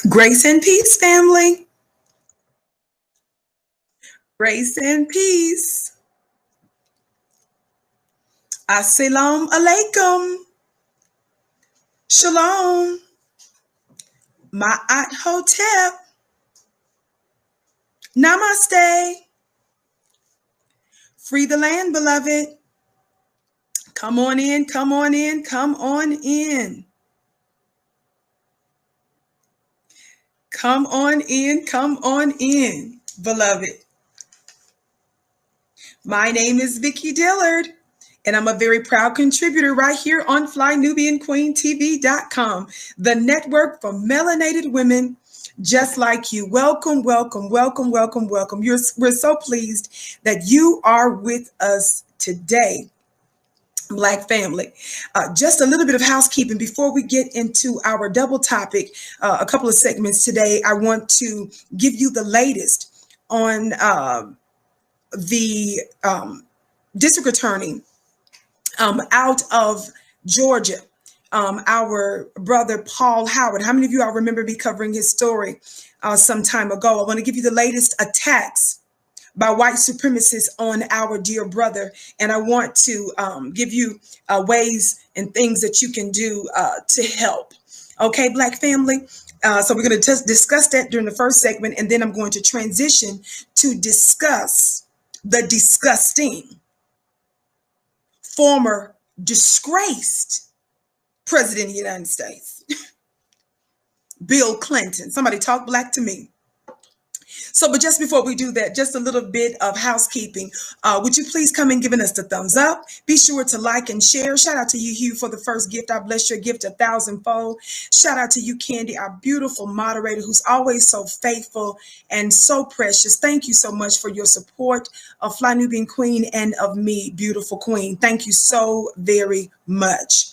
Grace and peace, family. Grace and peace. Assalamu alaikum. Shalom. Ma'at hotep. Namaste. Free the land, beloved. Come on in, come on in, come on in. Come on in, come on in, beloved. My name is Vicki Dillard, and I'm a very proud contributor right here on FlyNubianQueenTV.com, the network for melanated women just like you. Welcome, welcome, welcome, welcome, welcome. We're so pleased that you are with us today, Black family. Just a little bit of housekeeping before we get into our double topic, a couple of segments today. I want to give you the latest on the district attorney out of Georgia, our brother Paul Howard. How many of you all remember me covering his story some time ago? I want to give you the latest attacks by white supremacists on our dear brother, and I want to give you ways and things that you can do to help. Okay, Black family. So we're going to discuss that during the first segment, and then I'm going to transition to discuss the disgusting former disgraced president of the United States, Bill Clinton. Somebody talk black to me. So, but just before we do that, just a little bit of housekeeping. Would you please come in giving us the thumbs up? Be sure to like and share. Shout out to you, Hugh, for the first gift. I bless your gift 1,000-fold. Shout out to you, Candy, our beautiful moderator, who's always so faithful and so precious. Thank you so much for your support of Fly Nubian Queen and of me, beautiful queen. Thank you so very much.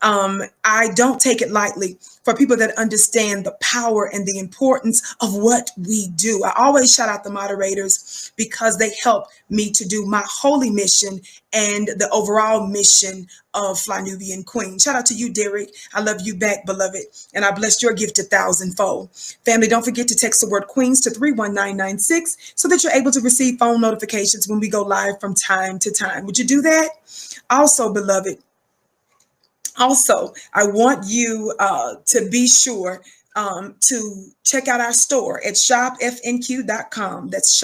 I don't take it lightly for people that understand the power and the importance of what we do. I always shout out the moderators because they help me to do my holy mission and the overall mission of Fly Nubian Queen. Shout out to you, Derek. I love you back, beloved, and I blessed your gift 1,000-fold. Family, don't forget to text the word Queens to 31996 so that you're able to receive phone notifications when we go live from time to time. Would you do that? Also, beloved, I want you to be sure to check out our store at shopfnq.com. That's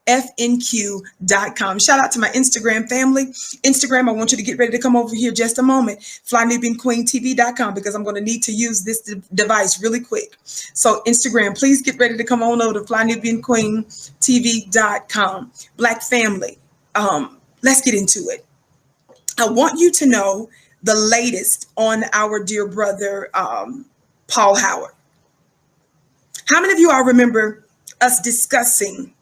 shopfnq.com. Shout out to my Instagram family. Instagram, I want you to get ready to come over here just a moment. FlyNubianQueenTV.com, because I'm going to need to use this device really quick. So Instagram, please get ready to come on over to FlyNubianQueenTV.com. Black family, let's get into it. I want you to know the latest on our dear brother, Paul Howard. How many of you all remember us discussing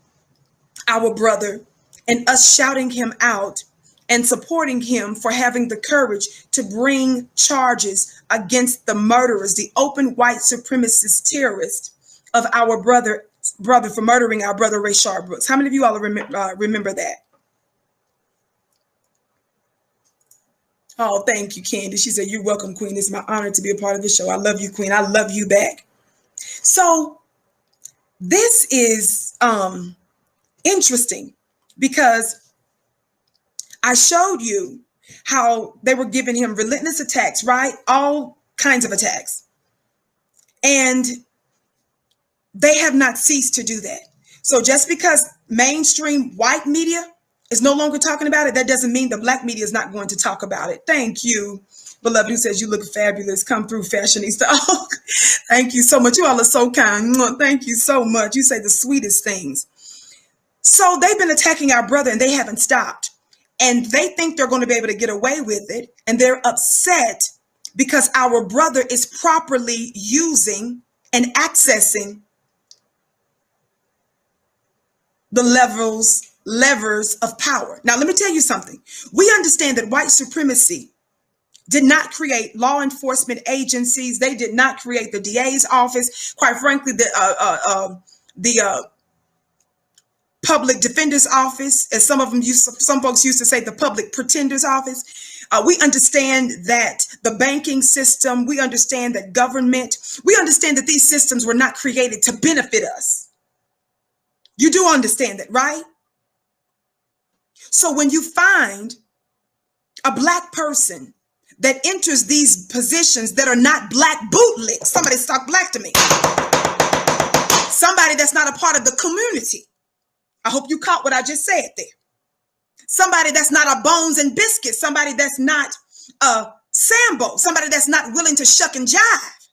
our brother and us shouting him out and supporting him for having the courage to bring charges against the murderers, the open white supremacist terrorists of our brother for murdering our brother Rayshard Brooks? How many of you all remember that? Oh, thank you, Candy. She said, "You're welcome, Queen. It's my honor to be a part of the show. I love you, Queen. I love you back." So this is interesting because I showed you how they were giving him relentless attacks, right? All kinds of attacks. And they have not ceased to do that. So just because mainstream white media is no longer talking about it, that doesn't mean the black media is not going to talk about it. Thank you, beloved, who says you look fabulous. Come through, fashionista. Oh, thank you so much. You all are so kind. Thank you so much. You say the sweetest things. So they've been attacking our brother and they haven't stopped. And they think they're going to be able to get away with it. And they're upset because our brother is properly using and accessing the levers of power. Now, let me tell you something. We understand that white supremacy did not create law enforcement agencies. They did not create the DA's office. Quite frankly, the public defender's office, as some folks used to say, the public pretender's office. We understand that the banking system, we understand that government, we understand that these systems were not created to benefit us. You do understand that, right? So when you find a Black person that enters these positions that are not Black bootlicks, somebody talk Black to me, somebody that's not a part of the community. I hope you caught what I just said there. Somebody that's not a bones and biscuits, somebody that's not a Sambo, somebody that's not willing to shuck and jive.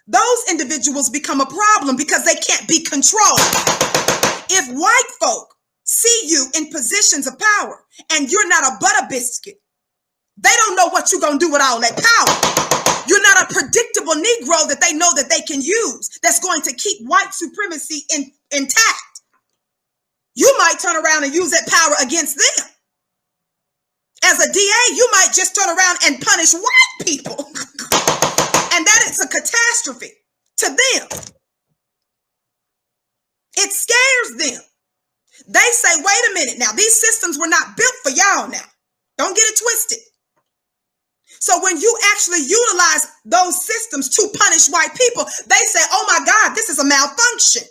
Those individuals become a problem because they can't be controlled. If white folk see you in positions of power and you're not a butter biscuit, they don't know what you're going to do with all that power. You're not a predictable Negro that they know that they can use that's going to keep white supremacy intact. You might turn around and use that power against them. As a DA, you might just turn around and punish white people. And that is a catastrophe to them. It scares them. They say, wait a minute now, these systems were not built for y'all now. Don't get it twisted. So when you actually utilize those systems to punish white people, they say, oh my God, this is a malfunction.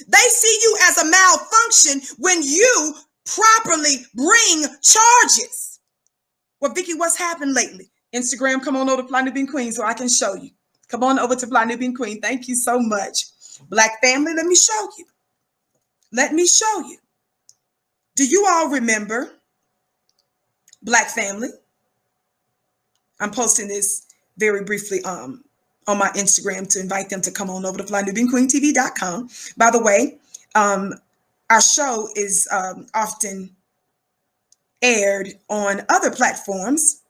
They see you as a malfunction when you properly bring charges. Well, Vicky, what's happened lately? Instagram, come on over to Fly Nubian Queen so I can show you. Come on over to Fly Nubian Queen. Thank you so much. Black family, let me show you. Let me show you. Do you all remember, Black family? I'm posting this very briefly on my Instagram to invite them to come on over to flynubianqueentv.com. By the way, our show is often aired on other platforms.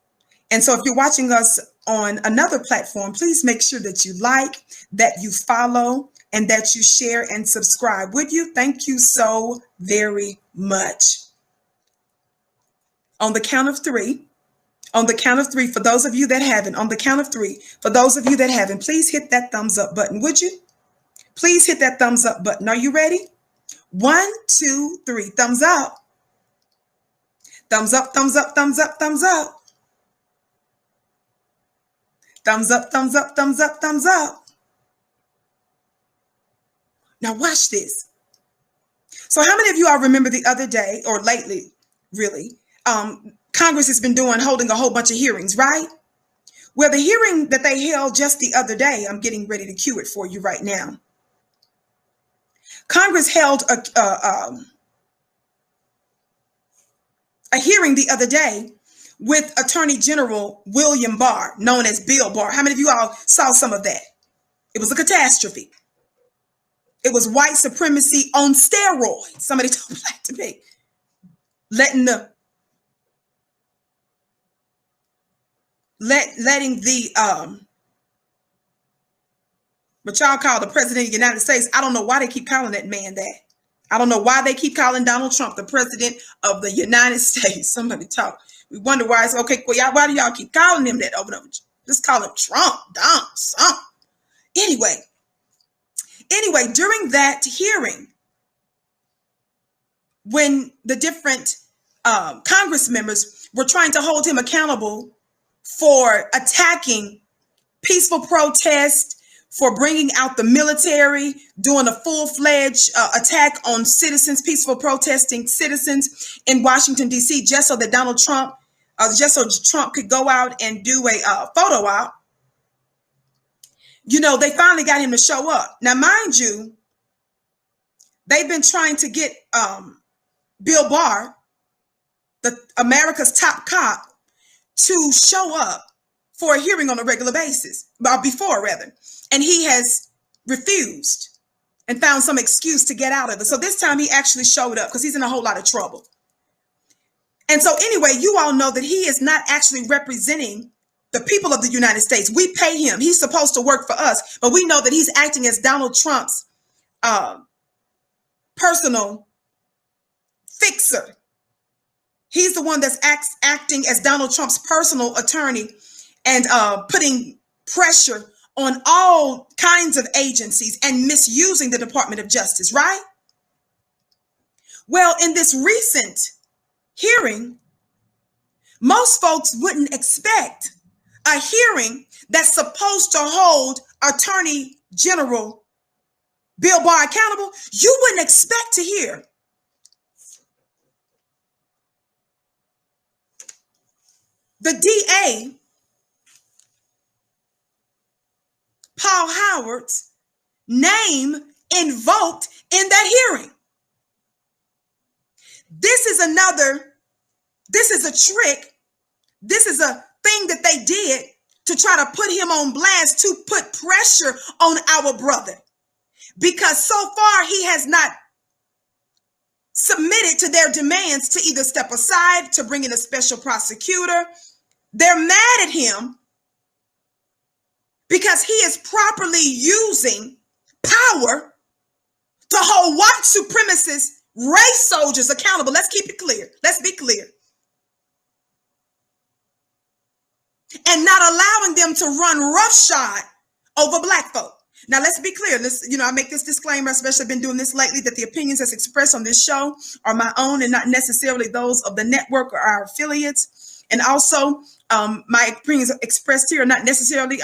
And so if you're watching us on another platform, please make sure that you like, that you follow, and that you share and subscribe. Would you? Thank you so very much. On the count of three, for those of you that haven't, on the count of three, for those of you that haven't, please hit that thumbs up button, would you? Please hit that thumbs up button. Are you ready? 1, 2, 3. Thumbs up. Thumbs up, thumbs up, thumbs up, thumbs up. Thumbs up, thumbs up, thumbs up, thumbs up. Now watch this. So how many of you all remember the other day, or lately, really, Congress has been holding a whole bunch of hearings, right? Well, the hearing that they held just the other day, I'm getting ready to cue it for you right now. Congress held a hearing the other day with Attorney General William Barr, known as Bill Barr. How many of you all saw some of that? It was a catastrophe. It was white supremacy on steroids. Somebody told Black to me. Letting what y'all call the president of the United States. I don't know why they keep calling that man that. I don't know why they keep calling Donald Trump the president of the United States. Somebody talk. We wonder why it's okay. Well, why do y'all keep calling him that over and over? Just call him Trump, Donald, something. Anyway, during that hearing, when the different Congress members were trying to hold him accountable for attacking peaceful protest, for bringing out the military, doing a full-fledged attack on citizens, peaceful protesting citizens in Washington, D.C., just so Trump could go out and do a photo op. You know, they finally got him to show up. Now, mind you, they've been trying to get Bill Barr, America's top cop, to show up for a hearing on a regular basis, before rather. And he has refused and found some excuse to get out of it. So this time he actually showed up because he's in a whole lot of trouble. And so anyway, you all know that he is not actually representing the people of the United States. We pay him. He's supposed to work for us, but we know that he's acting as Donald Trump's personal fixer. He's the one that's acting as Donald Trump's personal attorney and putting pressure on all kinds of agencies and misusing the Department of Justice, right? Well, in this recent hearing, most folks wouldn't expect a hearing that's supposed to hold Attorney General Bill Barr accountable. You wouldn't expect to hear the DA, Paul Howard's name invoked in that hearing. This is a trick. This is a thing that they did to try to put him on blast, to put pressure on our brother. Because so far he has not submitted to their demands to either step aside, to bring in a special prosecutor. They're mad at him because he is properly using power to hold white supremacist race soldiers accountable. Let's keep it clear. Let's be clear. And not allowing them to run roughshod over black folk. Now, let's be clear. I make this disclaimer, especially been doing this lately, that the opinions that's expressed on this show are my own and not necessarily those of the network or our affiliates. And also, my opinions expressed here are not necessarily,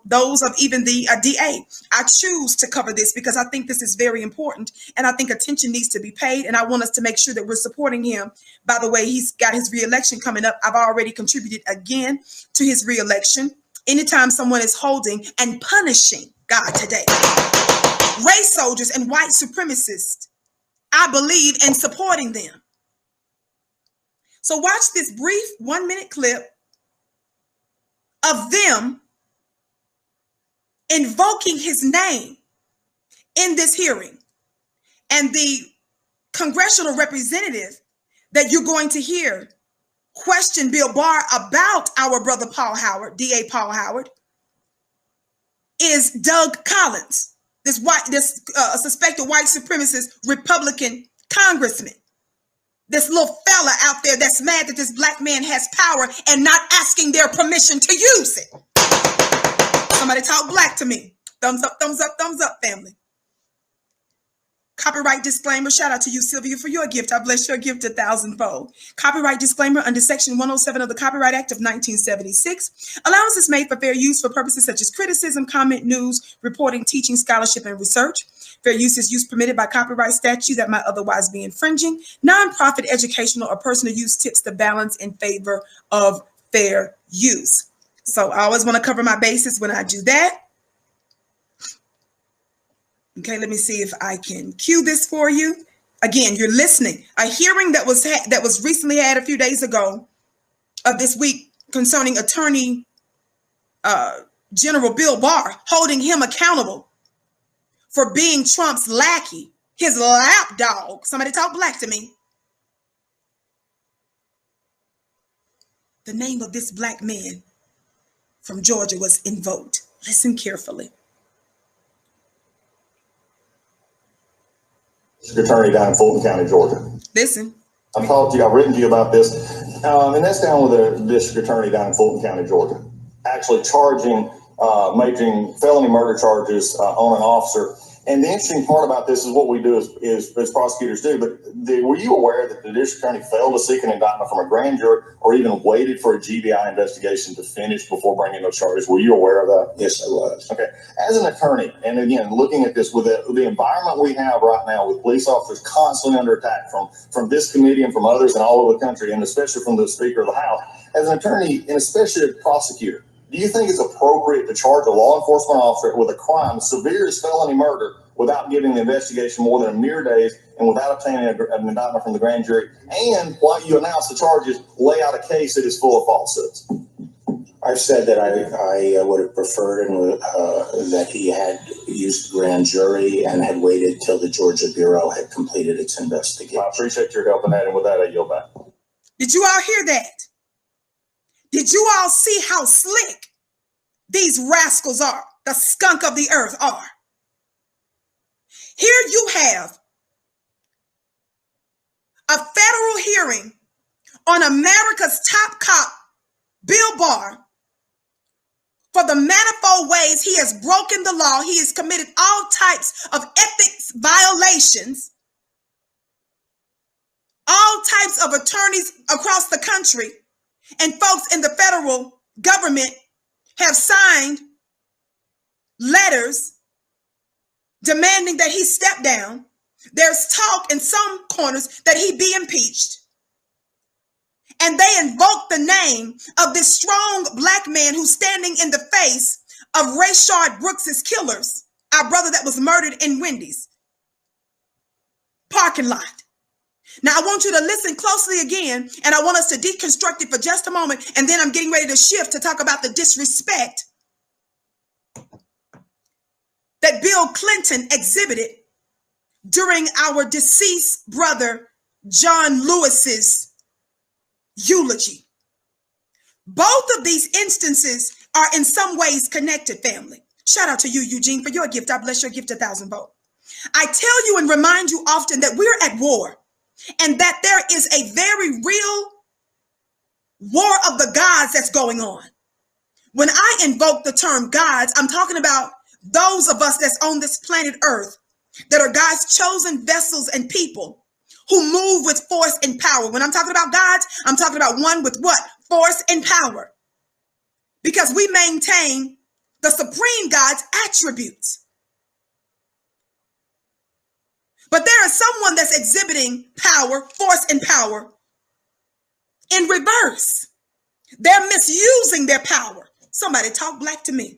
those of even the DA. I choose to cover this because I think this is very important, and I think attention needs to be paid. And I want us to make sure that we're supporting him. By the way, he's got his reelection coming up. I've already contributed again to his reelection. Anytime someone is holding and punishing, God, today, race soldiers and white supremacists, I believe in supporting them. So watch this brief 1-minute clip of them invoking his name in this hearing. And the congressional representative that you're going to hear question Bill Barr about our brother Paul Howard, DA Paul Howard, is Doug Collins, this suspected white supremacist Republican congressman. This little fella out there that's mad that this black man has power and not asking their permission to use it. Somebody talk black to me. Thumbs up, thumbs up, thumbs up, family. Copyright disclaimer. Shout out to you, Sylvia, for your gift. I bless your gift 1,000-fold. Copyright disclaimer under Section 107 of the Copyright Act of 1976. Allowance is made for fair use for purposes such as criticism, comment, news, reporting, teaching, scholarship, and research. Fair use is use permitted by copyright statute that might otherwise be infringing. Nonprofit, educational, or personal use tips the balance in favor of fair use. So I always want to cover my bases when I do that. Okay, let me see if I can cue this for you. Again, you're listening. A hearing that was recently had a few days ago of this week concerning Attorney General Bill Barr, holding him accountable for being Trump's lackey, his lapdog. Somebody talk black to me. The name of this black man from Georgia was invoked. Listen carefully. Attorney down in Fulton County, Georgia. Listen. I've written to you about this, and that's down with the district attorney down in Fulton County, Georgia, actually making felony murder charges on an officer. And the interesting part about this is what we do is prosecutors do. But were you aware that the district attorney failed to seek an indictment from a grand jury or even waited for a GBI investigation to finish before bringing those charges? Were you aware of that? Yes, I was. Okay. As an attorney, and again, looking at this with the environment we have right now with police officers constantly under attack from this committee and from others and all over the country, and especially from the Speaker of the House, as an attorney and especially a prosecutor, do you think it's appropriate to charge a law enforcement officer with a crime severe as felony murder without giving the investigation more than a mere days and without obtaining an indictment from the grand jury? And while you announce the charges, lay out a case that is full of falsehoods? I've said that I would have preferred that he had used the grand jury and had waited till the Georgia Bureau had completed its investigation. I appreciate your help in that, and with that, I yield back. Did you all hear that? Did you all see how slick these rascals are? The skunk of the earth are. Here you have a federal hearing on America's top cop, Bill Barr, for the manifold ways he has broken the law. He has committed all types of ethics violations. all types of attorneys across the country and folks in the federal government have signed letters demanding that he step down. There's talk in some corners that he be impeached. And they invoke the name of this strong black man who's standing in the face of Rayshard Brooks's killers, our brother that was murdered in Wendy's parking lot. Now, I want you to listen closely again, and I want us to deconstruct it for just a moment, and then I'm getting ready to shift to talk about the disrespect that Bill Clinton exhibited during our deceased brother John Lewis's eulogy. Both of these instances are in some ways connected, family. Shout out to you, Eugene, for your gift. I bless your gift 1,000-fold. I tell you and remind you often that we're at war, and that there is a very real war of the gods that's going on. When I invoke the term gods, I'm talking about those of us that's on this planet Earth that are God's chosen vessels and people who move with force and power. When I'm talking about gods, I'm talking about one with what? Force and power. Because we maintain the supreme God's attributes. But there is someone that's exhibiting power, force, and power in reverse. They're misusing their power. Somebody talk black to me.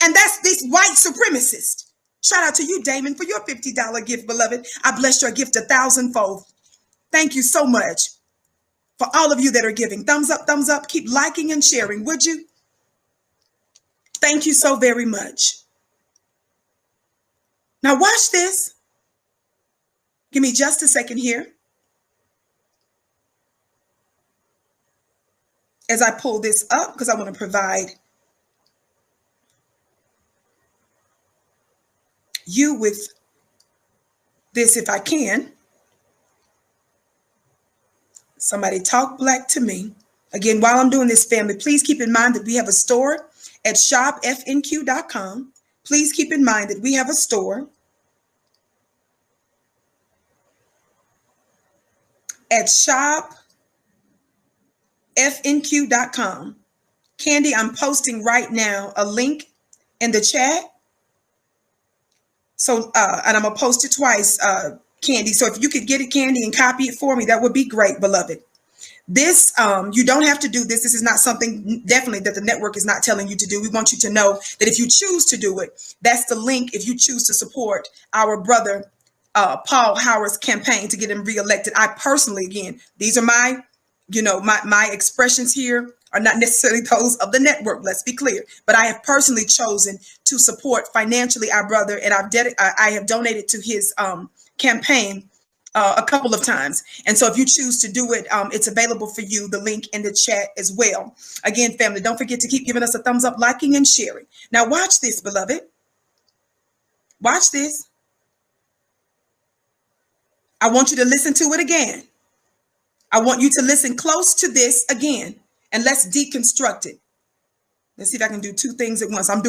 And that's these white supremacists. Shout out to you, Damon, for your $50 gift, beloved. I bless your gift 1,000-fold. Thank you so much for all of you that are giving. Thumbs up, thumbs up. Keep liking and sharing, would you? Thank you so very much. Now watch this. Give me just a second here as I pull this up because I want to provide you with this if I can. Somebody talk black to me. Again, while I'm doing this, family, please keep in mind that we have a store at shopfnq.com. Please keep in mind that we have a store at shopfnq.com. Candy, I'm posting right now a link in the chat. So, and I'm going to post it twice, Candy. So if you could get it, Candy, and copy it for me, that would be great, beloved. This, you don't have to do this. This is not something definitely that the network is not telling you to do. We want you to know that if you choose to do it, that's the link. If you choose to support our brother, Paul Howard's campaign to get him reelected. I personally, again, these are my, my expressions here are not necessarily those of the network. Let's be clear. But I have personally chosen to support financially our brother, and I have donated to his campaign a couple of times. And so if you choose to do it, it's available for you. The link in the chat as well. Again, family, don't forget to keep giving us a thumbs up, liking, and sharing. Now watch this, beloved. Watch this. I want you to listen to it again. I want you to listen close to this again, and let's deconstruct it. Let's see if I can do two things at once. I'm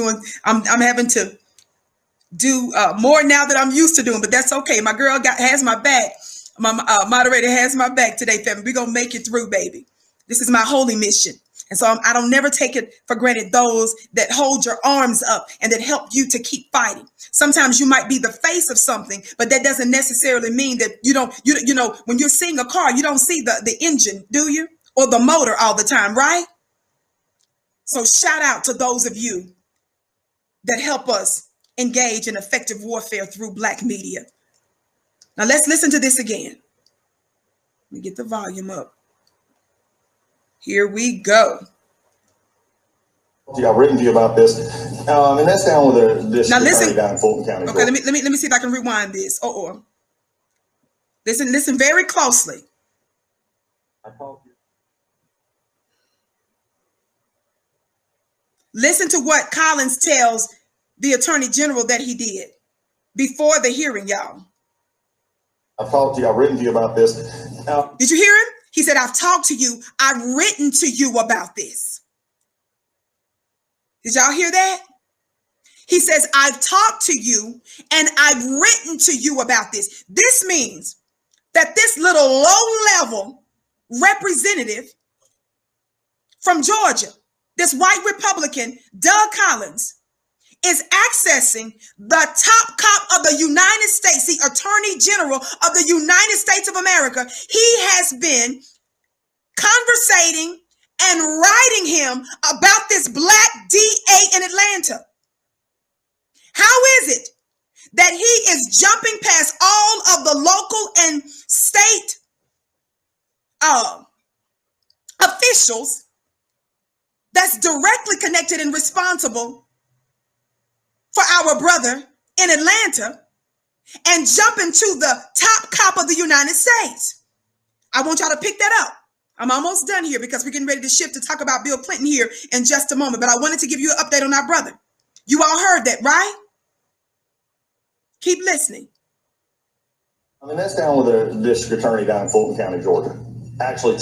having to do more now that I'm used to doing, but that's okay. My girl has my back. My moderator has my back today, family. We're going to make it through, baby. This is my holy mission. And so I don't never take it for granted those that hold your arms up and that help you to keep fighting. Sometimes you might be the face of something, but that doesn't necessarily mean that you know, when you're seeing a car, you don't see the engine, do you? Or the motor all the time, right? So shout out to those of you that help us engage in effective warfare through Black media. Now let's listen to this again. Let me get the volume up. Here we go. I've written to you about this, and that's down with this now listen, down in Fulton County. Okay, let me see if I can rewind this. Listen very closely. I called you. Listen to what Collins tells the Attorney General that he did before the hearing, y'all. I've talked to you. I've written to you about this. Did you hear him? He said, I've talked to you. I've written to you about this. Did y'all hear that? He says, I've talked to you and I've written to you about this. This means that this little low-level representative from Georgia, this white Republican, Doug Collins, is accessing the top cop of the United States, the Attorney General of the United States of America. He has been conversating and writing him about this black DA in Atlanta. How is it that he is jumping past all of the local and state officials that's directly connected and responsible for our brother in Atlanta and jumping to the top cop of the United States? I want y'all to pick that up. I'm almost done here because we're getting ready to shift to talk about Bill Clinton here in just a moment. But I wanted to give you an update on our brother. You all heard that, right? Keep listening. I mean, that's down with the district attorney down in Fulton County, Georgia, actually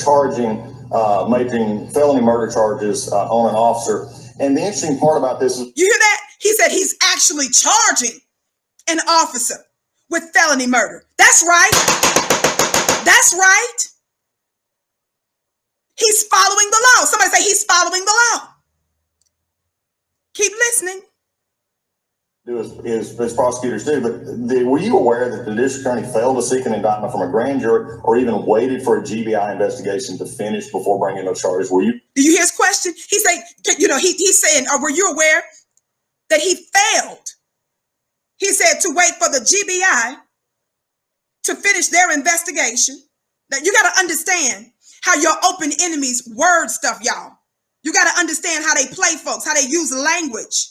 making felony murder charges on an officer. And the interesting part about this is... You hear that? He said he's actually charging an officer with felony murder. That's right. That's right. He's following the law. Somebody say he's following the law. Keep listening. Do as prosecutors do, but were you aware that the district attorney failed to seek an indictment from a grand jury or even waited for a GBI investigation to finish before bringing those charges? Were you? Do you hear his question? He's saying, he's saying, were you aware that he failed? He said to wait for the GBI to finish their investigation. That you got to understand how your open enemies word stuff, y'all. You got to understand how they play folks, how they use language.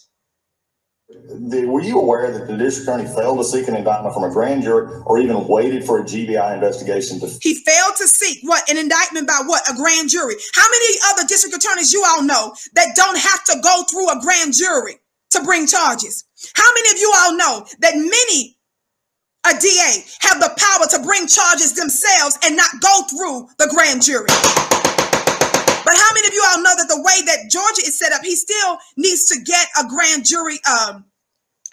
Were you aware that the district attorney failed to seek an indictment from a grand jury or even waited for a GBI investigation to... He failed to seek what? An indictment by what? A grand jury. How many other district attorneys you all know that don't have to go through a grand jury to bring charges? How many of you all know that a DA have the power to bring charges themselves and not go through the grand jury? But how many of you all know that the way that Georgia is set up, he still needs to get a grand jury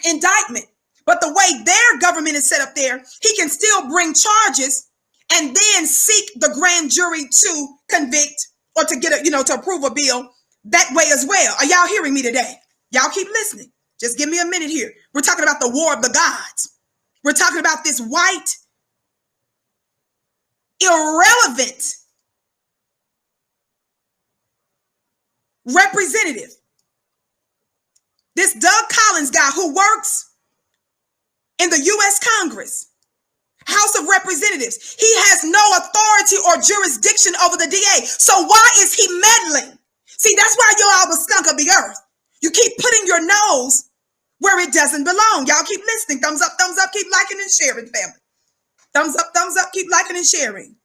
indictment. But the way their government is set up there, he can still bring charges and then seek the grand jury to convict or to get to approve a bill that way as well. Are y'all hearing me today? Y'all keep listening. Just give me a minute here. We're talking about the war of the gods. We're talking about this white, irrelevant representative. This Doug Collins guy who works in the U.S. Congress, House of Representatives. He has no authority or jurisdiction over the DA. So why is he meddling? See, that's why you're all the skunk of the earth. You keep putting your nose where it doesn't belong. Y'all keep listening. Thumbs up, keep liking and sharing, family. Thumbs up, keep liking and sharing.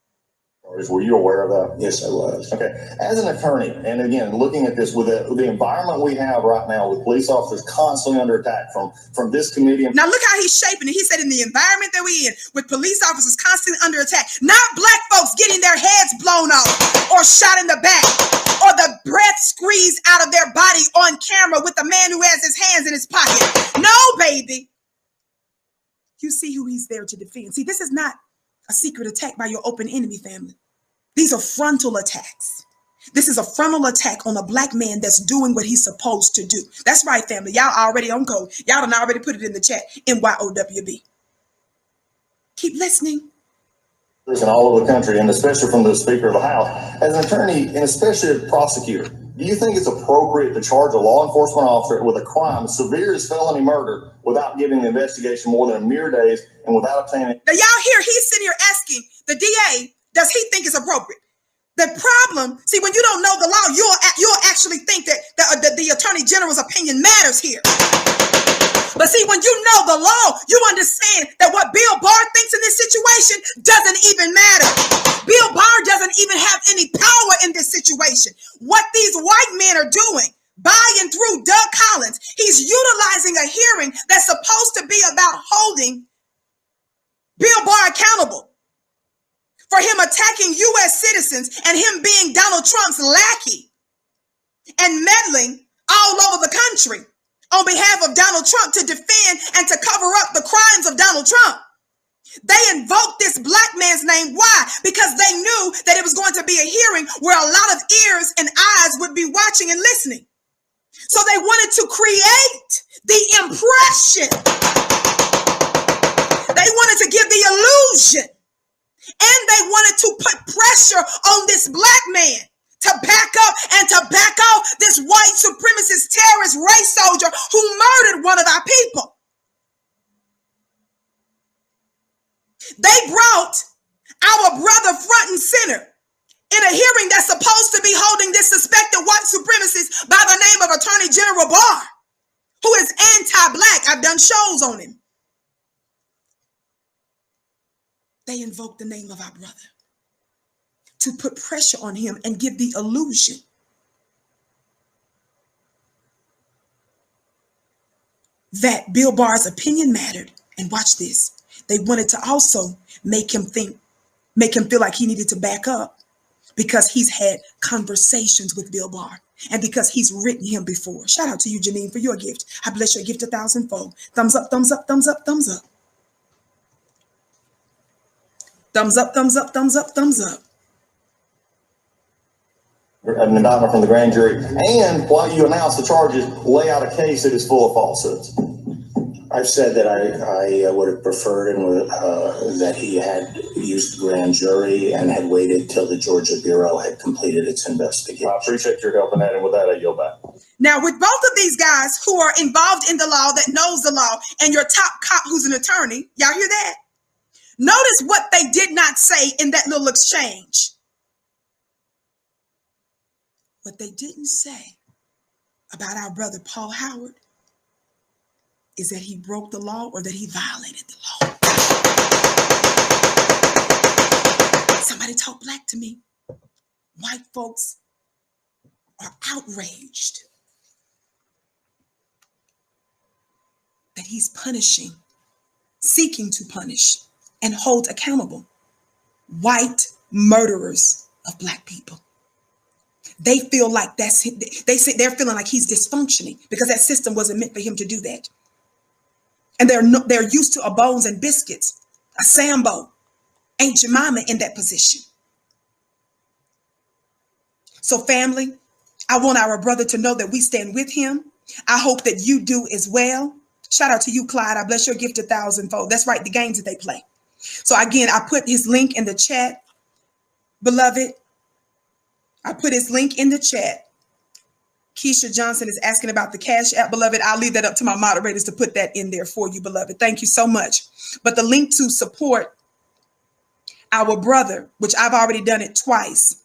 Were you aware of that? Yes, I was. Okay. As an attorney, and again, looking at this with the environment we have right now with police officers constantly under attack from this committee. Now look how he's shaping it. He said in the environment that we're in with police officers constantly under attack, not black folks getting their heads blown off or shot in the back or the breath squeezed out of their body on camera with a man who has his hands in his pocket. No, baby. You see who he's there to defend. See, this is not a secret attack by your open enemy, family. These are frontal attacks. This is a frontal attack on a black man that's doing what he's supposed to do. That's right, family. Y'all already on code. Y'all done already put it in the chat. NYOWB. Keep listening. And all over the country, and especially from the Speaker of the House. As an attorney, and especially a prosecutor, do you think it's appropriate to charge a law enforcement officer with a crime severe as felony murder without giving the investigation more than a mere days and without obtaining... Now y'all hear he's sitting here asking the DA, does he think it's appropriate? The problem, see, when you don't know the law, you'll actually think that the Attorney General's opinion matters here. But see, when you know the law, you understand that what Bill Barr thinks in this situation doesn't even matter. Bill Barr doesn't even have any power in this situation. What these white men are doing, by and through Doug Collins, he's utilizing a hearing that's supposed to be about holding Bill Barr accountable for him attacking U.S. citizens and him being Donald Trump's lackey and meddling all over the country on behalf of Donald Trump to defend and to cover up the crimes of Donald Trump. They invoked this black man's name. Why? Because they knew that it was going to be a hearing where a lot of ears and eyes would be watching and listening. So they wanted to create the impression. They wanted to give the illusion. And they wanted to put pressure on this black man to back up and to back off this white supremacist terrorist race soldier who murdered one of our people. They brought our brother front and center in a hearing that's supposed to be holding this suspected white supremacist by the name of Attorney General Barr, who is anti-black. I've done shows on him. They invoked the name of our brother to put pressure on him and give the illusion that Bill Barr's opinion mattered. And watch this. They wanted to also make him feel like he needed to back up because he's had conversations with Bill Barr and because he's written him before. Shout out to you, Janine, for your gift. I bless your gift 1,000-fold. Thumbs up, thumbs up, thumbs up, thumbs up. Thumbs up, thumbs up, thumbs up, thumbs up. An indictment from the grand jury, and while you announce the charges, lay out a case that is full of falsehoods. I've said that I would have preferred that he had used the grand jury and had waited till the Georgia Bureau had completed its investigation. I appreciate your help in that, and with that, I yield back. Now, with both of these guys who are involved in the law, that knows the law, and your top cop who's an attorney, y'all hear that? Notice what they did not say in that little exchange. What they didn't say about our brother Paul Howard is that he broke the law or that he violated the law. Somebody talk black to me. White folks are outraged that he's punishing, seeking to punish, and hold accountable white murderers of black people. They feel like they're feeling like he's dysfunctioning because that system wasn't meant for him to do that. And they're used to a bones and biscuits, a Sambo, Aunt Jemima in that position. So family, I want our brother to know that we stand with him. I hope that you do as well. Shout out to you, Clyde. I bless your gift 1,000-fold. That's right, the games that they play. So again, I put his link in the chat, beloved. I put his link in the chat. Keisha Johnson is asking about the Cash App, beloved. I'll leave that up to my moderators to put that in there for you, beloved. Thank you so much. But the link to support our brother, which I've already done it twice,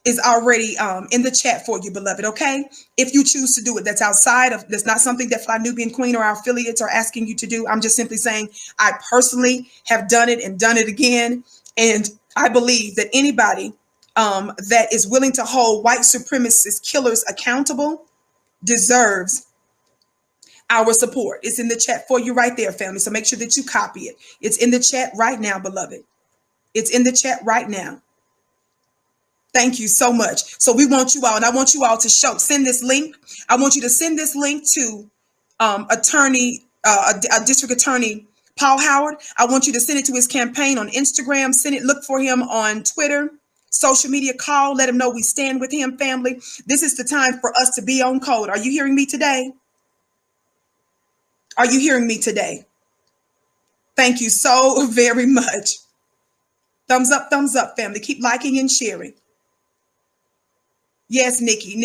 is already in the chat for you, beloved. Okay, if you choose to do it, that's not something that Fly Nubian Queen or our affiliates are asking you to do. I'm just simply saying I personally have done it and done it again, and I believe that anybody that is willing to hold white supremacist killers accountable deserves our support. It's in the chat for you right there, family. So make sure that you copy it. It's in the chat right now, beloved. It's in the chat right now. Thank you so much. So we want you all, and I want you all to send this link. I want you to send this link to District Attorney Paul Howard. I want you to send it to his campaign on Instagram. Send it, look for him on Twitter, social media, call, let him know we stand with him, family. This is the time for us to be on code. Are you hearing me today? Are you hearing me today? Thank you so very much. Thumbs up, family. Keep liking and sharing. Yes, Nikki,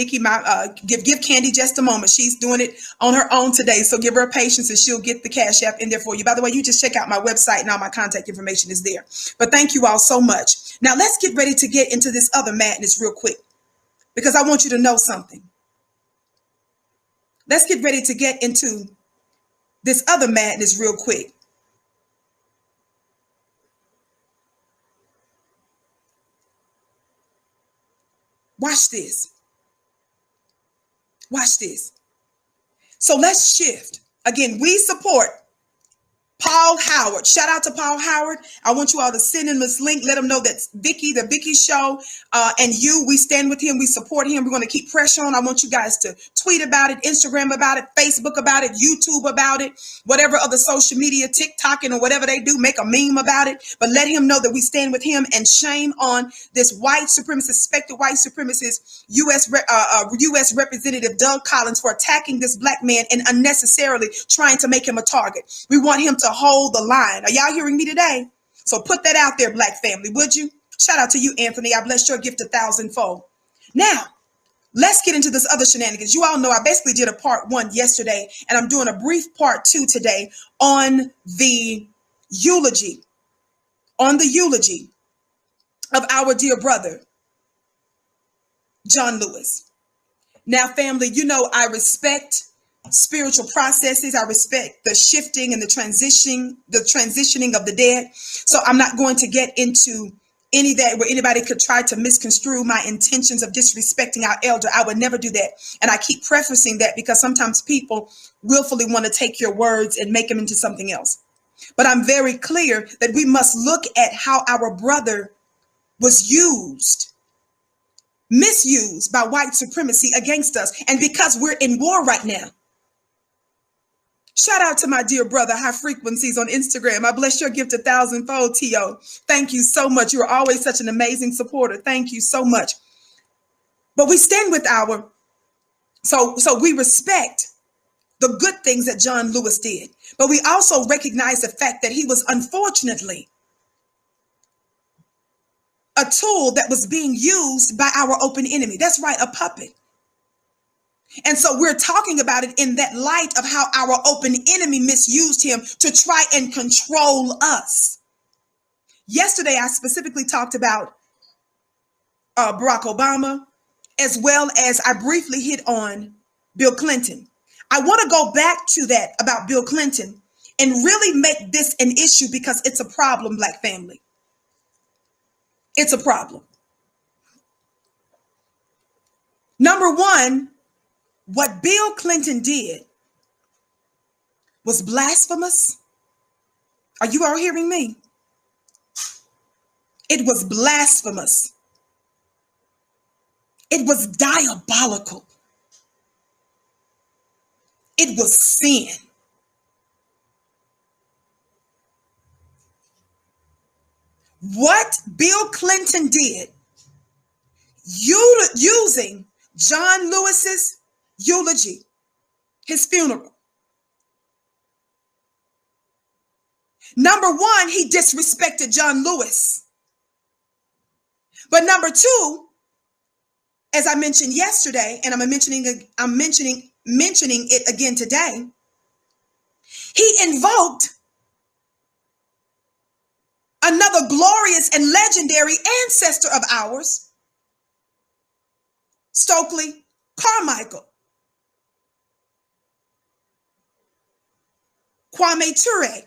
give Candy just a moment. She's doing it on her own today. So give her patience and she'll get the Cash App in there for you. By the way, you just check out my website and all my contact information is there. But thank you all so much. Now let's get ready to get into this other madness real quick because I want you to know something. Let's get ready to get into this other madness real quick. Watch this. Watch this. So let's shift. Again, we support Paul Howard. Shout out to Paul Howard. I want you all to send him this link. Let him know that the Vicky show, and we stand with him. We support him. We're going to keep pressure on. I want you guys to tweet about it, Instagram about it, Facebook about it, YouTube about it, whatever other social media, TikToking or whatever they do, make a meme about it. But let him know that we stand with him, and shame on this white supremacist, suspected white supremacist U.S. Representative Doug Collins for attacking this black man and unnecessarily trying to make him a target. We want him to hold the line. Are y'all hearing me today? So put that out there, black family, would you? Shout out to you, Anthony. I bless your gift 1,000-fold. Now, let's get into this other shenanigans. You all know I basically did a part 1 yesterday, and I'm doing a brief part 2 today on the eulogy, of our dear brother, John Lewis. Now, family, you know I respect spiritual processes. I respect the shifting and the transitioning of the dead. So I'm not going to get into any of that where anybody could try to misconstrue my intentions of disrespecting our elder. I would never do that. And I keep prefacing that because sometimes people willfully want to take your words and make them into something else. But I'm very clear that we must look at how our brother was misused by white supremacy against us. And because we're in war right now. Shout out to my dear brother, High Frequencies on Instagram. I bless your gift 1,000-fold, T.O. Thank you so much. You are always such an amazing supporter. Thank you so much. But we stand with so we respect the good things that John Lewis did. But we also recognize the fact that he was unfortunately a tool that was being used by our open enemy. That's right, a puppet. And so we're talking about it in that light of how our open enemy misused him to try and control us. Yesterday, I specifically talked about Barack Obama, as well as I briefly hit on Bill Clinton. I want to go back to that about Bill Clinton and really make this an issue because it's a problem, black family. It's a problem. Number one, what Bill Clinton did was blasphemous. Are you all hearing me? It was blasphemous. It was diabolical. It was sin. What Bill Clinton did, using John Lewis's eulogy, his funeral. Number one, he disrespected John Lewis. But number two, as I mentioned yesterday, and I'm mentioning it again today, he invoked another glorious and legendary ancestor of ours, Stokely Carmichael. Kwame Ture,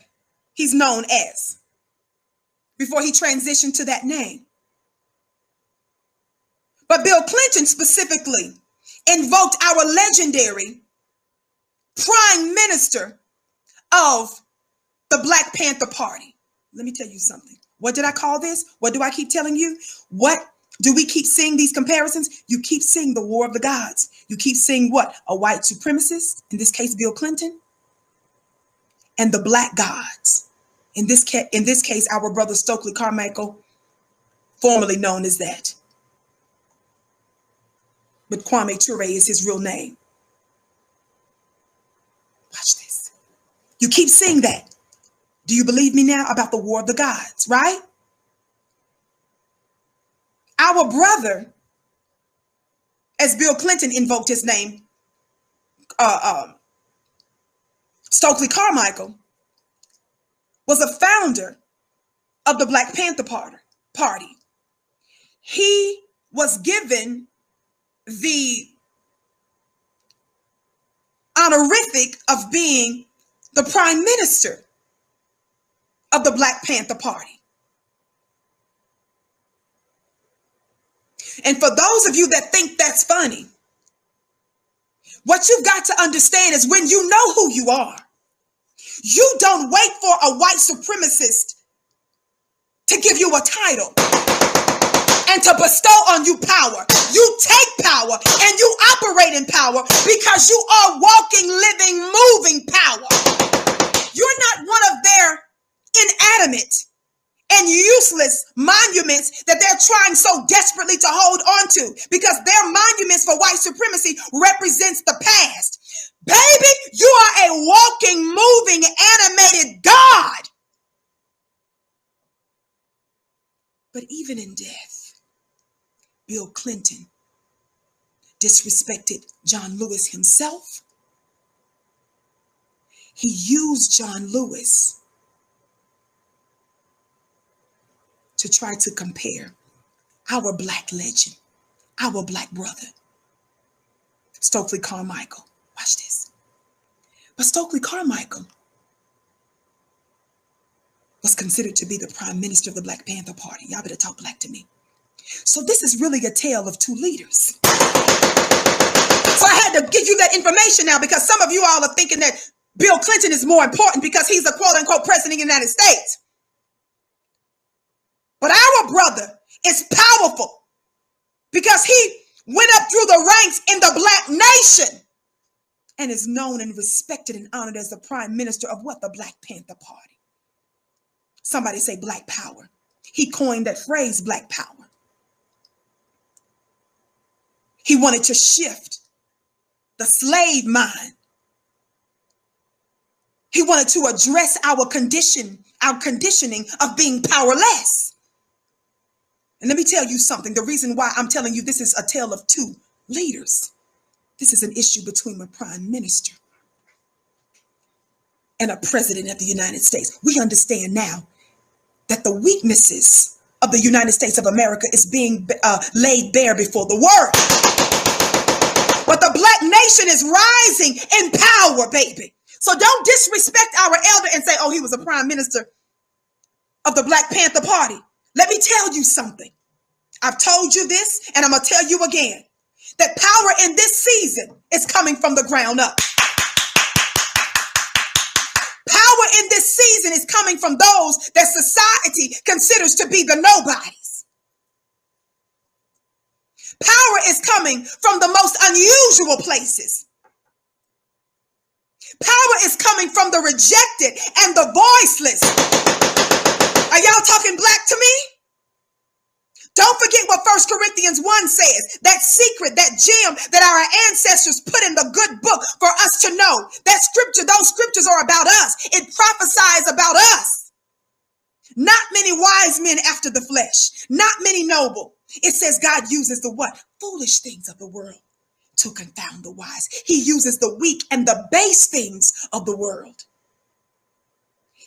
he's known as, before he transitioned to that name. But Bill Clinton specifically invoked our legendary prime minister of the Black Panther Party. Let me tell you something. What did I call this? What do I keep telling you? What do we keep seeing these comparisons? You keep seeing the war of the gods. You keep seeing what? A white supremacist, in this case, Bill Clinton, and the black gods. In this case, our brother Stokely Carmichael, formerly known as that. But Kwame Ture is his real name. Watch this. You keep seeing that. Do you believe me now about the war of the gods, right? Our brother, as Bill Clinton invoked his name, Stokely Carmichael, was a founder of the Black Panther Party. He was given the honorific of being the prime minister of the Black Panther Party. And for those of you that think that's funny, what you've got to understand is when you know who you are, You don't wait for a white supremacist to give you a title and to bestow on you power. You take power and you operate in power because you are walking, living, moving power. You're not one of their inanimate and useless monuments that they're trying so desperately to hold on to, because their monuments for white supremacy represents the past. Baby, you are a walking, moving, animated God. But even in death, Bill Clinton disrespected John Lewis himself. He used John Lewis to try to compare our black legend, our black brother, Stokely Carmichael. Watch this. But Stokely Carmichael was considered to be the prime minister of the Black Panther Party. Y'all better talk black to me. So this is really a tale of two leaders. So I had to give you that information now, because some of you all are thinking that Bill Clinton is more important because he's a quote unquote president of the United States. But our brother is powerful because he went up through the ranks in the black nation and is known and respected and honored as the prime minister of what? The Black Panther Party. Somebody say black power. He coined that phrase, black power. He wanted to shift the slave mind. He wanted to address our conditioning of being powerless. And let me tell you something. The reason why I'm telling you this is a tale of two leaders. This is an issue between a prime minister and a president of the United States. We understand now that the weaknesses of the United States of America is being laid bare before the world. But the black nation is rising in power, baby. So don't disrespect our elder and say, oh, he was a prime minister of the Black Panther Party. Let me tell you something. I've told you this, and I'm going to tell you again, that power in this season is coming from the ground up. Power in this season is coming from those that society considers to be the nobodies. Power is coming from the most unusual places. Power is coming from the rejected and the voiceless. Are y'all talking black to me? Don't forget what 1 Corinthians 1 says, that secret, that gem that our ancestors put in the good book for us to know. That scripture, those scriptures are about us. It prophesies about us. Not many wise men after the flesh, not many noble. It says God uses the what? Foolish things of the world to confound the wise. He uses the weak and the base things of the world.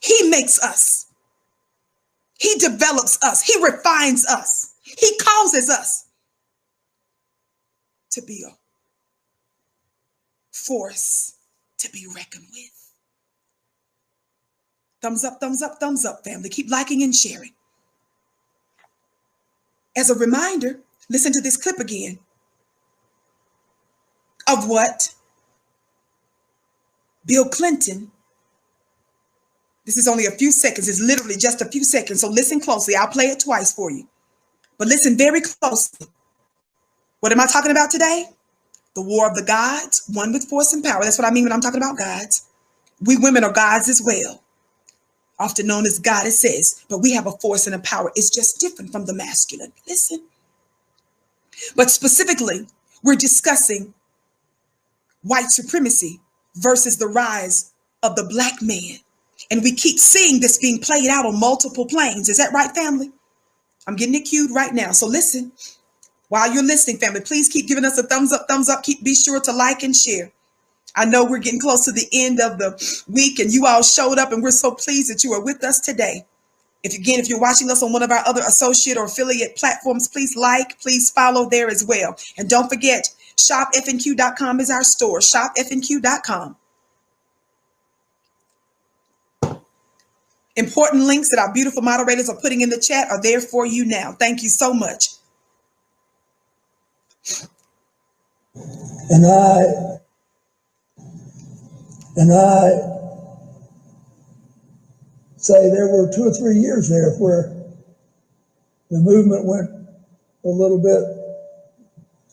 He makes us. He develops us. He refines us. He causes us to be a force to be reckoned with. Thumbs up, family. Keep liking and sharing. As a reminder, listen to this clip again of what Bill Clinton, this is only a few seconds, it's literally just a few seconds, so listen closely. I'll play it twice for you, but listen very closely. What am I talking about today? The war of the gods, one with force and power. That's what I mean when I'm talking about gods. We women are gods as well, often known as goddesses, but we have a force and a power. It's just different from the masculine. Listen. But specifically, we're discussing white supremacy versus the rise of the black man. And we keep seeing this being played out on multiple planes. Is that right, family? I'm getting it cued right now. So listen, while you're listening, family, please keep giving us a thumbs up, be sure to like and share. I know we're getting close to the end of the week and you all showed up and we're so pleased that you are with us today. If you're watching us on one of our other associate or affiliate platforms, please like, please follow there as well. And don't forget, shopfnq.com is our store, shopfnq.com. Important links that our beautiful moderators are putting in the chat are there for you now. Thank you so much. And I say there were 2 or 3 years there where the movement went a little bit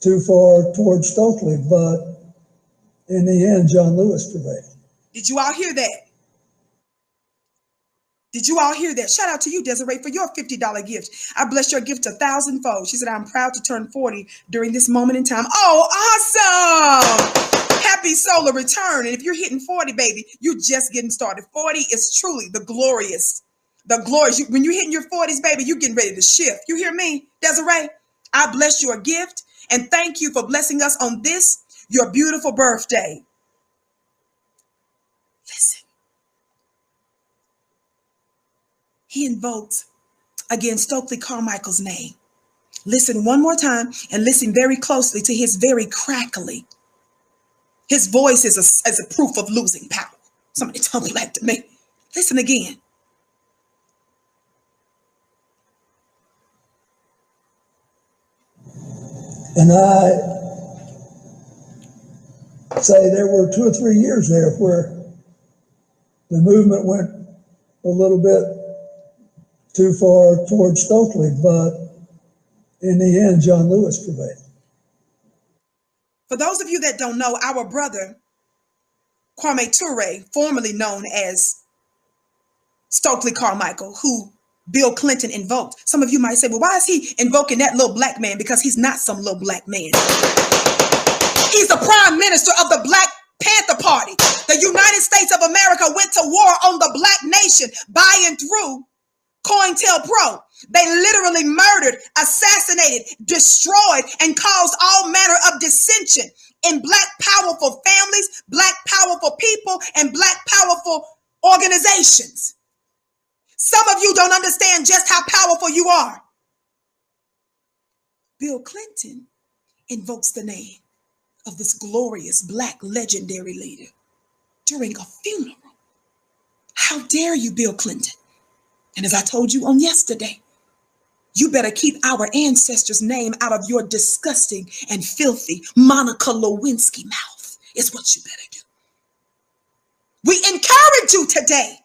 too far towards Stokely, but in the end, John Lewis prevailed. Did you all hear that? Did you all hear that? Shout out to you, Desiree, for your $50 gift. I bless your gift 1,000-fold. She said, I'm proud to turn 40 during this moment in time. Oh, awesome. Happy solar return. And if you're hitting 40, baby, you're just getting started. 40 is truly the glorious. When you're hitting your 40s, baby, you're getting ready to shift. You hear me, Desiree? I bless your gift and thank you for blessing us on this, your beautiful birthday. Listen. He invokes, again, Stokely Carmichael's name. Listen one more time and listen very closely to his very crackly. His voice is a proof of losing power. Somebody talk black to me. Listen again. And I say there were 2 or 3 years there where the movement went a little bit too far towards Stokely, but in the end, John Lewis prevailed. For those of you that don't know, our brother, Kwame Ture, formerly known as Stokely Carmichael, who Bill Clinton invoked. Some of you might say, well, why is he invoking that little black man? Because he's not some little black man. He's the prime minister of the Black Panther Party. The United States of America went to war on the black nation by and through COINTELPRO. They literally murdered, assassinated, destroyed, and caused all manner of dissension in black powerful families, black powerful people, and black powerful organizations. Some of you don't understand just how powerful you are. Bill Clinton invokes the name of this glorious black legendary leader during a funeral. How dare you, Bill Clinton? And as I told you on yesterday, you better keep our ancestors' name out of your disgusting and filthy Monica Lewinsky mouth, is what you better do. We encourage you today.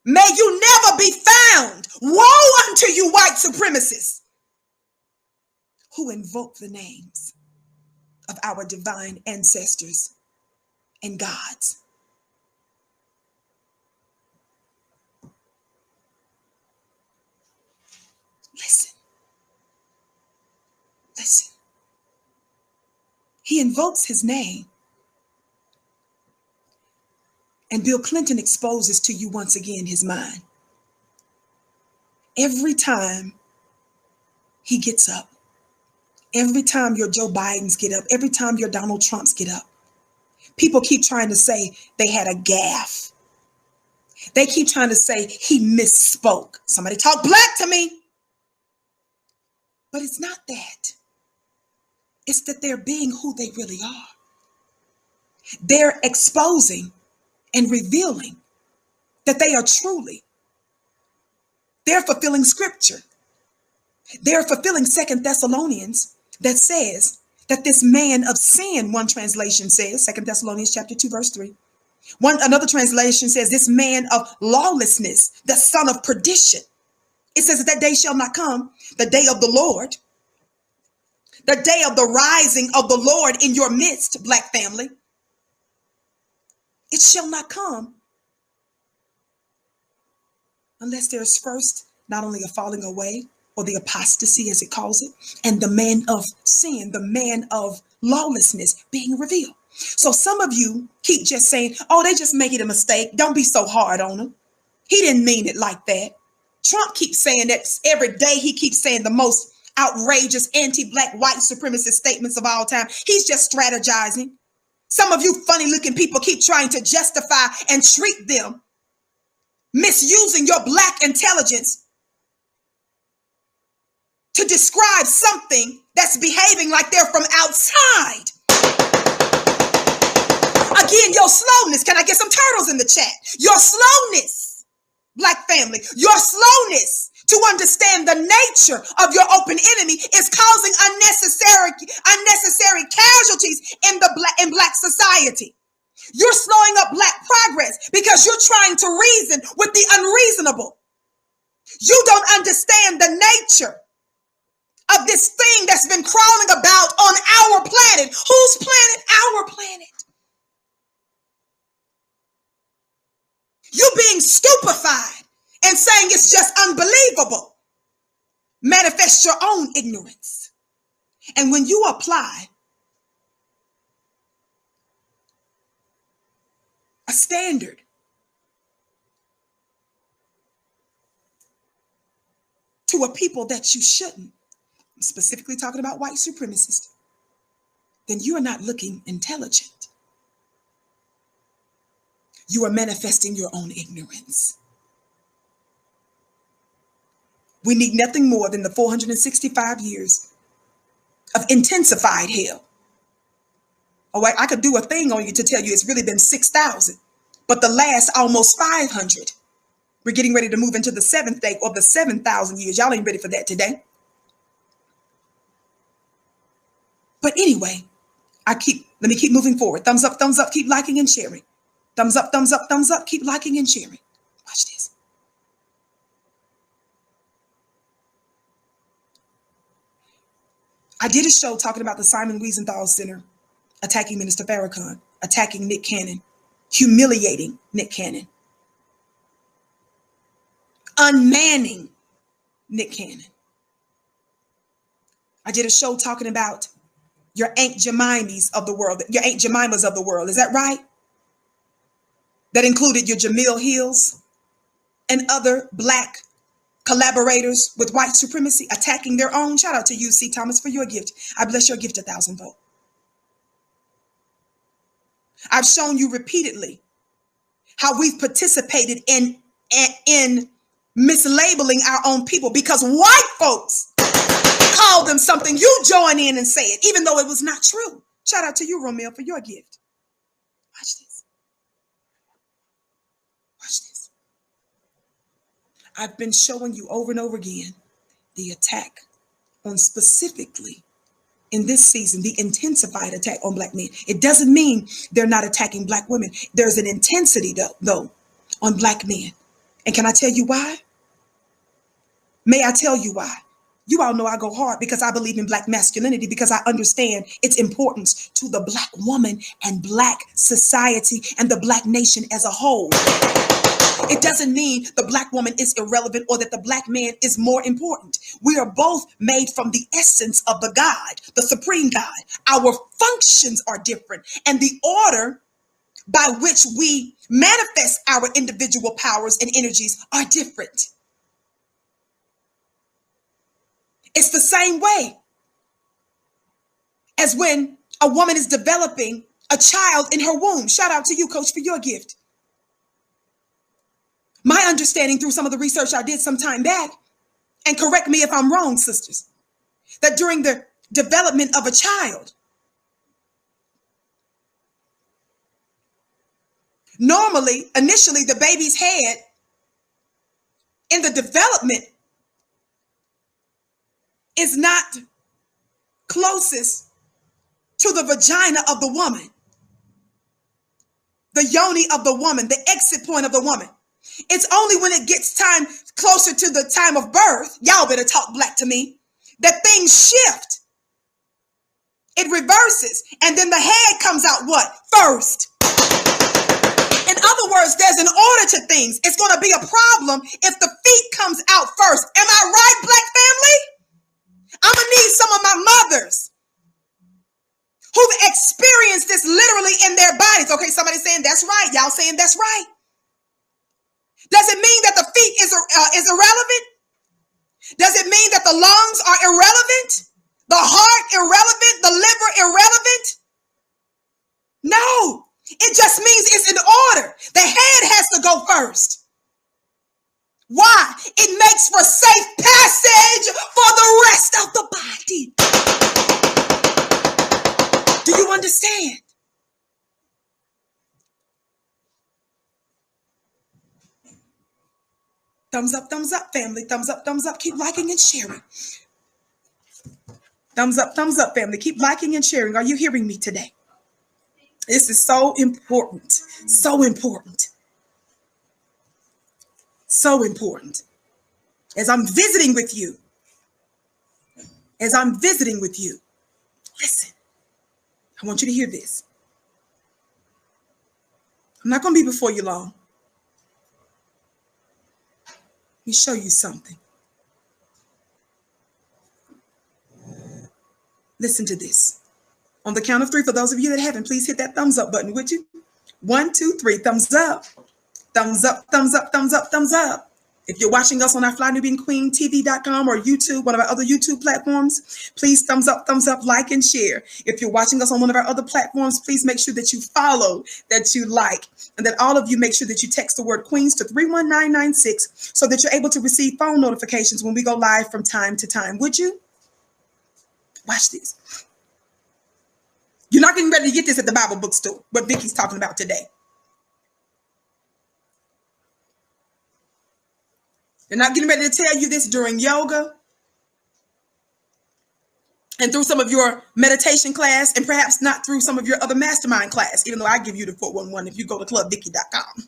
May you never be found. Woe unto you, white supremacists, who invoke the names of our divine ancestors and gods. Listen. Listen. He invokes his name. And Bill Clinton exposes to you once again his mind. Every time he gets up, every time your Joe Bidens get up, every time your Donald Trumps get up, people keep trying to say they had a gaffe. They keep trying to say he misspoke. Somebody talk black to me. But it's not that. It's that they're being who they really are. They're exposing and revealing that they are truly. They're fulfilling scripture. They're fulfilling 2 Thessalonians that says that this man of sin, one translation says, 2 Thessalonians chapter 2, verse 3. Another translation says this man of lawlessness, the son of perdition. It says that day shall not come, the day of the Lord, the day of the rising of the Lord in your midst, black family. It shall not come unless there's first not only a falling away or the apostasy as it calls it, and the man of sin, the man of lawlessness being revealed. So some of you keep just saying, oh, they just making a mistake. Don't be so hard on him. He didn't mean it like that. Trump keeps saying that every day. He keeps saying the most outrageous anti-black white supremacist statements of all time. He's just strategizing. Some of you funny looking people keep trying to justify and treat them, misusing your black intelligence to describe something that's behaving like they're from outside. Again, your slowness. Can I get some turtles in the chat? Your slowness, black family, your slowness to understand the nature of your open enemy is causing unnecessary casualties in black society. You're slowing up Black progress because you're trying to reason with the unreasonable. You don't understand the nature of this thing that's been crawling about on our planet. Whose planet? Our planet. You being stupefied and saying it's just unbelievable. Manifest your own ignorance. And when you apply a standard to a people that you shouldn't, I'm specifically talking about white supremacists, then you are not looking intelligent. You are manifesting your own ignorance. We need nothing more than the 465 years of intensified hell. Oh, I could do a thing on you to tell you it's really been 6,000, but the last almost 500. We're getting ready to move into the seventh day of the 7,000 years. Y'all ain't ready for that today. But anyway, let me keep moving forward. Thumbs up, keep liking and sharing. Thumbs up, keep liking and sharing. Watch this. I did a show talking about the Simon Wiesenthal Center attacking Minister Farrakhan, attacking Nick Cannon, humiliating Nick Cannon, unmanning Nick Cannon. I did a show talking about your Aunt Jemimas of the world, your Aunt Jemimas of the world. Is that right? That included your Jamil Hills and other Black collaborators with white supremacy attacking their own. Shout out to you, C. Thomas, for your gift. I bless your gift 1,000-fold. I've shown you repeatedly how we've participated in mislabeling our own people because white folks call them something. You join in and say it, even though it was not true. Shout out to you, Romeo, for your gift. Watch this. Watch this. I've been showing you over and over again the attack on specifically in this season, the intensified attack on Black men. It doesn't mean they're not attacking Black women. There's an intensity though on Black men. And can I tell you why? May I tell you why? You all know I go hard because I believe in Black masculinity, because I understand its importance to the Black woman and Black society and the Black nation as a whole. It doesn't mean the Black woman is irrelevant or that the Black man is more important. We are both made from the essence of the God, the supreme God. Our functions are different, and the order by which we manifest our individual powers and energies are different. It's the same way as when a woman is developing a child in her womb. Shout out to you, Coach, for your gift. My understanding through some of the research I did some time back, and correct me if I'm wrong, sisters, that during the development of a child, normally, initially, the baby's head in the development is not closest to the vagina of the woman, the yoni of the woman, the exit point of the woman. It's only when it gets time closer to the time of birth, y'all better talk Black to me, that things shift. It reverses, and then the head comes out what? First. In other words, there's an order to things. It's going to be a problem if the feet comes out first. Am I right, Black family? I'm going to need some of my mothers who've experienced this literally in their bodies. Okay, somebody saying that's right. Y'all saying that's right. Does it mean that the feet is irrelevant? Does it mean that the lungs are irrelevant? The heart irrelevant? The liver irrelevant? No, it just means it's in order. The head has to go first. Why? It makes for safe passage for the rest of the body. Do you understand? Thumbs up, family. Thumbs up. Keep liking and sharing. Thumbs up, family. Keep liking and sharing. Are you hearing me today? This is so important. So important. So important. As I'm visiting with you, listen, I want you to hear this. I'm not going to be before you long. Let me show you something. Listen to this. On the count of 3, for those of you that haven't, please hit that thumbs up button, would you? 1, 2, 3, thumbs up. Thumbs up, thumbs up, thumbs up, thumbs up. If you're watching us on our FlyNewbeanQueenTV.com or YouTube, one of our other YouTube platforms, please thumbs up, like, and share. If you're watching us on one of our other platforms, please make sure that you follow, that you like, and that all of you make sure that you text the word Queens to 31996 so that you're able to receive phone notifications when we go live from time to time. Would you? Watch this. You're not getting ready to get this at the Bible bookstore, what Vicky's talking about today. They're not getting ready to tell you this during yoga and through some of your meditation class, and perhaps not through some of your other mastermind class, even though I give you the 411 if you go to clubvicky.com.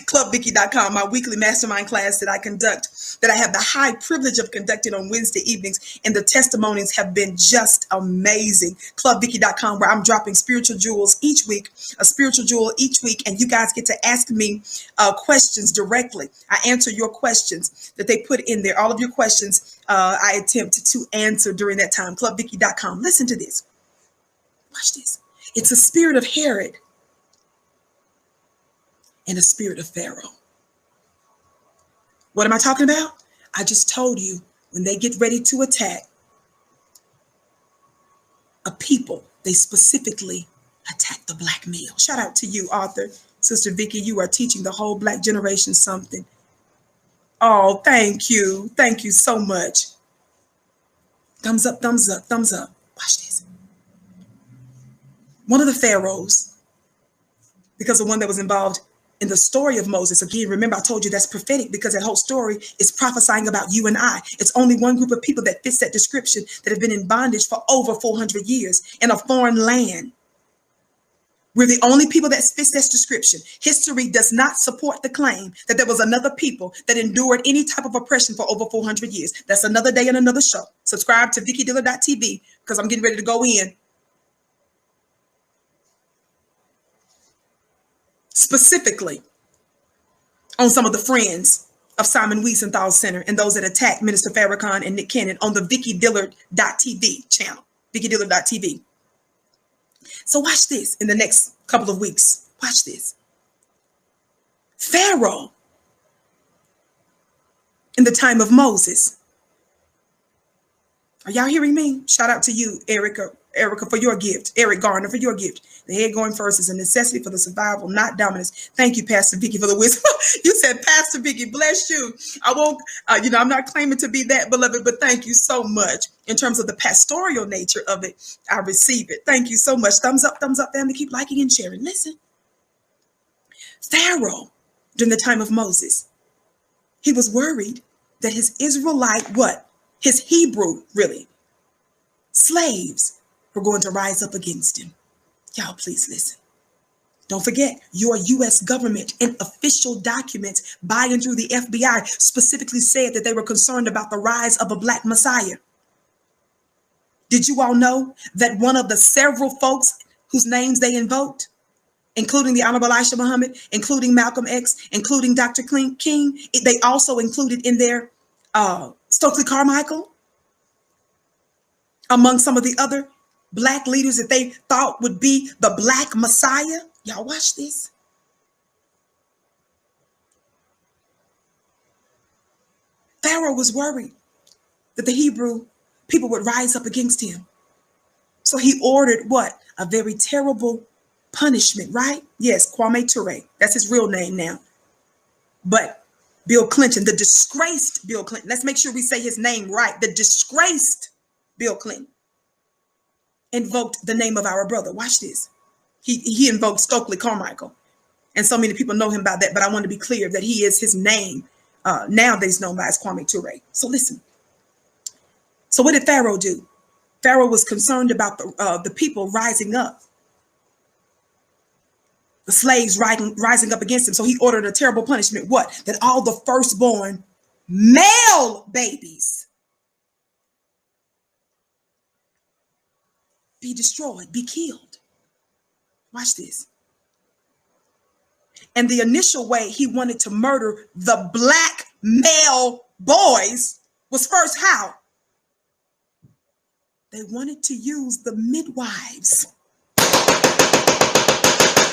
Clubvicky.com, my weekly mastermind class that I conduct, that I have the high privilege of conducting on Wednesday evenings, and the testimonies have been just amazing. Clubvicky.com, where I'm dropping spiritual jewels each week, a spiritual jewel each week, and you guys get to ask me questions directly. I answer your questions that they put in there. All of your questions I attempt to answer during that time. Clubvicky.com. Listen to this. Watch this. It's a spirit of Herod and a spirit of Pharaoh. What am I talking about? I just told you, when they get ready to attack a people, they specifically attack the black male. Shout out to you, author. Sister Vicky, you are teaching the whole black generation something. Oh, thank you. Thank you so much. Thumbs up, thumbs up, thumbs up. Watch this. One of the pharaohs, because the one that was involved in the story of Moses, again, remember I told you that's prophetic, because that whole story is prophesying about you and I. It's only one group of people that fits that description, that have been in bondage for over 400 years in a foreign land. We're the only people that fits this description. History does not support the claim that there was another people that endured any type of oppression for over 400 years. That's another day and another show. Subscribe to VickyDiller.tv, because I'm getting ready to go in specifically on some of the friends of Simon Wiesenthal's Center and those that attacked Minister Farrakhan and Nick Cannon on the VickyDiller.tv channel, VickyDiller.tv. So watch this in the next couple of weeks. Watch this. Pharaoh, in the time of Moses. Are y'all hearing me? Shout out to you, Erica, for your gift. Eric Garner, for your gift. The head going first is a necessity for the survival, not dominance. Thank you, Pastor Vicky, for the wisdom. You said, Pastor Vicky, bless you. I won't, I'm not claiming to be that, beloved, but thank you so much. In terms of the pastoral nature of it, I receive it. Thank you so much. Thumbs up, family. Keep liking and sharing. Listen. Pharaoh, during the time of Moses, he was worried that his Israelite, his Hebrew, really, slaves were going to rise up against him. Y'all, please listen. Don't forget, your U.S. government in official documents by and through the FBI specifically said that they were concerned about the rise of a black Messiah. Did you all know that one of the several folks whose names they invoked, including the Honorable Elijah Muhammad, including Malcolm X, including Dr. King, they also included in their Stokely Carmichael, among some of the other black leaders that they thought would be the black Messiah? Y'all watch this. Pharaoh was worried that the Hebrew people would rise up against him. So he ordered what? A very terrible punishment, right? Yes, Kwame Ture. That's his real name now. But Bill Clinton, the disgraced Bill Clinton, let's make sure we say his name right. The disgraced Bill Clinton invoked the name of our brother. Watch this. He invoked Stokely Carmichael. And so many people know him by that, but I want to be clear that he is his name. Nowadays known by as Kwame Ture. So listen. So what did Pharaoh do? Pharaoh was concerned about the people rising up The slaves rising up against him. So he ordered a terrible punishment. What? That all the firstborn male babies be destroyed, be killed. Watch this. And the initial way he wanted to murder the black male boys was first how? They wanted to use the midwives.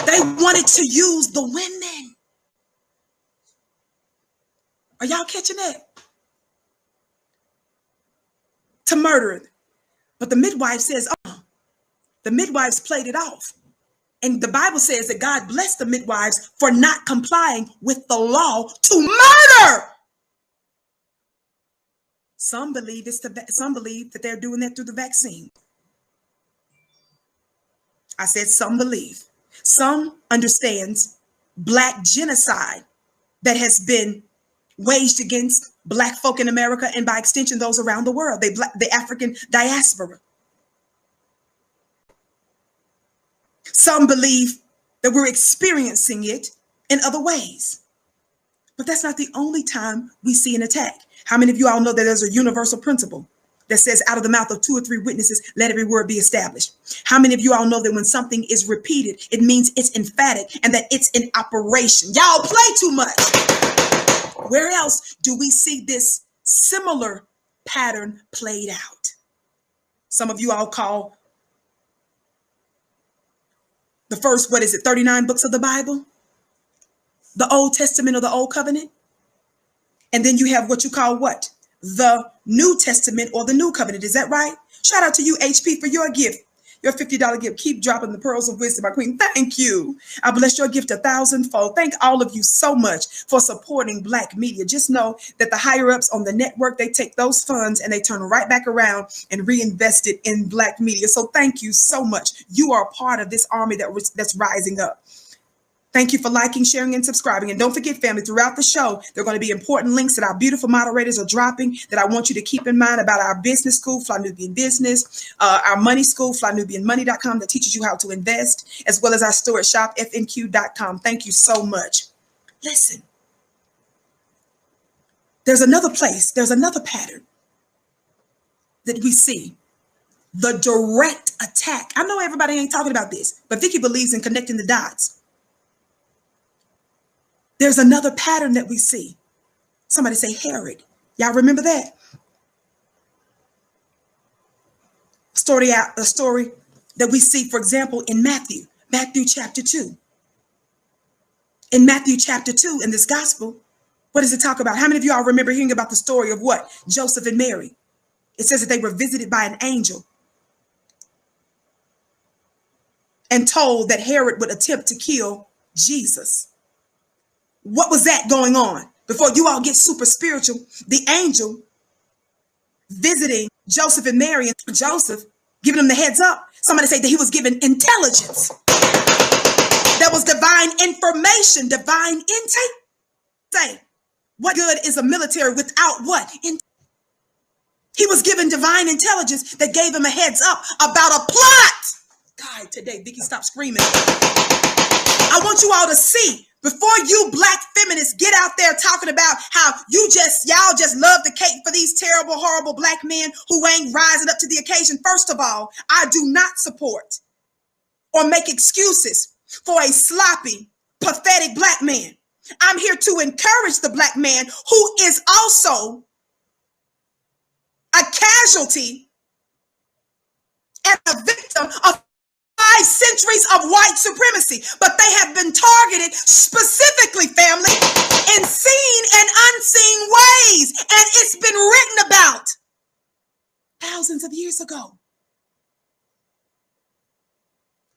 They wanted to use the women. Are y'all catching that? To murder it. But the midwife says, oh, the midwives played it off. And the Bible says that God blessed the midwives for not complying with the law to murder. Some believe that they're doing that through the vaccine. I said some believe. Some understands black genocide that has been waged against black folk in America and by extension those around the world, the African diaspora. Some believe that we're experiencing it in other ways. But that's not the only time we see an attack. How many of you all know that there's a universal principle that says out of the mouth of 2 or 3 witnesses, let every word be established? How many of you all know that when something is repeated, it means it's emphatic and that it's in operation? Y'all play too much. Where else do we see this similar pattern played out? Some of you all call the first, 39 books of the Bible, the Old Testament or the Old Covenant. And then you have what you call what? The New Testament or the New Covenant. Is that right? Shout out to you, HP, for your gift. Your $50 gift. Keep dropping the pearls of wisdom, my queen. Thank you. I bless your gift 1,000-fold. Thank all of you so much for supporting Black media. Just know that the higher ups on the network, they take those funds and they turn right back around and reinvest it in Black media. So thank you so much. You are a part of this army that's rising up. Thank you for liking, sharing, and subscribing. And don't forget, family, throughout the show, there are going to be important links that our beautiful moderators are dropping that I want you to keep in mind about our business school, Fly Nubian Business, our money school, flynubianmoney.com, that teaches you how to invest, as well as our store at shopfnq.com. Thank you so much. Listen, there's another place, there's another pattern that we see. The direct attack. I know everybody ain't talking about this, but Vicky believes in connecting the dots. There's another pattern that we see. Somebody say Herod. Y'all remember that? A story that we see, for example, in Matthew chapter 2. In Matthew chapter 2, in this gospel, what does it talk about? How many of you all remember hearing about the story of what? Joseph and Mary. It says that they were visited by an angel and told that Herod would attempt to kill Jesus. What was that going on? Before you all get super spiritual, the angel visiting Joseph and Mary, and Joseph giving them the heads up. Somebody say that he was given intelligence. That was divine information, divine intake. Say, what good is a military without what? He was given divine intelligence that gave him a heads up about a plot. God, today, Vicky, stop screaming. I want you all to see, before you Black feminists get out there talking about how y'all just love the cake for these terrible, horrible Black men who ain't rising up to the occasion. First of all, I do not support or make excuses for a sloppy, pathetic Black man. I'm here to encourage the Black man who is also a casualty and a victim of 5 centuries of white supremacy, but they have been targeted specifically, family, in seen and unseen ways, and it's been written about thousands of years ago.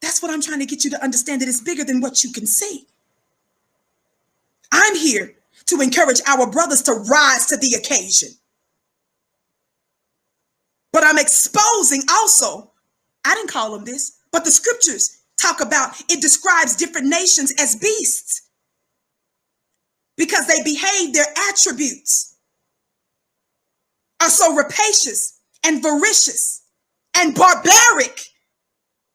That's what I'm trying to get you to understand, that it's bigger than what you can see. I'm here to encourage our brothers to rise to the occasion, but I'm exposing also, I didn't call them this, but the scriptures talk about, it describes different nations as beasts because they behave, their attributes are so rapacious and voracious and barbaric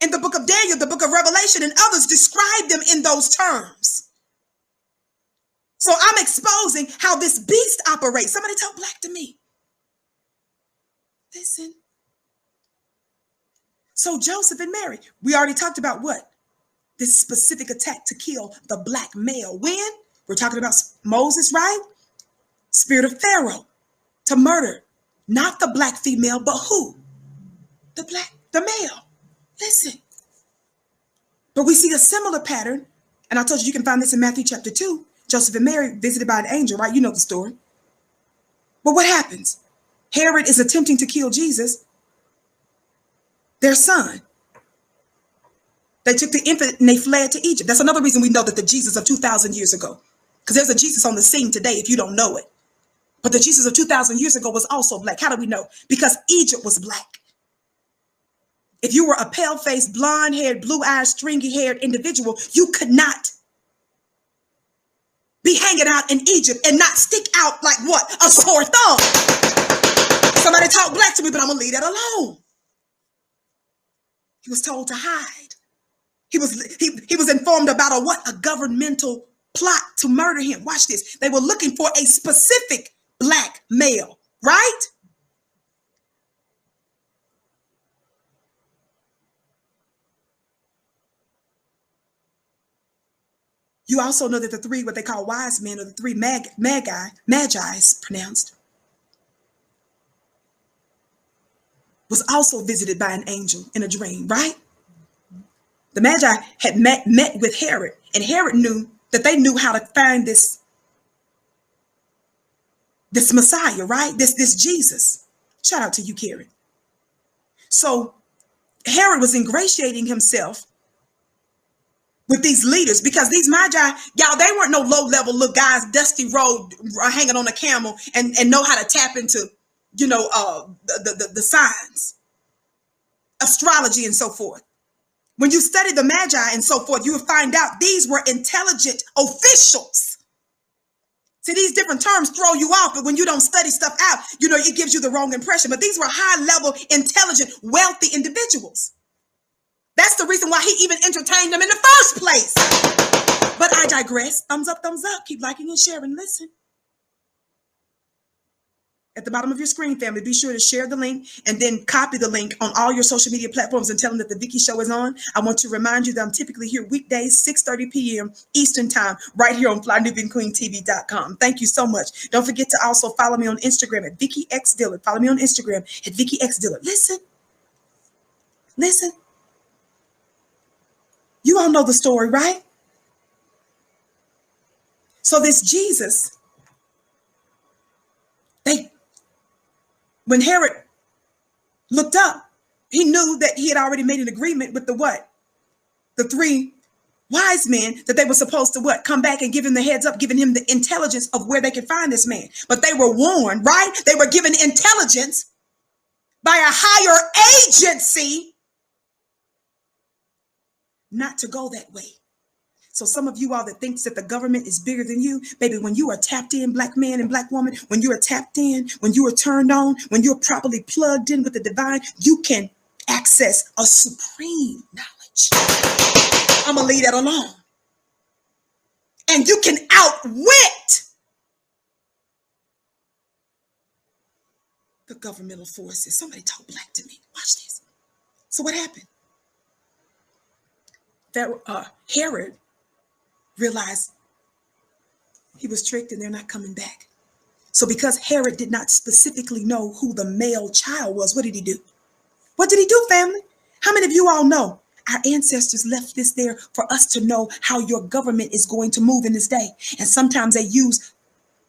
in the book of Daniel, the book of Revelation, and others describe them in those terms. So I'm exposing how this beast operates. Somebody talk black to me. Listen. So Joseph and Mary, we already talked about what? This specific attack to kill the black male. When? We're talking about Moses, right? Spirit of Pharaoh to murder, not the black female, but who? The male. Listen. But we see a similar pattern. And I told you can find this in Matthew chapter 2. Joseph and Mary visited by an angel, right? You know the story. But what happens? Herod is attempting to kill Jesus, their son. They took the infant and they fled to Egypt. That's another reason we know that the Jesus of 2,000 years ago, because there's a Jesus on the scene today if you don't know it. But the Jesus of 2,000 years ago was also black. How do we know? Because Egypt was black. If you were a pale-faced, blonde-haired, blue-eyed, stringy-haired individual, you could not be hanging out in Egypt and not stick out like what? A sore thumb. Somebody talk black to me, but I'm going to leave that alone. He was told to hide. He was informed about a governmental plot to murder him. Watch this. They were looking for a specific black male, right? You also know that the three, what they call wise men, or the three magi's pronounced, was also visited by an angel in a dream, right? The Magi had met with Herod, and Herod knew that they knew how to find this Messiah, right? This Jesus. Shout out to you, Karen. So Herod was ingratiating himself with these leaders because these Magi, y'all, they weren't no low-level little guys, dusty road hanging on a camel and know how to tap into, the signs, astrology and so forth. When you study the Magi and so forth, you will find out these were intelligent officials. See, these different terms throw you off, but when you don't study stuff out, it gives you the wrong impression. But these were high-level, intelligent, wealthy individuals. That's the reason why he even entertained them in the first place. But I digress. Thumbs up, thumbs up. Keep liking and sharing. Listen. At the bottom of your screen, family, be sure to share the link and then copy the link on all your social media platforms and tell them that the Vicky Show is on. I want to remind you that I'm typically here weekdays, 6:30 p.m. Eastern time, right here on FlyNubianQueenTV.com. Thank you so much. Don't forget to also follow me on Instagram at Vicky X Dillard. Follow me on Instagram at Vicky X Dillard. Listen. Listen. You all know the story, right? So this Jesus, when Herod looked up, he knew that he had already made an agreement with the three wise men that they were supposed to come back and give him the heads up, giving him the intelligence of where they could find this man. But they were warned, right? They were given intelligence by a higher agency not to go that way. So some of you all that thinks that the government is bigger than you, baby, when you are tapped in, black man and black woman, when you are tapped in, when you are turned on, when you're properly plugged in with the divine, you can access a supreme knowledge. I'm going to leave that alone. And you can outwit the governmental forces. Somebody talk black to me. Watch this. So what happened? Herod realized he was tricked and they're not coming back. So because Herod did not specifically know who the male child was, what did he do? What did he do, family? How many of you all know our ancestors left this there for us to know how your government is going to move in this day? And sometimes they use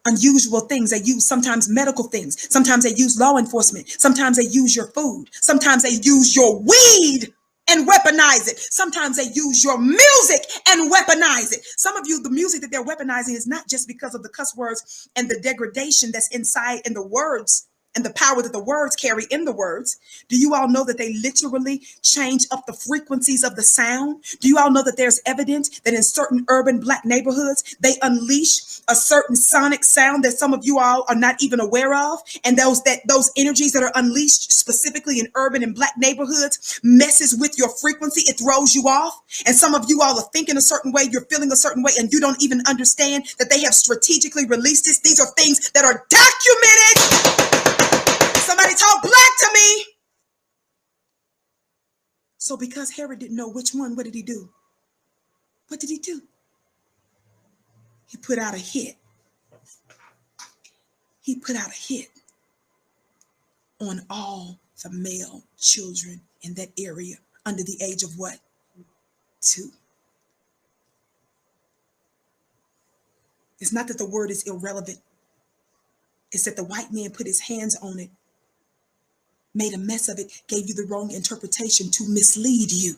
unusual things. They use sometimes medical things. Sometimes they use law enforcement. Sometimes they use your food. Sometimes they use your weed and weaponize it. Sometimes they use your music and weaponize it. Some of you, the music that they're weaponizing is not just because of the cuss words and the degradation that's inside in the words and the power that the words carry in the words, do you all know that they literally change up the frequencies of the sound? Do you all know that there's evidence that in certain urban Black neighborhoods, they unleash a certain sonic sound that some of you all are not even aware of? And those energies that are unleashed specifically in urban and Black neighborhoods messes with your frequency. It throws you off. And some of you all are thinking a certain way, you're feeling a certain way, and you don't even understand that they have strategically released this. These are things that are documented. Somebody talk Black to me. So because Herod didn't know which one, what did he do? What did he do? He put out a hit. He put out a hit on all the male children in that area under the age of what? 2. It's not that the word is irrelevant. It's that the white man put his hands on it, made a mess of it, gave you the wrong interpretation to mislead you.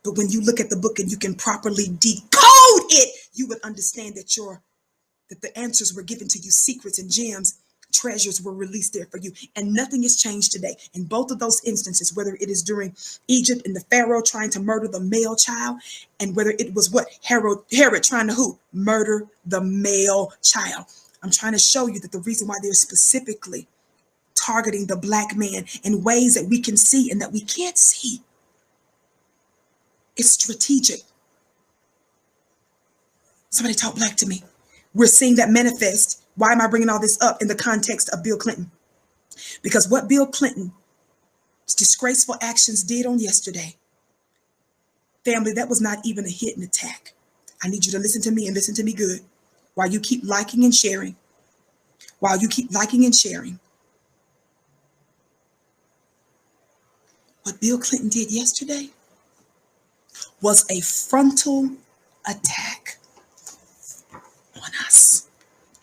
But when you look at the book and you can properly decode it, you would understand that the answers were given to you, secrets and gems, treasures were released there for you. And nothing has changed today. In both of those instances, whether it is during Egypt and the Pharaoh trying to murder the male child, and whether it was what? Herod trying to who? Murder the male child. I'm trying to show you that the reason why they're specifically targeting the Black man in ways that we can see and that we can't see, it's strategic. Somebody talk Black to me. We're seeing that manifest. Why am I bringing all this up in the context of Bill Clinton? Because what Bill Clinton's disgraceful actions did on yesterday, family, that was not even a hidden attack. I need you to listen to me and listen to me good. While you keep liking and sharing, what Bill Clinton did yesterday was a frontal attack on us.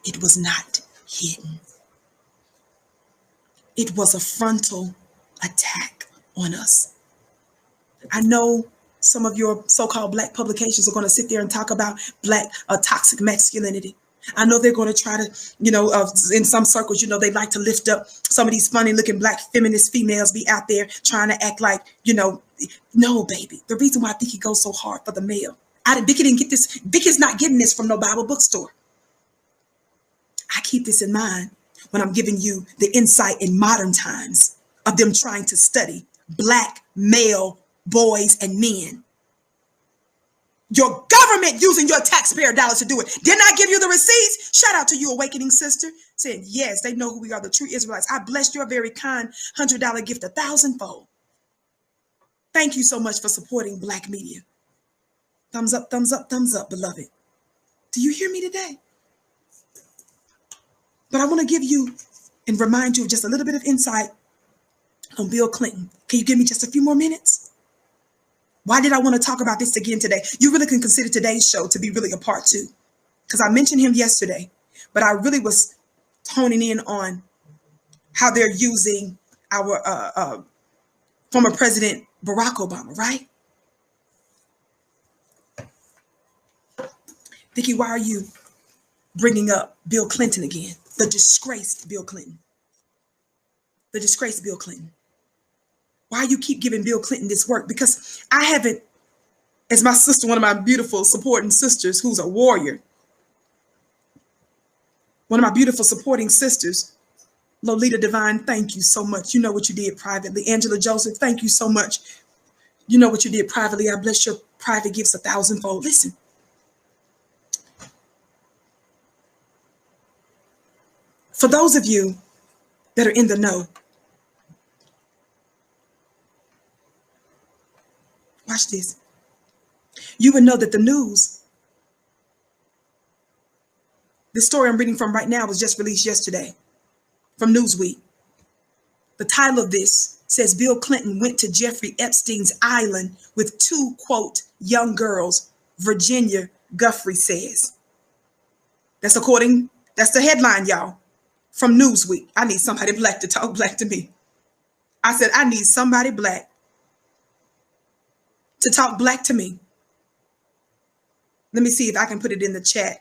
It was not hidden. It was a frontal attack on us. I know some of your so-called Black publications are going to sit there and talk about Black toxic masculinity. I know they're going to try to, in some circles, they like to lift up some of these funny looking Black feminist females be out there trying to act like, no, baby. The reason why I think he goes so hard for the male. Vicky didn't get this. Vicky's not getting this from no Bible bookstore. I keep this in mind when I'm giving you the insight in modern times of them trying to study Black male boys and men. Your government using your taxpayer dollars to do it. Didn't I give you the receipts? Shout out to you, awakening sister, saying, yes, they know who we are, the true Israelites. I blessed your very kind $100 gift 1,000-fold. Thank you so much for supporting Black media. Thumbs up, beloved. Do you hear me today? But I want to give you and remind you of just a little bit of insight on Bill Clinton. Can you give me just a few more minutes? Why did I want to talk about this again today? You really can consider today's show to be really a part 2, because I mentioned him yesterday, but I really was honing in on how they're using our former President Barack Obama, right? Vicki, why are you bringing up Bill Clinton again? The disgraced Bill Clinton. The disgraced Bill Clinton. Why you keep giving Bill Clinton this work? Because I haven't, as my sister, one of my beautiful supporting sisters, who's a warrior, one of my beautiful supporting sisters, Lolita Divine, thank you so much. You know what you did privately. Angela Joseph, thank you so much. You know what you did privately. I bless your private gifts 1,000-fold. Listen. For those of you that are in the know, watch this. You would know that the news, the story I'm reading from right now was just released yesterday from Newsweek. The title of this says Bill Clinton went to Jeffrey Epstein's island with 2, quote, young girls, Virginia Guffrey says. That's the headline, y'all, from Newsweek. I need somebody Black to talk Black to me. I said, I need somebody Black to talk Black to me. Let me see if I can put it in the chat.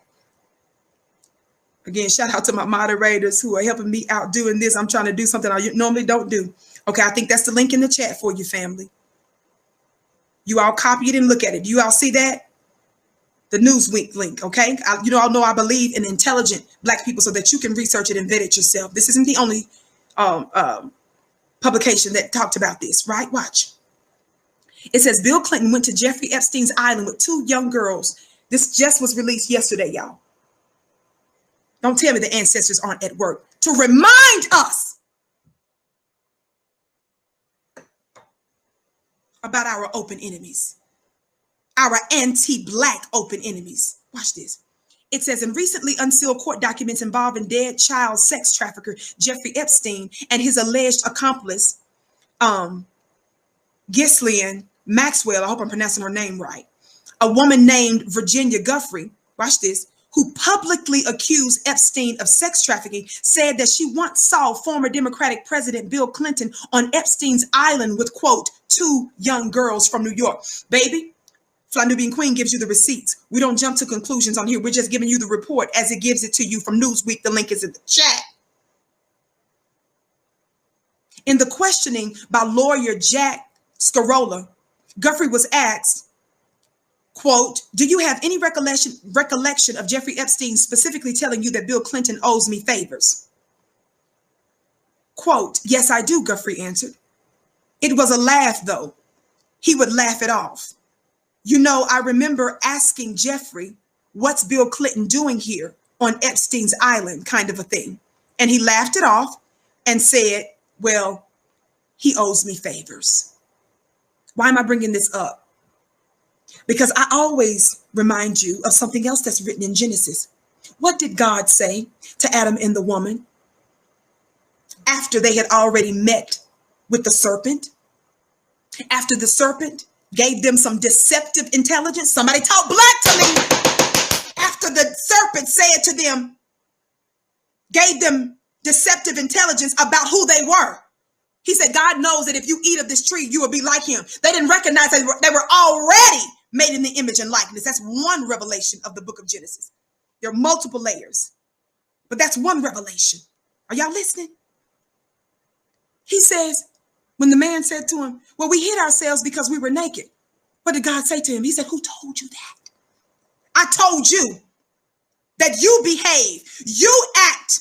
Again, shout out to my moderators who are helping me out doing this. I'm trying to do something I normally don't do. Okay, I think that's the link in the chat for you, family. You all copy it and look at it. You all see that? The Newsweek link, okay? You all know I believe in intelligent Black people so that you can research it and vet it yourself. This isn't the only publication that talked about this, right? Watch. It says Bill Clinton went to Jeffrey Epstein's island with 2 young girls. This just was released yesterday, y'all. Don't tell me the ancestors aren't at work to remind us about our open enemies, our anti-Black open enemies. Watch this. It says in recently unsealed court documents involving dead child sex trafficker Jeffrey Epstein and his alleged accomplice, Ghislaine Maxwell, I hope I'm pronouncing her name right, a woman named Virginia Giuffre, watch this, who publicly accused Epstein of sex trafficking, said that she once saw former Democratic President Bill Clinton on Epstein's island with, quote, 2 young girls from New York. Baby, Fly-Nubian Queen gives you the receipts. We don't jump to conclusions on here. We're just giving you the report as it gives it to you from Newsweek. The link is in the chat. In the questioning by lawyer Jack Scarola, Giuffre was asked, quote, do you have any recollection of Jeffrey Epstein specifically telling you that Bill Clinton owes me favors? Quote, yes, I do, Giuffre answered. It was a laugh, though. He would laugh it off. You know, I remember asking Jeffrey, what's Bill Clinton doing here on Epstein's island, kind of a thing. And he laughed it off and said, well, he owes me favors. Why am I bringing this up? Because I always remind you of something else that's written in Genesis. What did God say to Adam and the woman after they had already met with the serpent? After the serpent gave them some deceptive intelligence. Somebody talk Black to me. After the serpent said to them, gave them deceptive intelligence about who they were. He said, God knows that if you eat of this tree, you will be like him. They didn't recognize that they were already made in the image and likeness. That's one revelation of the book of Genesis. There are multiple layers, but that's one revelation. Are y'all listening? He says, when the man said to him, well, we hid ourselves because we were naked. What did God say to him? He said, who told you that? I told you that you behave, you act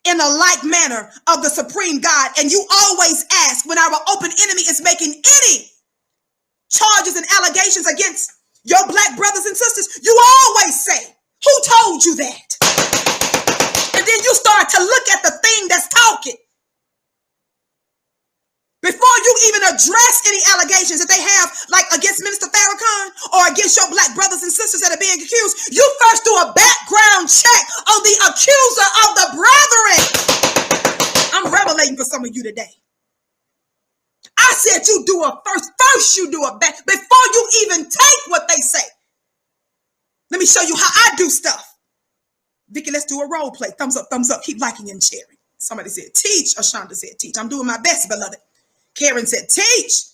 in a like manner of the supreme God. And you always ask when our open enemy is making any charges and allegations against your Black brothers and sisters, you always say, who told you that? And then you start to look at the thing that's talking. Before you even address any allegations that they have, like against Minister Farrakhan or against your Black brothers and sisters that are being accused, you first do a background check on the accuser of the brethren. I'm revelating for some of you today. I said you do a first you do a back, before you even take what they say. Let me show you how I do stuff. Vicky, let's do a role play. Thumbs up, keep liking and sharing. Somebody said teach, Ashonda said teach. I'm doing my best, beloved. Karen said, teach.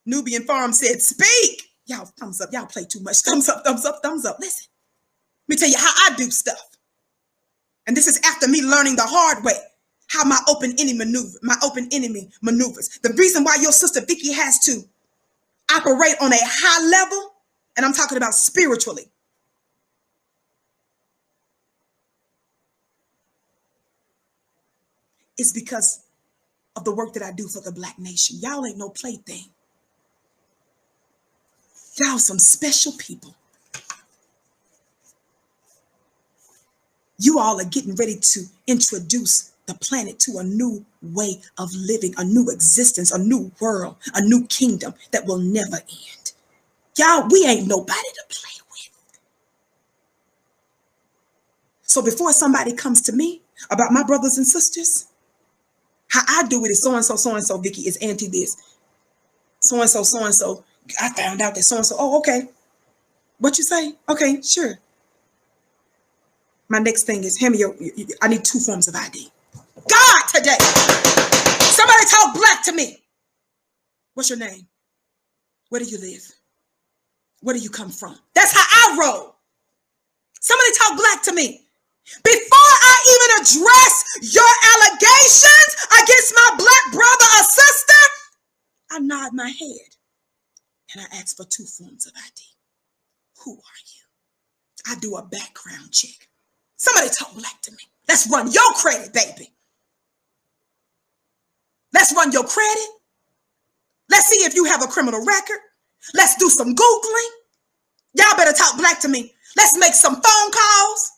Nubian Farm said, speak. Y'all, thumbs up. Y'all play too much. Thumbs up. Listen, let me tell you how I do stuff. And this is after me learning the hard way, how my open enemy maneuvers. The reason why your sister Vicky has to operate on a high level, and I'm talking about spiritually, is because of the work that I do for the Black nation. Y'all ain't no plaything. Y'all some special people. You all are getting ready to introduce the planet to a new way of living, a new existence, a new world, a new kingdom that will never end. Y'all, we ain't nobody to play with. So before somebody comes to me about my brothers and sisters, how I do it is so-and-so, Vicky, is anti this. So-and-so, I found out that so-and-so, oh, okay. What you say? Okay, sure. My next thing is, hand me I need 2 forms of ID. God, today. Somebody talk Black to me. What's your name? Where do you live? Where do you come from? That's how I roll. Somebody talk Black to me. Before I even address your allegations against my black brother or sister, I nod my head and I ask for 2 forms of ID. Who are you? I do a background check. Somebody talk black to me. Let's run your credit, baby. Let's run your credit. Let's see if you have a criminal record. Let's do some Googling. Y'all better talk black to me. Let's make some phone calls.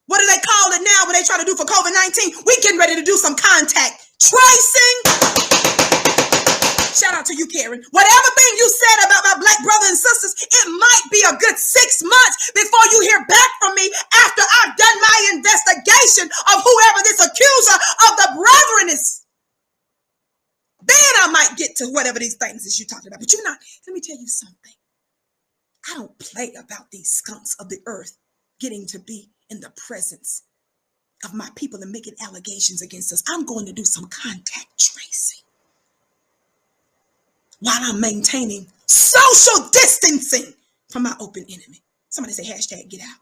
What do they call it now when they try to do for COVID-19? We getting ready to do some contact tracing. Shout out to you, Karen. Whatever thing you said about my black brothers and sisters, it might be a good 6 months before you hear back from me after I've done my investigation of whoever this accuser of the brethren is. Then I might get to whatever these things is you talking about. But you're not. Let me tell you something. I don't play about these skunks of the earth getting to be in the presence of my people and making allegations against us. I'm going to do some contact tracing while I'm maintaining social distancing from my open enemy. Somebody say hashtag get out.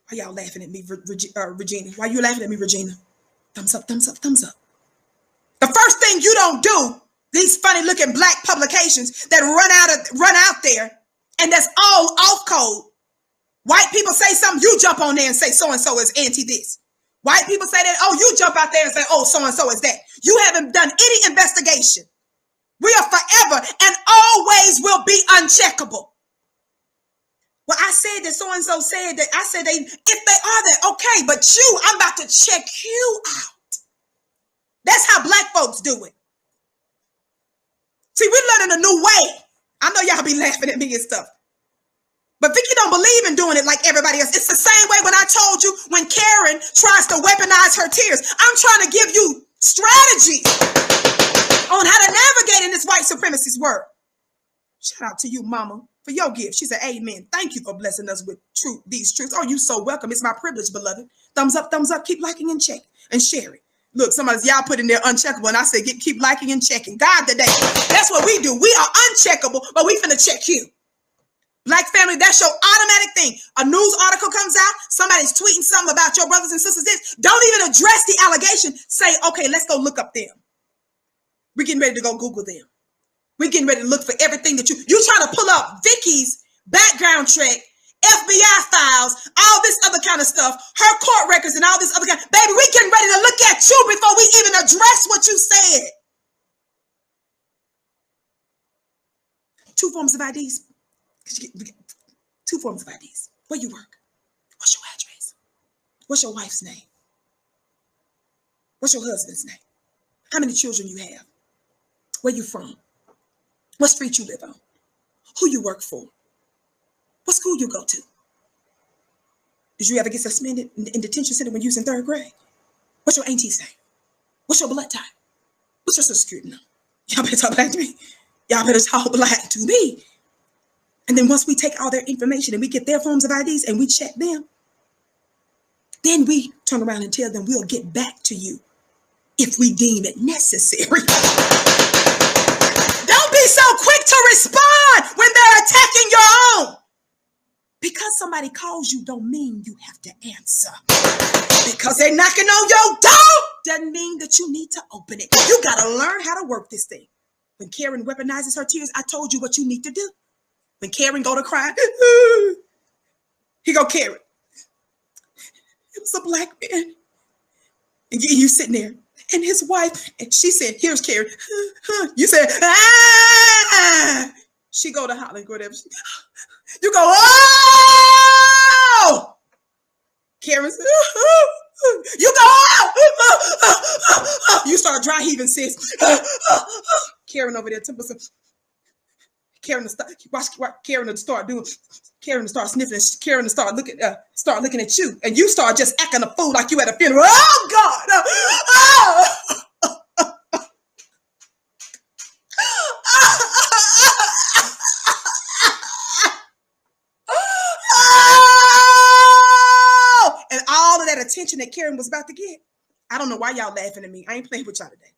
Why y'all laughing at me, Regina? Why you laughing at me, Regina? Thumbs up, thumbs up, thumbs up. The first thing you don't do, these funny looking black publications that run out there and that's all off code. White people say something, you jump on there and say so-and-so is anti this. White people say that, oh, you jump out there and say, oh, so-and-so is that. You haven't done any investigation. We are forever and always will be uncheckable. Well, I said that so-and-so said that. I said if they are that, okay, but I'm about to check you out. That's how black folks do it. See, we're learning a new way. I know y'all be laughing at me and stuff. But Vicky don't believe in doing it like everybody else. It's the same way when I told you when Karen tries to weaponize her tears. I'm trying to give you strategies on how to navigate in this white supremacist world. Shout out to you, mama, for your gift. She said, amen. Thank you for blessing us with these truths. Oh, you so welcome. It's my privilege, beloved. Thumbs up, thumbs up. Keep liking and checking and sharing. Look, y'all put in there uncheckable, and I said, keep liking and checking. God today, that's what we do. We are uncheckable, but we finna check you. Black family, that's your automatic thing. A news article comes out, somebody's tweeting something about your brothers and sisters. Don't even address the allegation. Say, okay, let's go look up them. We're getting ready to go Google them. We're getting ready to look for everything that you trying to pull up Vicky's background check, FBI files, all this other kind of stuff, her court records and all this other kind. Baby, we getting ready to look at you before we even address what you said. 2 forms of IDs. 2 forms of IDs. Where you work? What's your address? What's your wife's name? What's your husband's name? How many children you have? Where you from? What street you live on? Who you work for? What school you go to? Did you ever get suspended in detention center when you was in 3rd grade? What's your auntie's name? What's your blood type? What's your social security number? Y'all better talk black to me. Y'all better talk black to me. And then once we take all their information and we get their forms of IDs and we check them, then we turn around and tell them we'll get back to you if we deem it necessary. Don't be so quick to respond when they're attacking your own. Because somebody calls you don't mean you have to answer. Because they're knocking on your door doesn't mean that you need to open it. You got to learn how to work this thing. When Karen weaponizes her tears, I told you what you need to do. When Karen go to cry, he go, Karen, it was a black man. And you sitting there. And his wife, and she said, here's Karen. You said, ah. She go to hollering, whatever. You go, oh! Karen said, you go, oh! You start dry heaving, sis. Karen over there, Karen to start, watch Karen to start doing, Karen to start sniffing, Karen to start looking at you, and you start just acting a fool like you at a funeral. Oh God! And all of that attention that Karen was about to get. I don't know why y'all laughing at me. I ain't playing with y'all today.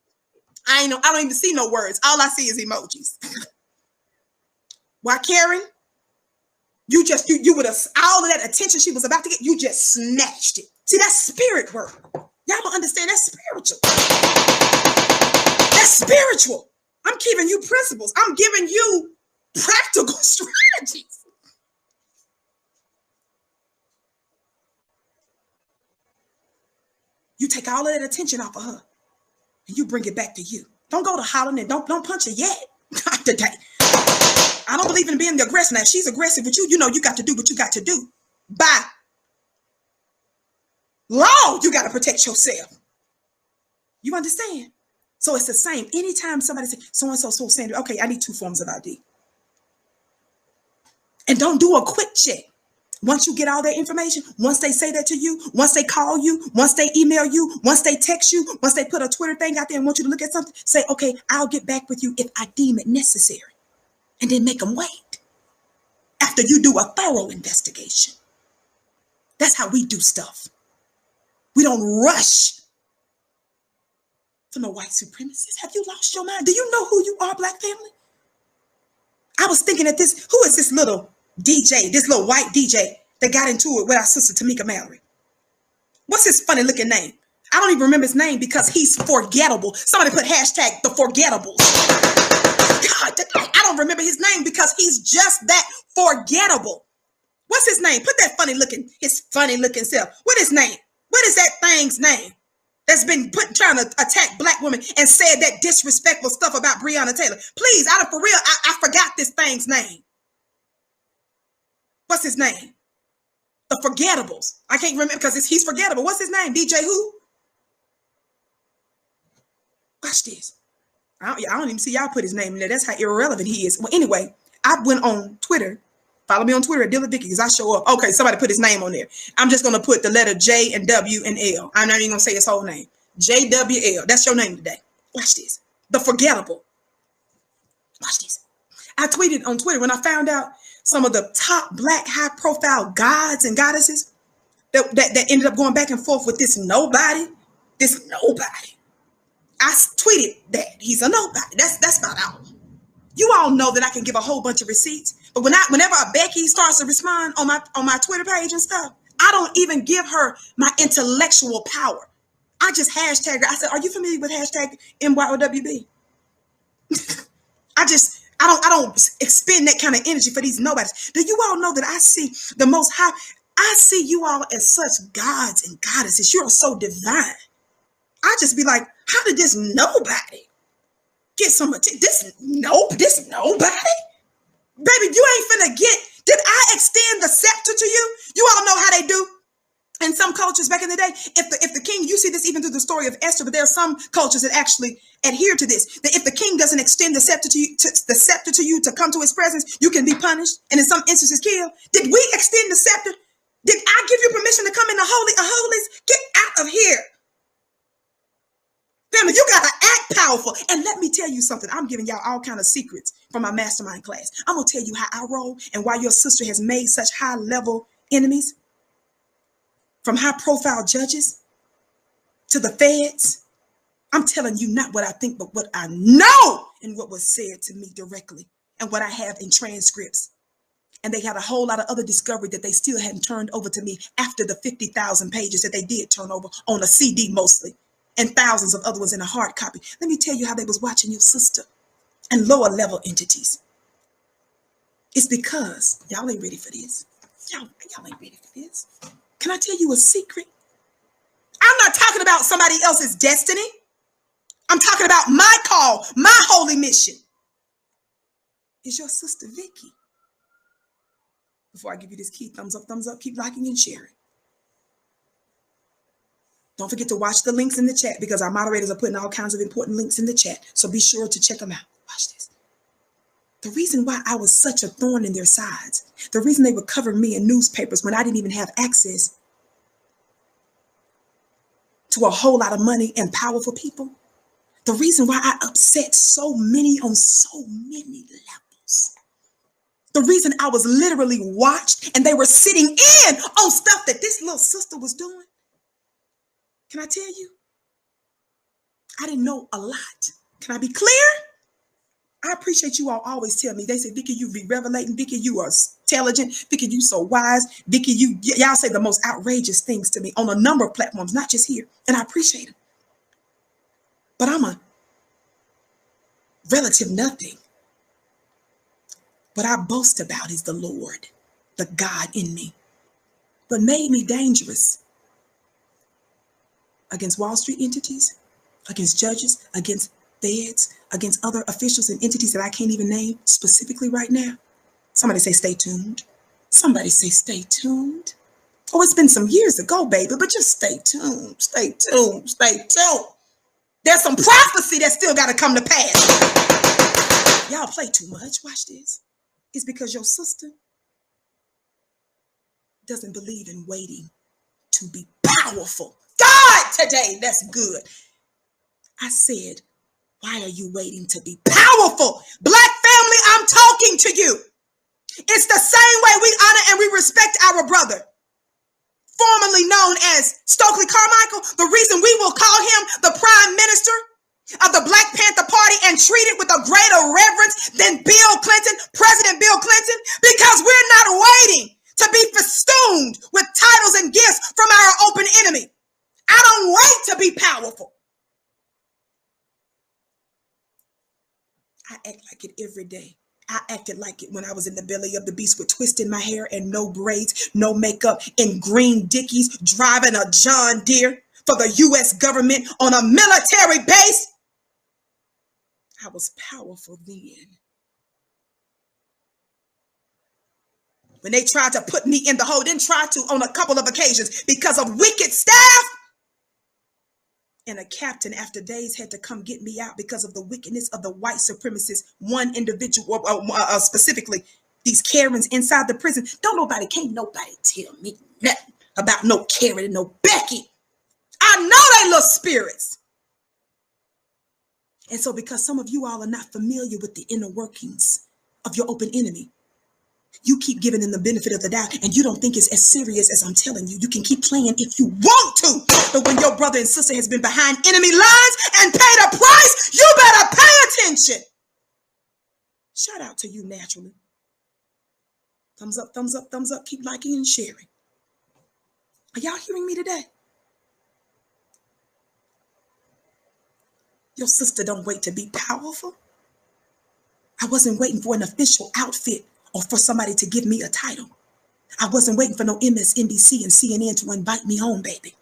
I don't even see no words. All I see is emojis. Why Karen You would have, all of that attention she was about to get, you just snatched it. See, that's spirit work. Y'all don't understand, that's spiritual. That's spiritual. I'm giving you principles. I'm giving you practical strategies. You take all of that attention off of her and you bring it back to you. Don't go to hollering and don't punch her yet. Not today. I don't believe in being the aggressor. Now, if she's aggressive with you, you know you got to do what you got to do. By law, you got to protect yourself. You understand? So it's the same. Anytime somebody says, so-and-so, so Sandra, okay, I need 2 forms of ID. And don't do a quick check. Once you get all that information, once they say that to you, once they call you, once they email you, once they text you, once they put a Twitter thing out there and want you to look at something, say, okay, I'll get back with you if I deem it necessary. And then make them wait after you do a thorough investigation. That's how we do stuff. We don't rush to no white supremacists. Have you lost your mind? Do you know who you are, Black family? I was thinking that who is this little DJ, this little white DJ that got into it with our sister Tamika Mallory? What's his funny looking name? I don't even remember his name because he's forgettable. Somebody put hashtag the forgettables. God, I don't remember his name because he's just that forgettable. What's his name? Put that his funny looking self. What is his name? What is that thing's name that's been trying to attack Black women and said that disrespectful stuff about Breonna Taylor? Please, for real, I forgot this thing's name. What's his name? The Forgettables. I can't remember because he's forgettable. What's his name? DJ who? Watch this. I don't even see y'all put his name in there. That's how irrelevant he is. Well, anyway, I went on Twitter. Follow me on Twitter at Dilla Vicky because I show up. Okay, somebody put his name on there. I'm just going to put the letter J and W and L. I'm not even going to say his whole name. JWL. That's your name today. Watch this. The Forgettable. Watch this. I tweeted on Twitter when I found out some of the top Black high-profile gods and goddesses that ended up going back and forth with this nobody. This nobody. I tweeted that he's a nobody. That's about all. You all know that I can give a whole bunch of receipts, but whenever a Becky starts to respond on my Twitter page and stuff, I don't even give her my intellectual power. I just hashtag her. I said, "Are you familiar with hashtag MYOWB?" I don't expend that kind of energy for these nobodies. Do you all know that I see the Most High? I see you all as such gods and goddesses. You're so divine. I just be like, how did this nobody get some attention? This nobody? Baby, you ain't finna get, did I extend the scepter to you? You all know how they do. In some cultures back in the day, if the king, you see this even through the story of Esther, but there are some cultures that actually adhere to this, that if the king doesn't extend the scepter to you to come to his presence, you can be punished and in some instances killed. Did we extend the scepter? Did I give you permission to come in the Holy of Holies? Get out of here. Family, you gotta act powerful. And let me tell you something. I'm giving y'all all kind of secrets from my mastermind class. I'm gonna tell you how I roll and why your sister has made such high level enemies. From high profile judges to the feds. I'm telling you not what I think, but what I know and what was said to me directly and what I have in transcripts. And they had a whole lot of other discovery that they still hadn't turned over to me after the 50,000 pages that they did turn over on a CD mostly and thousands of other ones in a hard copy. Let me tell you how they was watching your sister and lower level entities. It's because y'all ain't ready for this. Y'all ain't ready for this. Can I tell you a secret? I'm not talking about somebody else's destiny. I'm talking about my call, my holy mission. Is your sister Vicky. Before I give you this key, thumbs up, keep liking and sharing. Don't forget to watch the links in the chat because our moderators are putting all kinds of important links in the chat. So be sure to check them out. Watch this. The reason why I was such a thorn in their sides, the reason they would cover me in newspapers when I didn't even have access to a whole lot of money and powerful people, the reason why I upset so many on so many levels, the reason I was literally watched and they were sitting in on stuff that this little sister was doing, can I tell you? I didn't know a lot. Can I be clear? I appreciate you all always tell me. They say, Vicky, you be revelating. Vicky, you are intelligent. Vicky, you so wise. Vicky, y'all say the most outrageous things to me on a number of platforms, not just here. And I appreciate it. But I'm a relative nothing. What I boast about is the Lord, the God in me. What made me dangerous against Wall Street entities, against judges, against feds, against other officials and entities that I can't even name specifically right now. Somebody say, stay tuned. Somebody say, stay tuned. Oh, it's been some years ago, baby, but just stay tuned, stay tuned, stay tuned. There's some prophecy that still got to come to pass. Y'all play too much. Watch this. It's because your sister doesn't believe in waiting to be powerful. God, today, that's good. I said, why are you waiting to be powerful? Black family, I'm talking to you. It's the same way we honor and we respect our brother, formerly known as Stokely Carmichael. The reason we will call him the prime minister of the Black Panther Party and treat it with a greater reverence than Bill Clinton, President Bill Clinton, because we're not waiting to be festooned with titles and gifts from our open enemy. I don't wait to be powerful. I act like it every day. I acted like it when I was in the belly of the beast with twists in my hair and no braids, no makeup, in green Dickies, driving a John Deere for the U.S. government on a military base. I was powerful then. When they tried to put me in the hole, didn't try to on a couple of occasions because of wicked staff. And a captain after days had to come get me out because of the wickedness of the white supremacists. One individual, specifically, these Karens inside the prison. Can't nobody tell me nothing about no Karen and no Becky. I know they little spirits. And so because some of you all are not familiar with the inner workings of your open enemy, you keep giving them the benefit of the doubt and you don't think it's as serious as I'm telling you. You can keep playing if you want to. But when your brother and sister has been behind enemy lines and paid a price, you better pay attention. Shout out to you naturally. Thumbs up, thumbs up, thumbs up. Keep liking and sharing. Are y'all hearing me today? Your sister don't wait to be powerful. I wasn't waiting for an official outfit or for somebody to give me a title. I wasn't waiting for no MSNBC and CNN to invite me home, baby.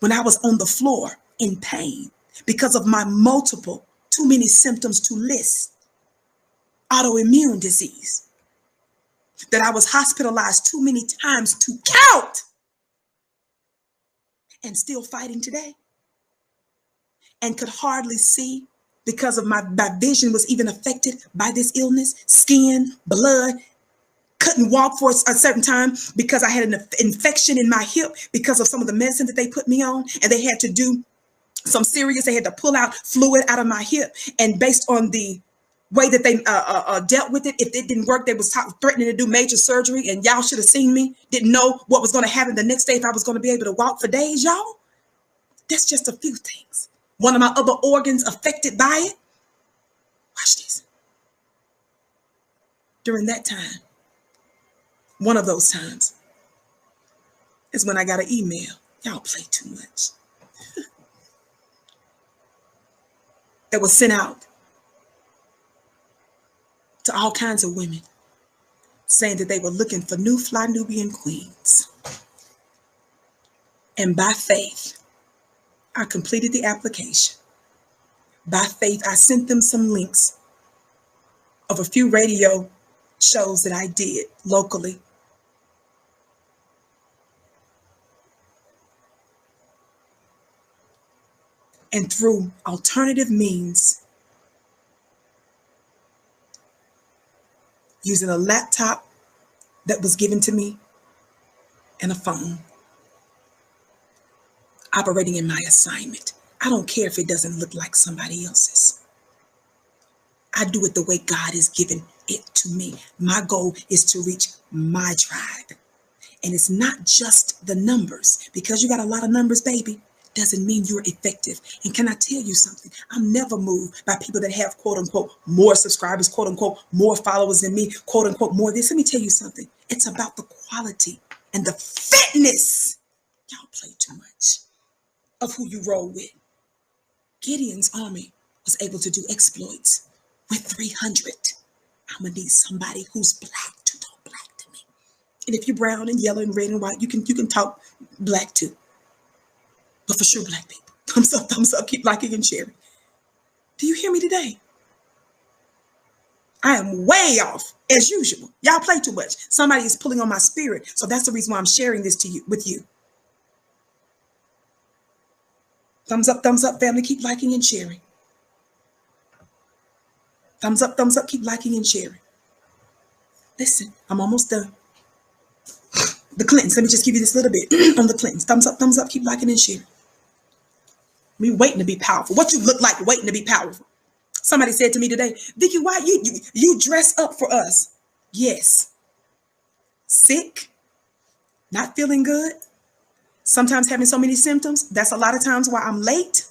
When I was on the floor in pain because of my too many symptoms to list, autoimmune disease, that I was hospitalized too many times to count, and still fighting today, and could hardly see because of my vision was even affected by this illness, skin, blood, couldn't walk for a certain time because I had an infection in my hip because of some of the medicine that they put me on, and they had to do some serious, they had to pull out fluid out of my hip, and based on the way that they dealt with it, if it didn't work, they was threatening to do major surgery, and y'all should have seen me, didn't know what was going to happen the next day, if I was going to be able to walk for days, y'all. That's just a few things. One of my other organs affected by it. Watch this. During that time, one of those times is when I got an email. Y'all play too much. That was sent out to all kinds of women saying that they were looking for new fly Nubian queens. And by faith, I completed the application. By faith, I sent them some links of a few radio shows that I did locally. And through alternative means, using a laptop that was given to me and a phone, operating in my assignment. I don't care if it doesn't look like somebody else's. I do it the way God has given it to me. My goal is to reach my tribe. And it's not just the numbers, because you got a lot of numbers, baby. doesn't mean you're effective. And can I tell you something? I'm never moved by people that have, quote unquote, more subscribers, quote unquote, more followers than me, quote unquote, more this. Let me tell you something. It's about the quality and the fitness. Y'all play too much of who you roll with. Gideon's army was able to do exploits with 300. I'm going to need somebody who's black to talk black to me. And if you're brown and yellow and red and white, you can talk black too. But for sure, black people. Thumbs up, keep liking and sharing. Do you hear me today? I am way off, as usual. Y'all play too much. Somebody is pulling on my spirit. So that's the reason why I'm sharing this with you. Thumbs up, family. Keep liking and sharing. Thumbs up, keep liking and sharing. Listen, I'm almost done. The Clintons, let me just give you this little bit on the Clintons. Thumbs up, keep liking and sharing. Me waiting to be powerful. What you look like waiting to be powerful. Somebody said to me today, Vicky, why you dress up for us? Yes. Sick, not feeling good, sometimes having so many symptoms. That's a lot of times why I'm late,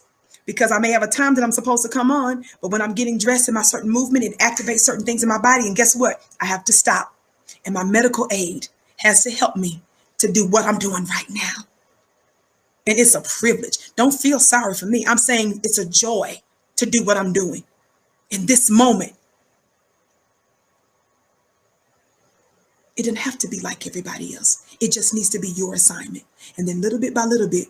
because I may have a time that I'm supposed to come on, but when I'm getting dressed in my certain movement, it activates certain things in my body. And guess what? I have to stop. And my medical aid has to help me to do what I'm doing right now. And it's a privilege. Don't feel sorry for me. I'm saying it's a joy to do what I'm doing in this moment. It didn't have to be like everybody else. It just needs to be your assignment. And then little bit by little bit,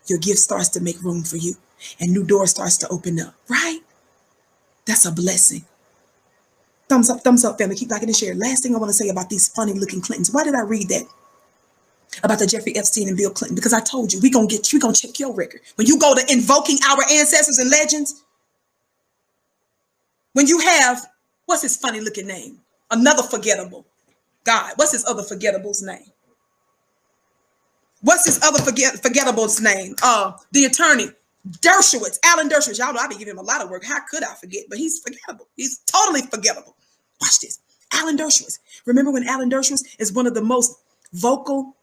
your gift starts to make room for you and new doors starts to open up, right? That's a blessing. Thumbs up, family. Keep liking and share. Last thing I want to say about these funny looking Clintons. Why did I read that? About the Jeffrey Epstein and Bill Clinton? Because I told you, we're going to check your record. When you go to invoking our ancestors and legends, when you have, what's his funny looking name? Another forgettable guy. What's his other forgettable's name? What's his other forgettable's name? The attorney, Dershowitz, Alan Dershowitz. Y'all know I've been giving him a lot of work. How could I forget? But he's forgettable. He's totally forgettable. Watch this. Alan Dershowitz. Remember when Alan Dershowitz is one of the most vocal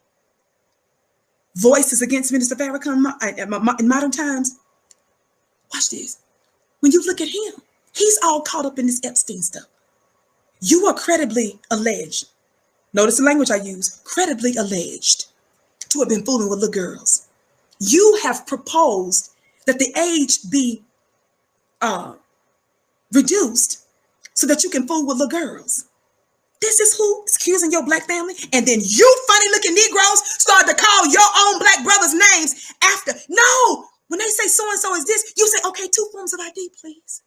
voices against Minister Farrakhan in modern times? Watch this. When you look at him, he's all caught up in this Epstein stuff. You are credibly alleged. Notice the language I use. Credibly alleged to have been fooling with little girls. You have proposed that the age be reduced so that you can fool with little girls. This is who is accusing your black family. And then you funny looking Negroes start to call your own black brothers names after. No, when they say so-and-so is this, you say, okay, 2 forms of ID, please.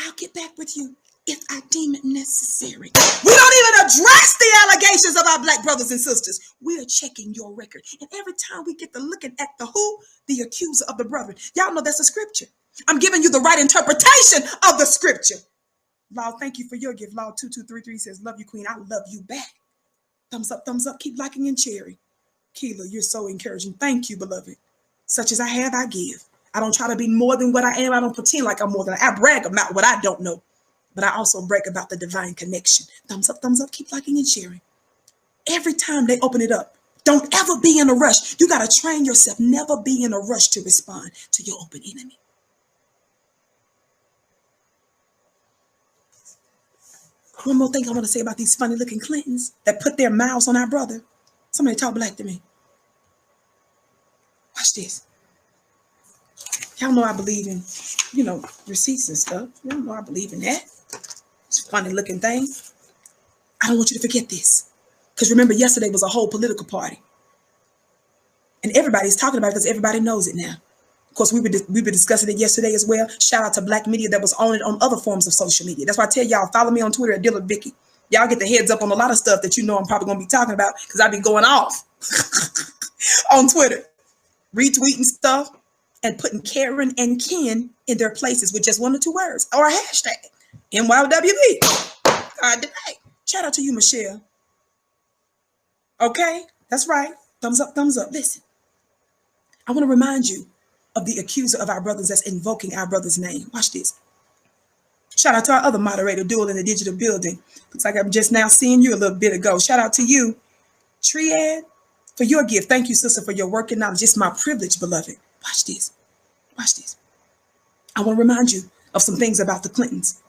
I'll get back with you if I deem it necessary. We don't even address the allegations of our black brothers and sisters. We're checking your record. And every time we get to looking at the accuser of the brethren, y'all know that's a scripture. I'm giving you the right interpretation of the scripture. Law, thank you for your gift. Law 2233 says, love you, queen. I love you back. Thumbs up, keep liking and sharing. Keela, you're so encouraging. Thank you, beloved. Such as I have, I give. I don't try to be more than what I am. I don't pretend like I'm more than I brag about what I don't know. But I also brag about the divine connection. Thumbs up, keep liking and sharing. Every time they open it up, don't ever be in a rush. You got to train yourself. Never be in a rush to respond to your open enemy. One more thing I want to say about these funny looking Clintons that put their mouths on our brother. Somebody talk black to me. Watch this. Y'all know I believe in, receipts and stuff. Y'all know I believe in that. It's a funny looking thing. I don't want you to forget this. Because remember, yesterday was a whole political party. And everybody's talking about it because everybody knows it now. Of course, we were discussing it yesterday as well. Shout out to black media that was on it on other forms of social media. That's why I tell y'all, follow me on Twitter at Dilla Vicky. Y'all get the heads up on a lot of stuff that I'm probably going to be talking about because I've been going off on Twitter, retweeting stuff and putting Karen and Ken in their places with just 1 or 2 words or a hashtag. NYWB. God dang. Shout out to you, Michelle. Okay, that's right. Thumbs up, Listen, I want to remind you of the accuser of our brothers that's invoking our brother's name. Watch this. Shout out to our other moderator, Dual in the digital building. Looks like I'm just now seeing you a little bit ago. Shout out to you, Triad for your gift. Thank you, sister, for your work and knowledge. It's my privilege, beloved. Watch this. Watch this. I want to remind you of some things about the Clintons.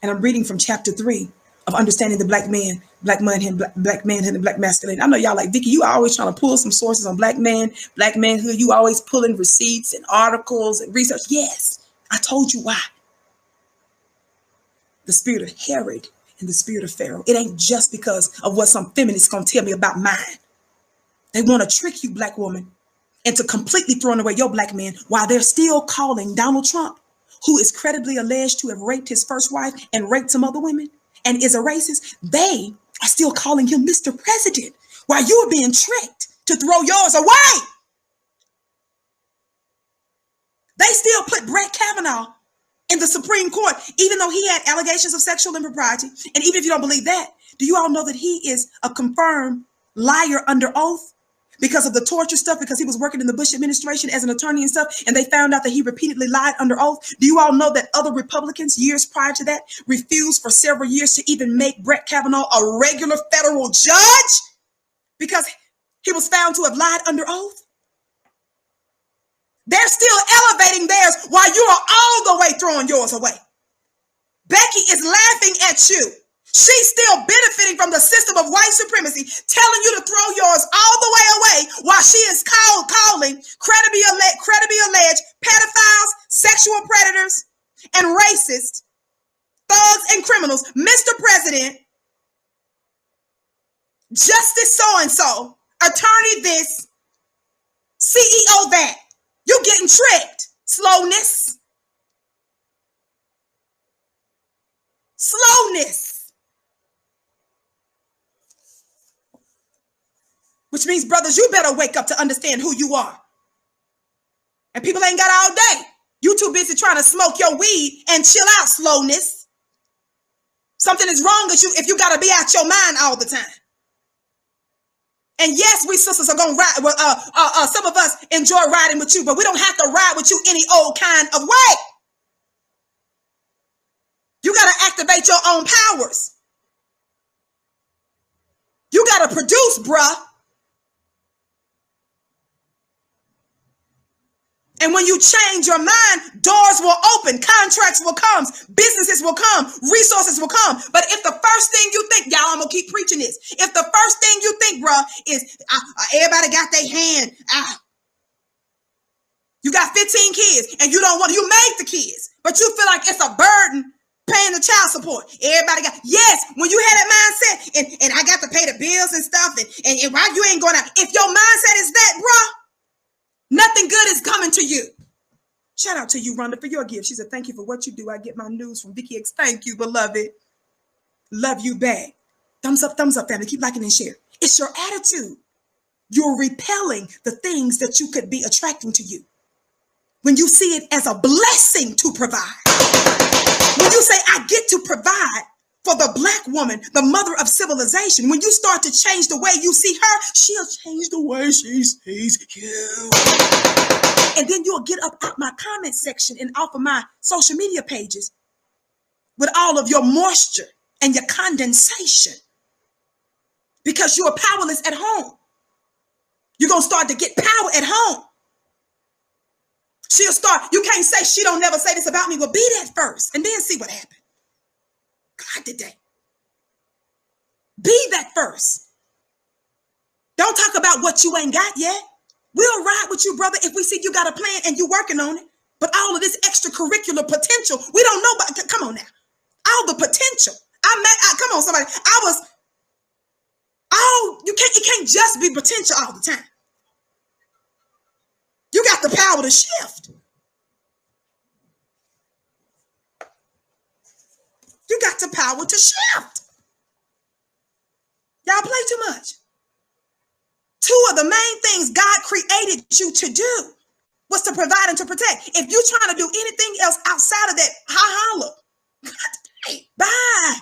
And I'm reading from chapter 3 of Understanding the Black Man, Black Manhood, Black Manhood, and Black Masculinity. I know y'all like, Vicky, you are always trying to pull some sources on Black man, Black manhood. You always pulling receipts and articles and research. Yes, I told you why. The spirit of Herod and the spirit of Pharaoh. It ain't just because of what some feminists gonna tell me about mine. They want to trick you, Black woman, into completely throwing away your Black man while they're still calling Donald Trump, who is credibly alleged to have raped his first wife and raped some other women and is a racist. They are still calling him Mr. President while you are being tricked to throw yours away. They still put Brett Kavanaugh in the Supreme Court, even though he had allegations of sexual impropriety. And even if you don't believe that, do you all know that he is a confirmed liar under oath because of the torture stuff, because he was working in the Bush administration as an attorney and stuff, and they found out that he repeatedly lied under oath? Do you all know that other Republicans years prior to that refused for several years to even make Brett Kavanaugh a regular federal judge because he was found to have lied under oath? They're still elevating theirs while you are all the way throwing yours away. Becky is laughing at you. She's still benefiting from the system of white supremacy, telling you to throw yours all the way away while she is calling credibly alleged pedophiles, sexual predators, and racists, thugs and criminals, Mr. President, Justice so-and-so, attorney this, CEO that. You're getting tricked. Slowness. Slowness. Which means, brothers, you better wake up to understand who you are. And people ain't got all day. You too busy trying to smoke your weed and chill out, slowness. Something is wrong with you if you got to be out your mind all the time. And yes, we sisters are going to ride. Some of us enjoy riding with you, but we don't have to ride with you any old kind of way. You got to activate your own powers. You got to produce, bruh. And when you change your mind, doors will open, contracts will come, businesses will come, resources will come. But if the first thing you think, y'all, I'm going to keep preaching this. If the first thing you think, bruh, is everybody got their hand. You got 15 kids and you don't want, you made the kids, but you feel like it's a burden paying the child support. Everybody got, yes, when you had that mindset and I got to pay the bills and stuff and why you ain't going out. If your mindset is that, bruh, nothing good is coming to you. Shout out to you, Rhonda, for your gift. She said, thank you for what you do. I get my news from Vicky X. Thank you, beloved. Love you back. Thumbs up, family. Keep liking and share. It's your attitude. You're repelling the things that you could be attracting to you. When you see it as a blessing to provide. When you say, I get to provide for the Black woman, the mother of civilization. When you start to change the way you see her, she'll change the way she sees you. And then you'll get up out my comment section and off of my social media pages with all of your moisture and your condensation because you are powerless at home. You're going to start to get power at home. She'll start, you can't say she don't never say this about me. Well, be that first and then see what happens. God today. Be that first. Don't talk about what you ain't got yet. We'll ride with you, brother, if we see you got a plan and you working on it. But all of this extracurricular potential, we don't know about. Come on now. All the potential. Come on, somebody. It can't just be potential all the time. You got the power to shift. You got the power to shift. Y'all play too much. Two of the main things God created you to do was to provide and to protect. If you're trying to do anything else outside of that, holla. Bye.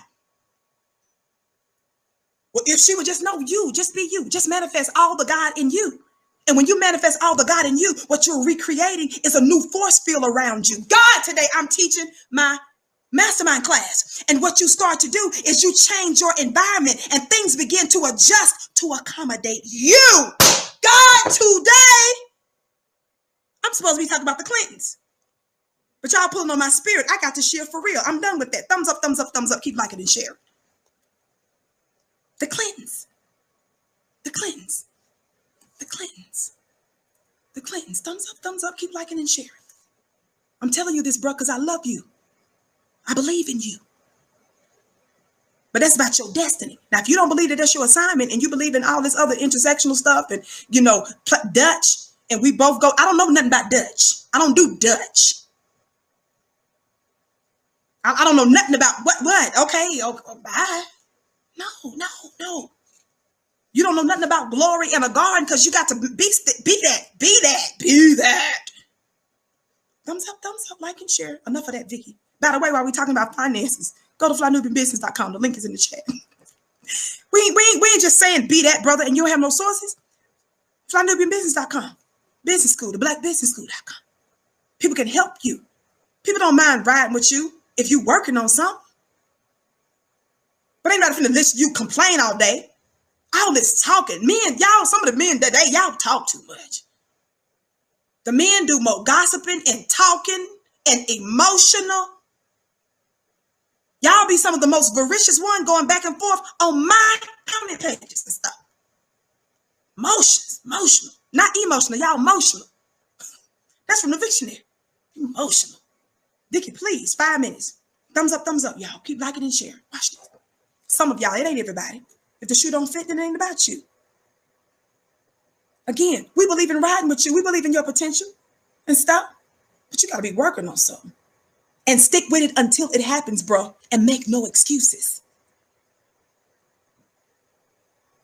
Well, if she would just know you, just be you, just manifest all the God in you. And when you manifest all the God in you, what you're recreating is a new force field around you. God, today I'm teaching my mastermind class. And what you start to do is you change your environment and things begin to adjust to accommodate you. God, today, I'm supposed to be talking about the Clintons. But y'all pulling on my spirit. I got to share for real. I'm done with that. Thumbs up, thumbs up, thumbs up. Keep liking and sharing. The Clintons. The Clintons. The Clintons. The Clintons. Thumbs up. Keep liking and sharing. I'm telling you this, bro, because I love you. I believe in you. But that's about your destiny. Now, if you don't believe that that's your assignment and you believe in all this other intersectional stuff and, you know, Dutch, and we both go, I don't know nothing about Dutch. I don't do Dutch. I don't know nothing about what? Okay, bye. No. You don't know nothing about glory in a garden because you got to be that. Thumbs up, like and share. Enough of that, Vicky. By the way, while we're talking about finances, go to flynubianbusiness.com. The link is in the chat. We ain't just saying be that, brother, and you don't have no sources. Flynubianbusiness.com. Business school, the blackbusinessschool.com. People can help you. People don't mind riding with you if you're working on something. But ain't nobody finna listen to you complain all day. All this talking. Men, y'all, some of the men today, y'all talk too much. The men do more gossiping and talking and emotional. Y'all be some of the most voracious one going back and forth on my comment pages and stuff. Emotional. Not emotional, y'all emotional. That's from the dictionary. Emotional. Dickie, please, 5 minutes. Thumbs up, y'all. Keep liking and sharing. Watch this. Some of y'all, it ain't everybody. If the shoe don't fit, then it ain't about you. Again, we believe in riding with you. We believe in your potential and stuff. But you got to be working on something. And stick with it until it happens, bro. And make no excuses.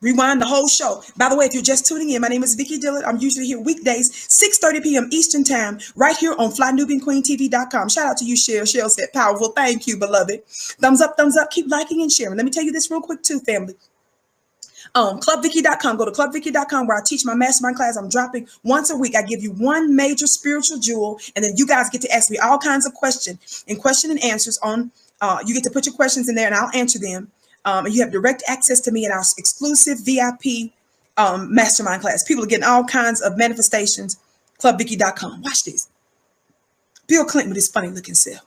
Rewind the whole show. By the way, if you're just tuning in, my name is Vicki Dillard. I'm usually here weekdays, 6:30 p.m. Eastern time, right here on flynubianqueentv.com. Shout out to you, Cheryl. Cheryl said powerful. Thank you, beloved. Thumbs up. Keep liking and sharing. Let me tell you this real quick too, family. Clubvicky.com. Go to clubvicky.com where I teach my mastermind class. I'm dropping once a week. I give you one major spiritual jewel, and then you guys get to ask me all kinds of questions and question and answers on. You get to put your questions in there, and I'll answer them. And you have direct access to me in our exclusive VIP mastermind class. People are getting all kinds of manifestations. Clubvicky.com. Watch this. Bill Clinton with his funny looking self.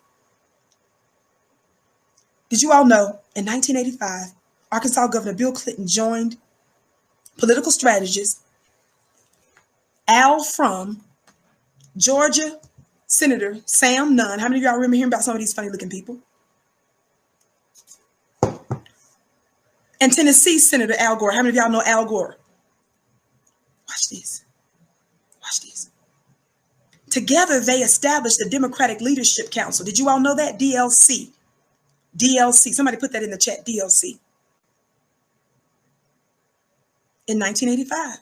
Did you all know in 1985, Arkansas Governor Bill Clinton joined political strategist Al from Georgia Senator Sam Nunn. How many of y'all remember hearing about some of these funny looking people? And Tennessee Senator Al Gore. How many of y'all know Al Gore? Watch this. Together, they established the Democratic Leadership Council. Did you all know that? DLC. Somebody put that in the chat. DLC. In 1985.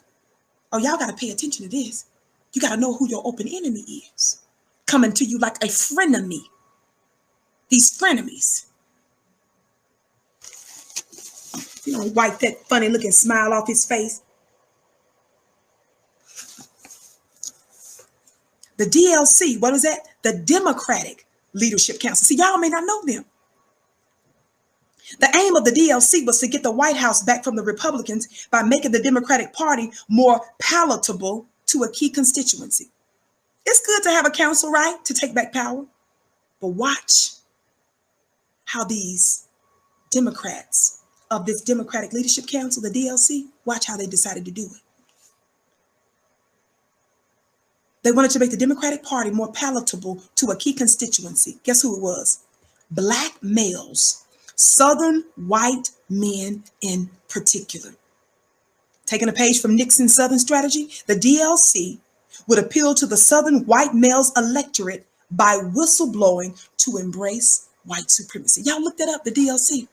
Oh, y'all got to pay attention to this. You got to know who your open enemy is. Coming to you like a frenemy. These frenemies. You don't wipe that funny looking smile off his face. The DLC, what is that? The Democratic Leadership Council. See, y'all may not know them. The aim of the DLC was to get the White House back from the Republicans by making the Democratic Party more palatable to a key constituency. It's good to have a council, right, to take back power. But watch how these Democrats of this Democratic Leadership Council, the DLC, watch how they decided to do it. They wanted to make the Democratic Party more palatable to a key constituency. Guess who it was? Black males. Southern white men in particular. Taking a page from Nixon's Southern strategy, the DLC would appeal to the Southern white males electorate by whistleblowing to embrace white supremacy. Y'all look that up, the DLC.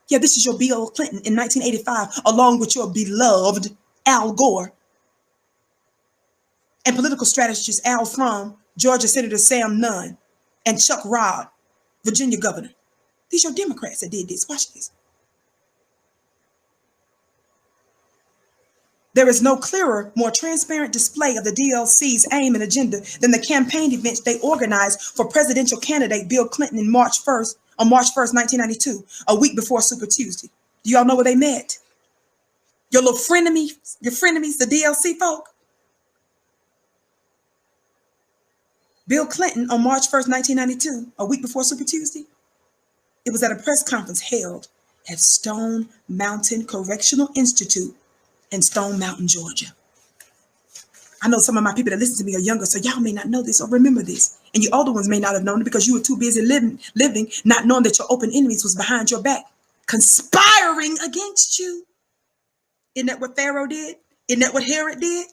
Yeah, this is your Bill Clinton in 1985, along with your beloved Al Gore and political strategist Al from Georgia Senator Sam Nunn and Chuck Rod, Virginia governor. These are Democrats that did this. Watch this. There is no clearer, more transparent display of the DLC's aim and agenda than the campaign events they organized for presidential candidate Bill Clinton on March 1st, 1992, a week before Super Tuesday. Do y'all know where they met? Your little frenemies, the DLC folk. Bill Clinton on March 1st, 1992, a week before Super Tuesday, it was at a press conference held at Stone Mountain Correctional Institute in Stone Mountain, Georgia. I know some of my people that listen to me are younger, so y'all may not know this or remember this. And you older ones may not have known it because you were too busy living, not knowing that your open enemies was behind your back, conspiring against you. Isn't that what Pharaoh did? Isn't that what Herod did?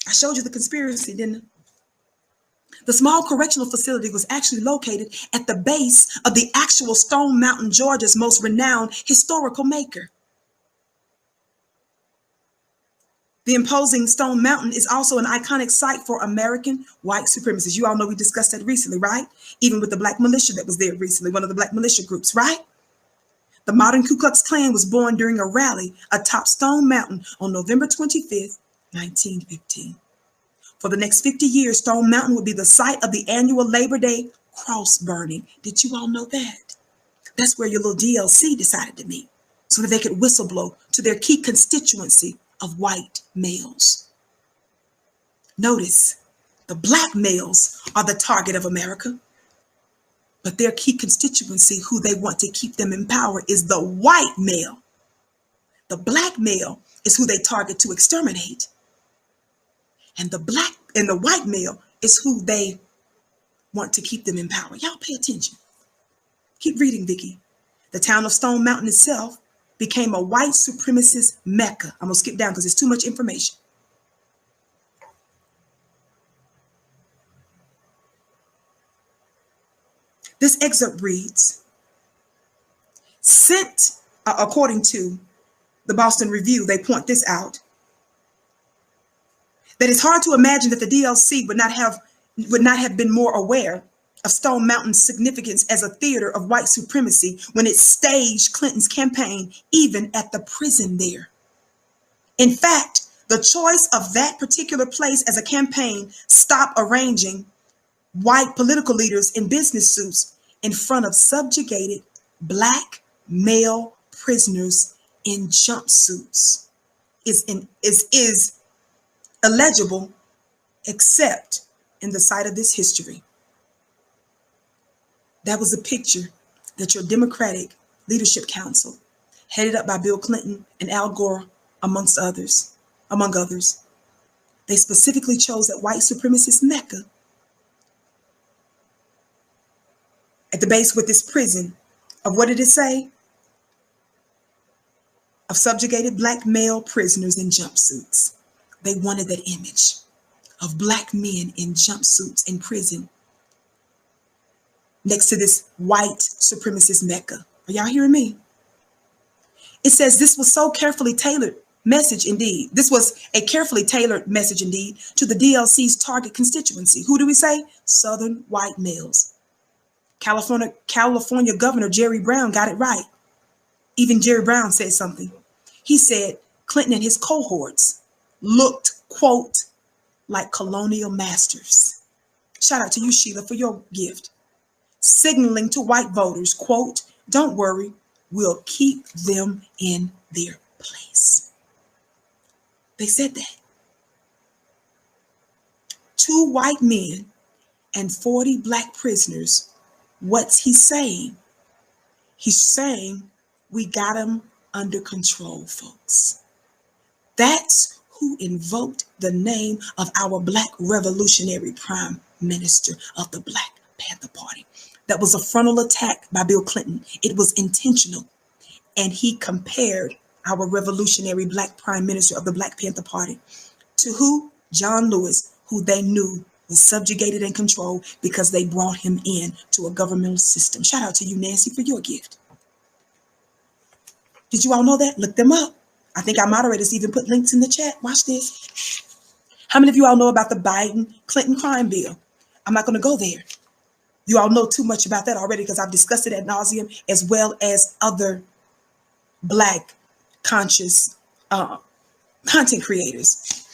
I showed you the conspiracy, didn't I? The small correctional facility was actually located at the base of the actual Stone Mountain, Georgia's most renowned historical maker. The imposing Stone Mountain is also an iconic site for American white supremacists. You all know we discussed that recently, right? Even with the black militia that was there recently, one of the black militia groups, right? The modern Ku Klux Klan was born during a rally atop Stone Mountain on November 25th, 1915. For the next 50 years, Stone Mountain would be the site of the annual Labor Day cross burning. Did you all know that? That's where your little DLC decided to meet so that they could whistleblow to their key constituency of white males. Notice, the black males are the target of America, but their key constituency, who they want to keep them in power, is the white male. The black male is who they target to exterminate. And the white male is who they want to keep them in power. Y'all pay attention. Keep reading, Vicky. The town of Stone Mountain itself became a white supremacist mecca. I'm going to skip down because it's too much information. This excerpt reads, according to the Boston Review, they point this out, that it's hard to imagine that the DLC would not have been more aware of Stone Mountain's significance as a theater of white supremacy when it staged Clinton's campaign, even at the prison there. In fact, the choice of that particular place as a campaign stopped arranging white political leaders in business suits in front of subjugated black male prisoners in jumpsuits is illegible except in the sight of this history. That was a picture that your Democratic Leadership Council, headed up by Bill Clinton and Al Gore, among others, they specifically chose that white supremacist mecca at the base with this prison of, what did it say? Of subjugated black male prisoners in jumpsuits. They wanted that image of black men in jumpsuits in prison next to this white supremacist mecca. Are y'all hearing me? It says this was so carefully tailored message indeed. This was a carefully tailored message indeed to the DLC's target constituency. Who do we say? Southern white males. California Governor Jerry Brown got it right. Even Jerry Brown said something. He said Clinton and his cohorts looked, quote, like colonial masters. Shout out to you, Sheila, for your gift. Signaling to white voters, quote, don't worry, we'll keep them in their place. They said that. 2 white men and 40 black prisoners. What's he saying? He's saying we got them under control, folks. That's who invoked the name of our black revolutionary prime minister of the Black Panther Party. That was a frontal attack by Bill Clinton. It was intentional. And he compared our revolutionary black prime minister of the Black Panther Party to who? John Lewis, who they knew was subjugated and controlled because they brought him in to a governmental system. Shout out to you, Nancy, for your gift. Did you all know that? Look them up. I think our moderators even put links in the chat. Watch this. How many of you all know about the Biden-Clinton crime bill? I'm not going to go there. You all know too much about that already because I've discussed it ad nauseum, as well as other black conscious content creators,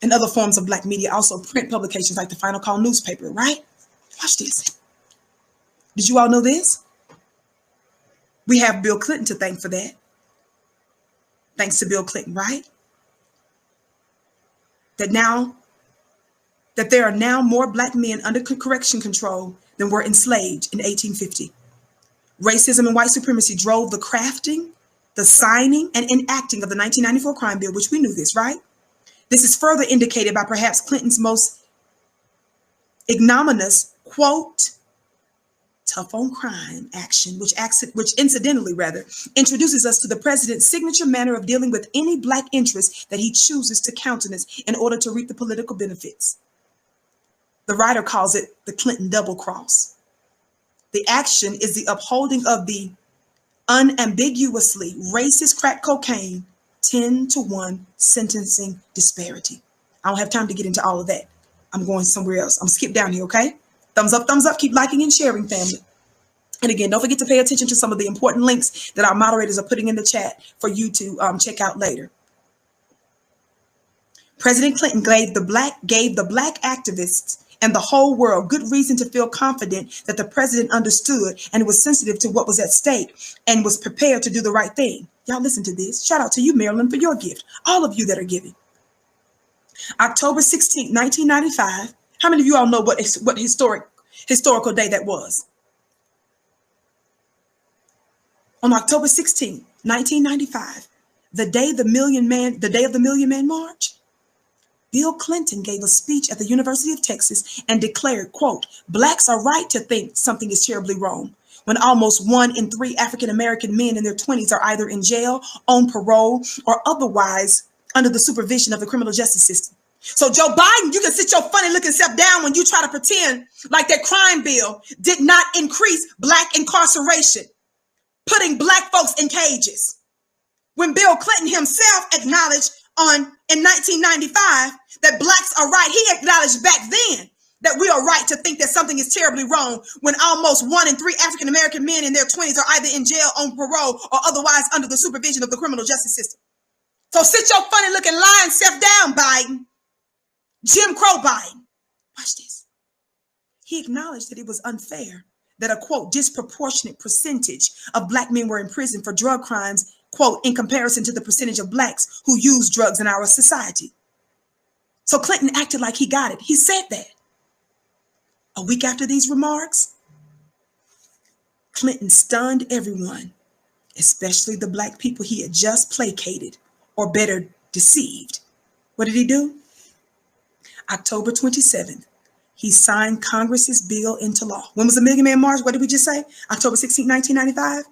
and other forms of Black media, also print publications like the Final Call newspaper, right? Watch this. Did you all know this? We have Bill Clinton to thank for that. Thanks to Bill Clinton, right? That there are now more Black men under correction control than were enslaved in 1850. Racism and white supremacy drove the crafting, the signing, and enacting of the 1994 crime bill, which we knew this, right? This is further indicated by perhaps Clinton's most ignominious, quote, tough on crime action, which incidentally introduces us to the president's signature manner of dealing with any Black interest that he chooses to countenance in order to reap the political benefits. The writer calls it the Clinton double cross. The action is the upholding of the unambiguously racist crack cocaine 10-to-1 sentencing disparity. I don't have time to get into all of that. I'm going somewhere else. I'm skip down here, okay? Thumbs up, keep liking and sharing, family. And again, don't forget to pay attention to some of the important links that our moderators are putting in the chat for you to check out later. President Clinton gave the Black activists and the whole world good reason to feel confident that the president understood and was sensitive to what was at stake and was prepared to do the right thing. Y'all listen to this. Shout out to you, Marilyn, for your gift. All of you that are giving. October 16, 1995. How many of you all know what historical day that was? On October 16, 1995, the day of the Million Man March, Bill Clinton gave a speech at the University of Texas and declared, quote, Blacks are right to think something is terribly wrong when almost 1 in 3 African-American men in their 20s are either in jail, on parole, or otherwise under the supervision of the criminal justice system. So Joe Biden, you can sit your funny looking self down when you try to pretend like that crime bill did not increase Black incarceration, putting Black folks in cages. When Bill Clinton himself acknowledged in 1995 that Blacks are right, he acknowledged back then that we are right to think that something is terribly wrong when almost 1 in 3 African-American men in their 20s are either in jail, on parole, or otherwise under the supervision of the criminal justice system. So sit your funny looking lying self down, Biden. Jim Crow Biden. Watch this. He acknowledged that it was unfair that a, quote, disproportionate percentage of Black men were in prison for drug crimes, quote, in comparison to the percentage of Blacks who use drugs in our society. So Clinton acted like he got it. He said that. A week after these remarks, Clinton stunned everyone, especially the Black people he had just placated, or better, deceived. What did he do? October 27th, he signed Congress's bill into law. When was the Million Man March? What did we just say? October 16, 1995?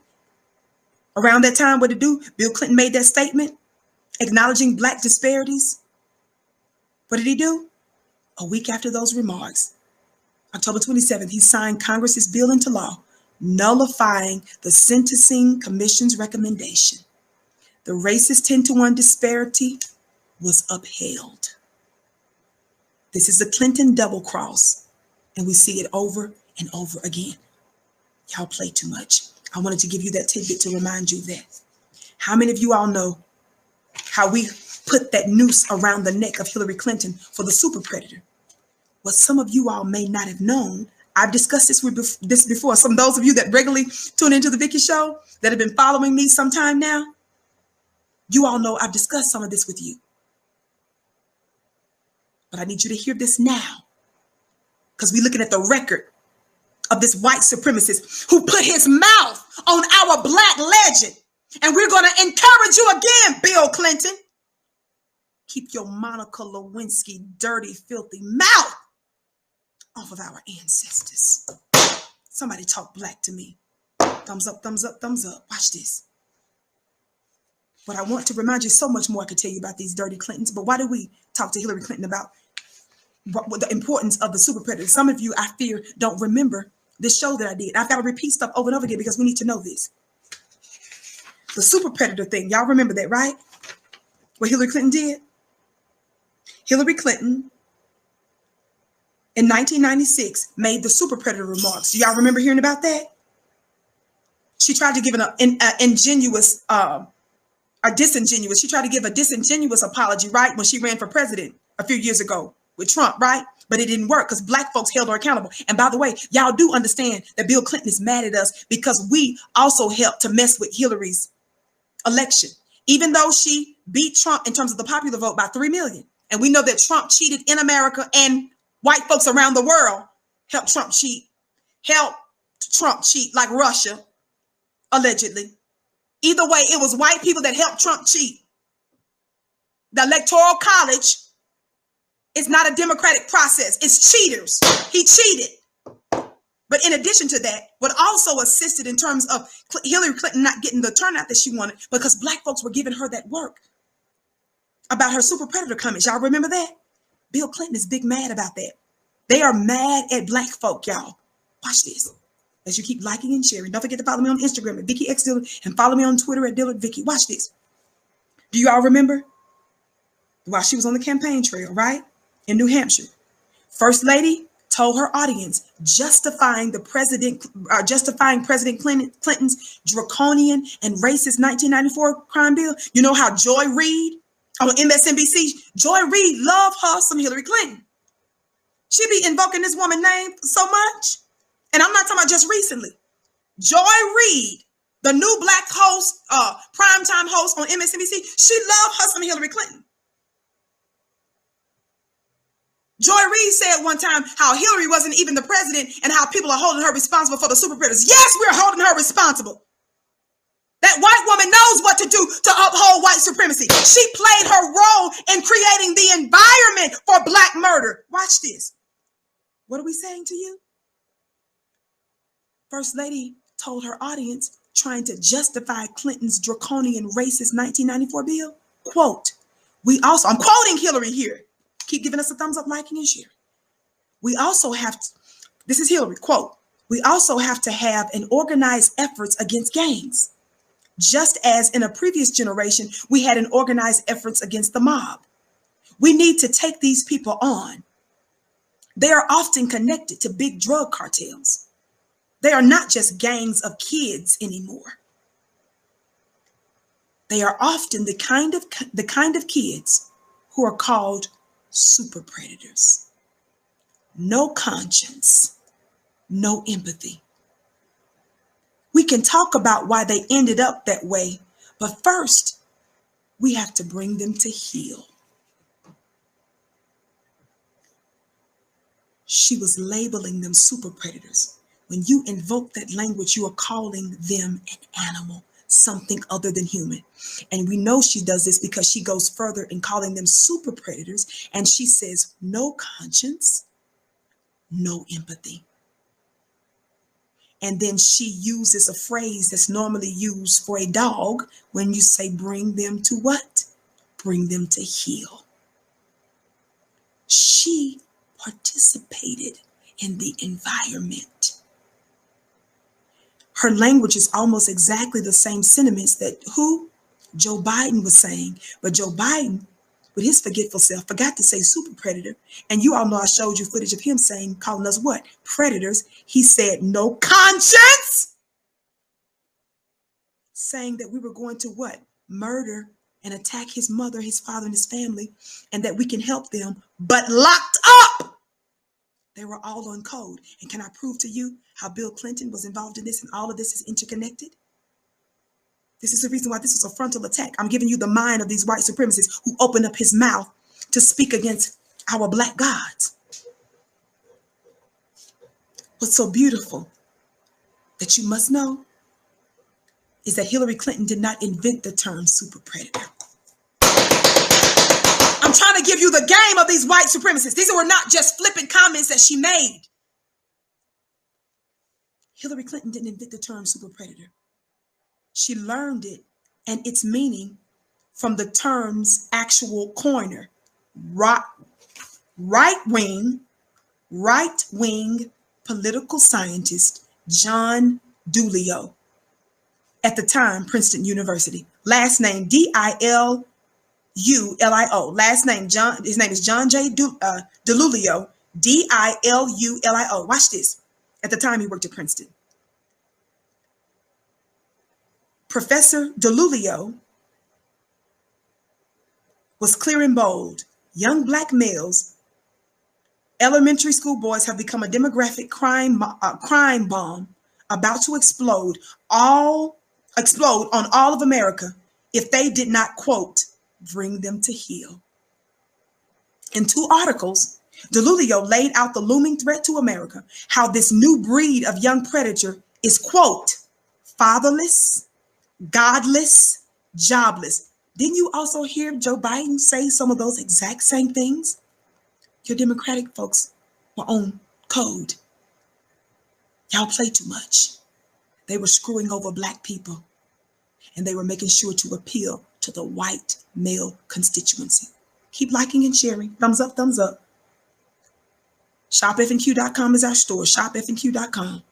Around that time, what did he do? Bill Clinton made that statement acknowledging Black disparities. What did he do? A week after those remarks, October 27th, he signed Congress's bill into law, nullifying the Sentencing Commission's recommendation. The racist 10-to-1 disparity was upheld. This is the Clinton double cross, and we see it over and over again. Y'all play too much. I wanted to give you that tidbit to remind you of that. How many of you all know how we put that noose around the neck of Hillary Clinton for the super predator? What some of you all may not have known, I've discussed this before. Some of those of you that regularly tune into the Vicky Show that have been following me some time now, you all know I've discussed some of this with you. But I need you to hear this now, because we're looking at the record of this white supremacist who put his mouth on our Black legend. And we're going to encourage you again, Bill Clinton. Keep your Monica Lewinsky dirty, filthy mouth off of our ancestors. Somebody talk Black to me. Thumbs up, thumbs up, thumbs up. Watch this. But I want to remind you so much more I could tell you about these dirty Clintons. But why do we talk to Hillary Clinton about what the importance of the super predator? Some of you, I fear, don't remember this show that I did. I've got to repeat stuff over and over again because we need to know this. The super predator thing, y'all remember that, right? What Hillary Clinton did? Hillary Clinton, in 1996, made the super predator remarks. Do y'all remember hearing about that? She tried to give an ingenuous or disingenuous. She tried to give a disingenuous apology, right, when she ran for president a few years ago with Trump, right? But it didn't work because black folks held her accountable. And by the way, y'all do understand that Bill Clinton is mad at us because we also helped to mess with Hillary's election, even though she beat Trump in terms of the popular vote by 3 million. And we know that Trump cheated in America, and white folks around the world helped Trump cheat like Russia, allegedly. Either way, it was white people that helped Trump cheat. The Electoral College is not a democratic process. It's cheaters. He cheated. But in addition to that, what also assisted in terms of Hillary Clinton not getting the turnout that she wanted, because black folks were giving her that work about her super predator comments. Y'all remember that? Bill Clinton is big mad about that. They are mad at black folk, y'all. Watch this. As you keep liking and sharing, don't forget to follow me on Instagram at Vicky X Dillard and follow me on Twitter at Dillard Vicky. Watch this. Do you all remember? While she was on the campaign trail, right? In New Hampshire, First Lady told her audience, justifying President Clinton's draconian and racist 1994 crime bill. You know how Joy Reid on MSNBC, Joy Reid loved her some Hillary Clinton. She be invoking this woman's name so much. And I'm not talking about just recently. Joy Reid, the new black host, primetime host on MSNBC, she loved her some Hillary Clinton. Joy Reid said one time how Hillary wasn't even the president and how people are holding her responsible for the super predators. Yes, we're holding her responsible. That white woman knows what to do to uphold white supremacy. She played her role in creating the environment for black murder. Watch this. What are we saying to you? First Lady told her audience, trying to justify Clinton's draconian racist 1994 bill, quote, I'm quoting Hillary here. Keep giving us a thumbs up, liking, and sharing. We also have to, this is Hillary, quote, we also have to have an organized efforts against gangs. Just as in a previous generation, we had an organized efforts against the mob. We need to take these people on. They are often connected to big drug cartels. They are not just gangs of kids anymore. They are often the kind of kids who are called super predators. No conscience, no empathy. We can talk about why they ended up that way, but first, we have to bring them to heel. She was labeling them super predators. When you invoke that language, you are calling them an animal, something other than human. And we know she does this because she goes further in calling them super predators. And she says, no conscience, no empathy. And then she uses a phrase that's normally used for a dog when you say, bring them to what? Bring them to heel. She participated in the environment. Her language is almost exactly the same sentiments that Joe Biden was saying. But Joe Biden, with his forgetful self, forgot to say super predator. And you all know I showed you footage of him calling us what? Predators. He said no conscience. Saying that we were going to what? Murder and attack his mother, his father, and his family, and that we can help them, but locked up. They were all on code. And can I prove to you how Bill Clinton was involved in this and all of this is interconnected? This is the reason why this is a frontal attack. I'm giving you the mind of these white supremacists who opened up his mouth to speak against our black gods. What's so beautiful that you must know is that Hillary Clinton did not invent the term super predator. I'm trying to give you the game of these white supremacists. These were not just flippant comments that she made. Hillary Clinton didn't invent the term super predator. She learned it and its meaning from the term's actual coiner, right-wing political scientist John Dulio, at the time Princeton University. Last name Dilulio. Last name John. His name is John J. Dilulio. Dilulio. Watch this. At the time he worked at Princeton. Professor Dilulio was clear and bold. Young black males, elementary school boys have become a demographic crime bomb about to explode on all of America if they did not, quote, bring them to heel. In 2 articles, DeLulio laid out the looming threat to America, how this new breed of young predator is, quote, fatherless, godless, jobless. Didn't you also hear Joe Biden say some of those exact same things? Your Democratic folks were on code. Y'all play too much. They were screwing over black people, and they were making sure to appeal to the white male constituency. Keep liking and sharing. Thumbs up, thumbs up. ShopFNQ.com is our store. ShopFNQ.com.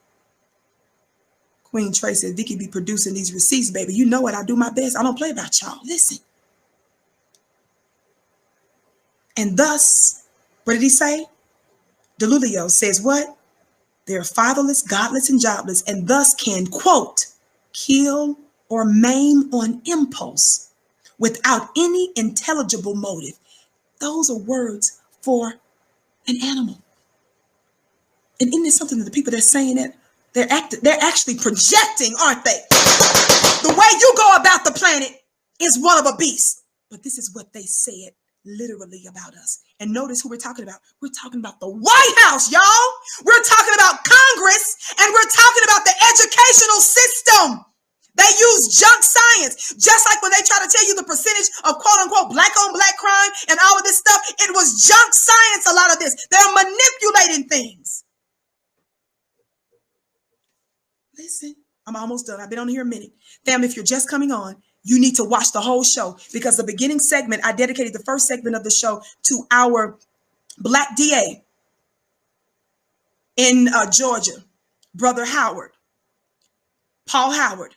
Queen Trey said, Vicky be producing these receipts, baby. You know it. I do my best. I don't play about y'all. Listen. And thus, what did he say? DeLulio says what? They're fatherless, godless, and jobless, and thus can, quote, kill or maim on impulse without any intelligible motive. Those are words for an animal. And isn't it something that the people that are saying it, they're actually projecting, aren't they? The way you go about the planet is one of a beast. But this is what they said literally about us. And notice who we're talking about. We're talking about the White House, y'all. We're talking about Congress, and we're talking about the educational system. They use junk science, just like when they try to tell you the percentage of quote unquote black on black crime and all of this stuff. It was junk science, a lot of this. They're manipulating things. Listen, I'm almost done. I've been on here a minute. Family, if you're just coming on, you need to watch the whole show, because the beginning segment, I dedicated the first segment of the show to our black DA in Georgia, Brother Howard, Paul Howard.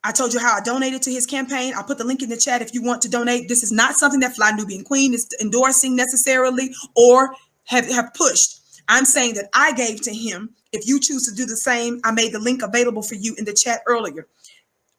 I told you how I donated to his campaign. I'll put the link in the chat if you want to donate. This is not something that Fly Nubian Queen is endorsing necessarily or have pushed. I'm saying that I gave to him. If you choose to do the same, I made the link available for you in the chat earlier.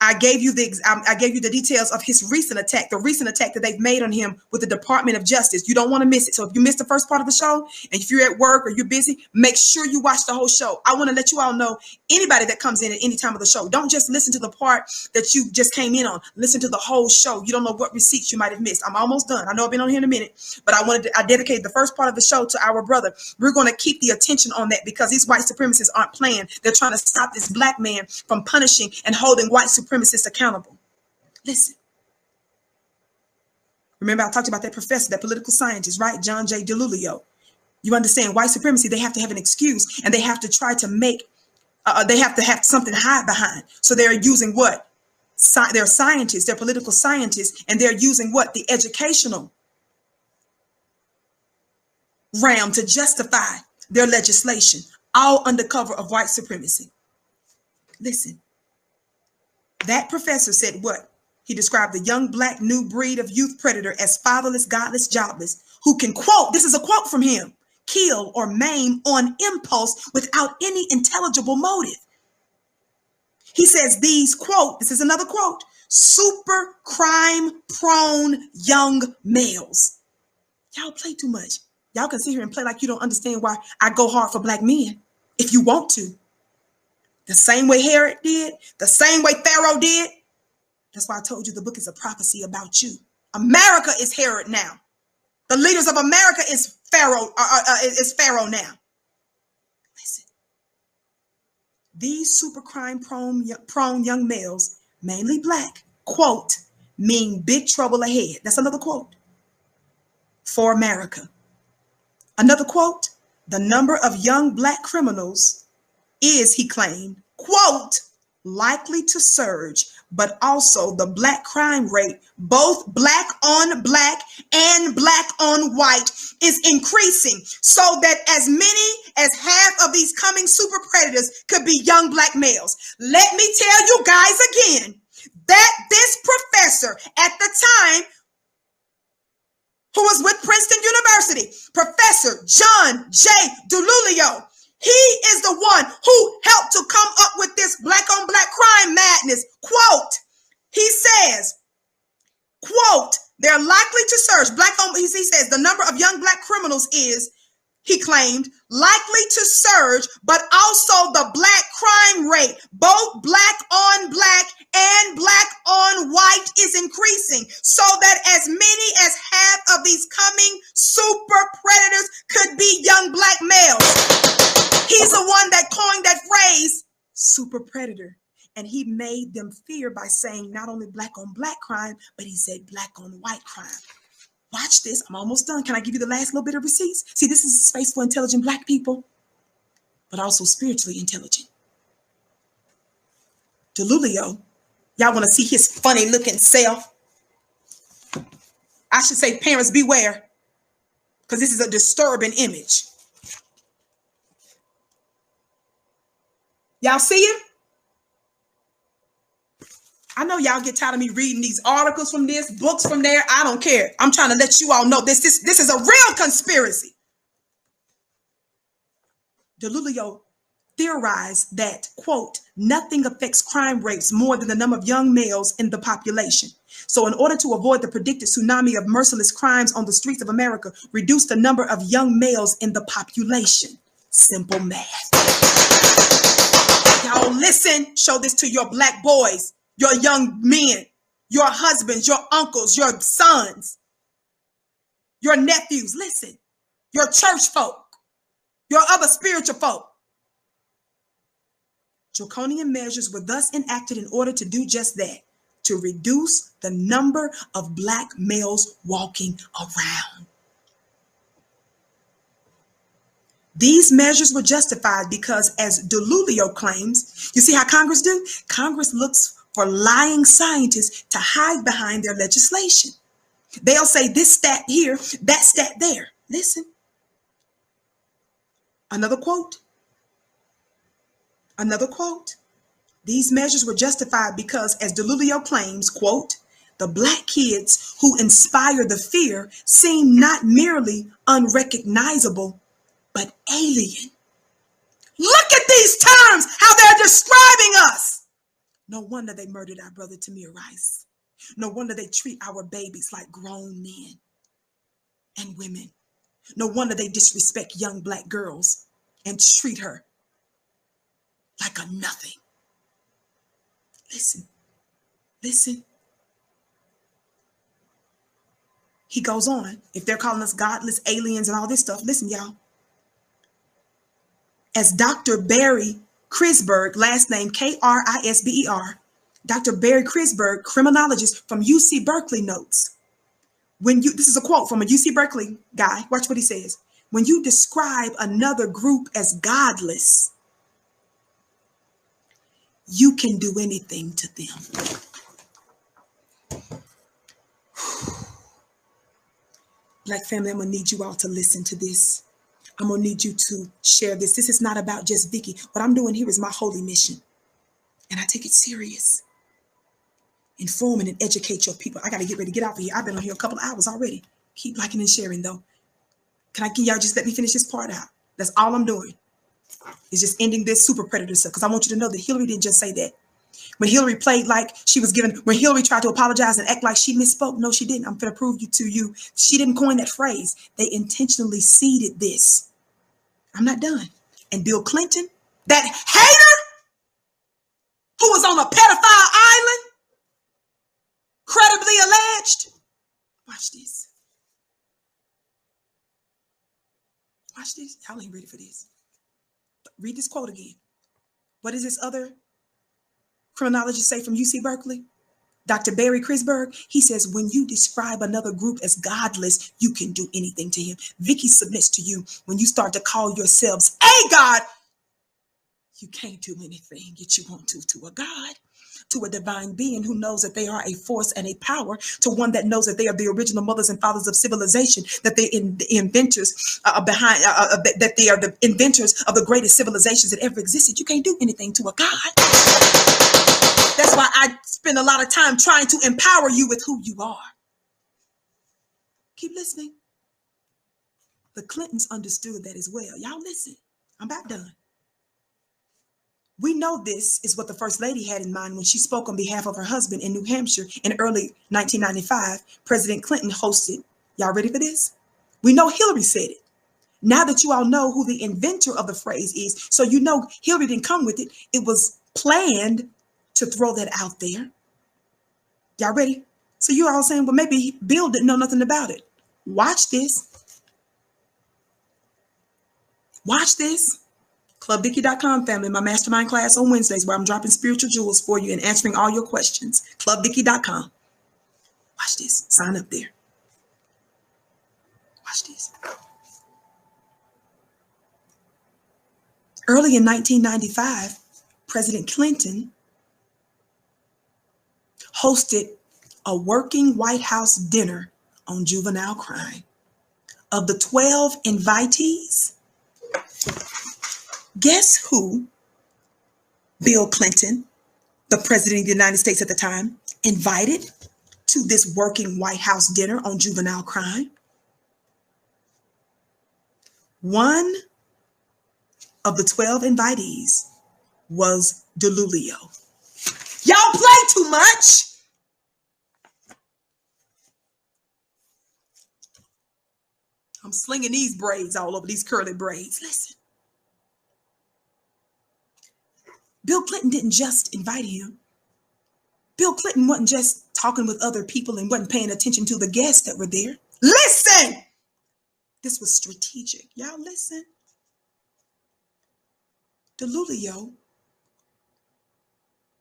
I gave you the details of his recent attack, the recent attack that they've made on him with the Department of Justice. You don't want to miss it. So if you missed the first part of the show, and if you're at work or you're busy, make sure you watch the whole show. I want to let you all know, anybody that comes in at any time of the show, don't just listen to the part that you just came in on. Listen to the whole show. You don't know what receipts you might have missed. I'm almost done. I know I've been on here in a minute, but I dedicated the first part of the show to our brother. We're going to keep the attention on that, because these white supremacists aren't playing. They're trying to stop this black man from punishing and holding white supremacists accountable. Listen. Remember, I talked about that professor, that political scientist, right? John J. DeLulio. You understand, white supremacy, they have to have an excuse, and they have to try to make, they have to have something to hide behind. So they're using what? They're scientists, they're political scientists, and they're using what? The educational realm to justify their legislation, all under cover of white supremacy. Listen. That professor said what? He described the young black new breed of youth predator as fatherless, godless, jobless, who can, quote, this is a quote from him, kill or maim on impulse without any intelligible motive. He says these, quote, this is another quote, super crime prone young males. Y'all play too much. Y'all can sit here and play like you don't understand why I go hard for black men if you want to. The same way Herod did, the same way Pharaoh did. That's why I told you the book is a prophecy about you. America is Herod now. The leaders of America is Pharaoh now. Listen. These super crime prone young males, mainly black, quote, mean big trouble ahead. That's another quote for America. Another quote, the number of young black criminals is, he claimed, quote, likely to surge, but also the black crime rate, both black on black and black on white, is increasing, so that as many as half of these coming super predators could be young black males. Let me tell you guys again that this professor at the time, who was with Princeton University, Professor John J. DeLulio, he is the one who helped to come up with this black on black crime madness. Quote, he says, quote, they're likely to surge. criminals is, he claimed, likely to surge, but also the black crime rate, both black on black and black on white, is increasing, so that as many as half of these coming super predators could be young black males. He's the one that coined that phrase, super predator. And he made them fear by saying not only black on black crime, but he said black on white crime. Watch this. I'm almost done. Can I give you the last little bit of receipts? See, this is a space for intelligent black people, but also spiritually intelligent. DeLulio, y'all want to see his funny looking self? I should say parents beware, because this is a disturbing image. Y'all see him? I know y'all get tired of me reading these articles from this, books from there. I don't care. I'm trying to let you all know this is a real conspiracy. DeLulio theorized that, quote, nothing affects crime rates more than the number of young males in the population. So in order to avoid the predicted tsunami of merciless crimes on the streets of America, reduce the number of young males in the population. Simple math. Y'all listen, show this to your black boys, your young men, your husbands, your uncles, your sons, your nephews. Listen, your church folk, your other spiritual folk. Draconian measures were thus enacted in order to do just that, to reduce the number of black males walking around. These measures were justified because, as DeLulio claims, you see how Congress do? Congress looks for lying scientists to hide behind their legislation. They'll say this stat here, that stat there. Listen. Another quote. Another quote. These measures were justified because, as DeLulio claims, quote, the black kids who inspire the fear seem not merely unrecognizable, but alien. Look at these terms, how they're describing us. No wonder they murdered our brother Tamir Rice. No wonder they treat our babies like grown men and women. No wonder they disrespect young black girls and treat her like a nothing. Listen, listen. He goes on. If they're calling us godless aliens and all this stuff, listen, y'all. As Dr. Barry Krisberg, last name Krisber, Dr. Barry Krisberg, criminologist from UC Berkeley, notes, this is a quote from a UC Berkeley guy. Watch what he says. When you describe another group as godless, you can do anything to them. Black family, I'm gonna need you all to listen to this. I'm gonna need you to share this. This is not about just Vicky. What I'm doing here is my holy mission, and I take it serious. Inform and educate your people. I gotta get ready to get out of here. I've been on here a couple of hours already. Keep liking and sharing though. Can y'all just let me finish this part out? That's all I'm doing. It's just ending this super predator stuff, because I want you to know that Hillary didn't just say that. When Hillary played like she was when Hillary tried to apologize and act like she misspoke, no, she didn't. I'm going to prove to you. She didn't coin that phrase. They intentionally seeded this. I'm not done. And Bill Clinton, that hater who was on a pedophile island, credibly alleged. Watch this. Watch this. Y'all ain't ready for this. Read this quote again. What does this other criminologist say from UC Berkeley? Dr. Barry Krisberg, he says, when you describe another group as godless, you can do anything to him. Vicky submits to you, when you start to call yourselves a God, you can't do anything that you want to a God, to a divine being who knows that they are a force and a power, to one that knows that they are the original mothers and fathers of civilization, that they're the inventors that they are the inventors of the greatest civilizations that ever existed. You can't do anything to a God. That's why I spend a lot of time trying to empower you with who you are. Keep listening. The Clintons understood that as well. Y'all listen. I'm about done. We know this is what the First Lady had in mind when she spoke on behalf of her husband in New Hampshire in early 1995. President Clinton hosted. Y'all ready for this? We know Hillary said it. Now that you all know who the inventor of the phrase is, so you know Hillary didn't come with it. It was planned to throw that out there. Y'all ready? So you all saying, well, maybe Bill didn't know nothing about it. Watch this. Watch this. ClubVicky.com family, my mastermind class on Wednesdays where I'm dropping spiritual jewels for you and answering all your questions. ClubVicky.com. Watch this. Sign up there. Watch this. Early in 1995, President Clinton hosted a working White House dinner on juvenile crime. Of the 12 invitees, guess who Bill Clinton, the president of the United States at the time, invited to this working White House dinner on juvenile crime? One of the 12 invitees was DeLulio. Y'all play too much. I'm slinging these braids all over, these curly braids. Listen. Bill Clinton didn't just invite him. Bill Clinton wasn't just talking with other people and wasn't paying attention to the guests that were there. Listen! This was strategic. Y'all listen. DeLulio,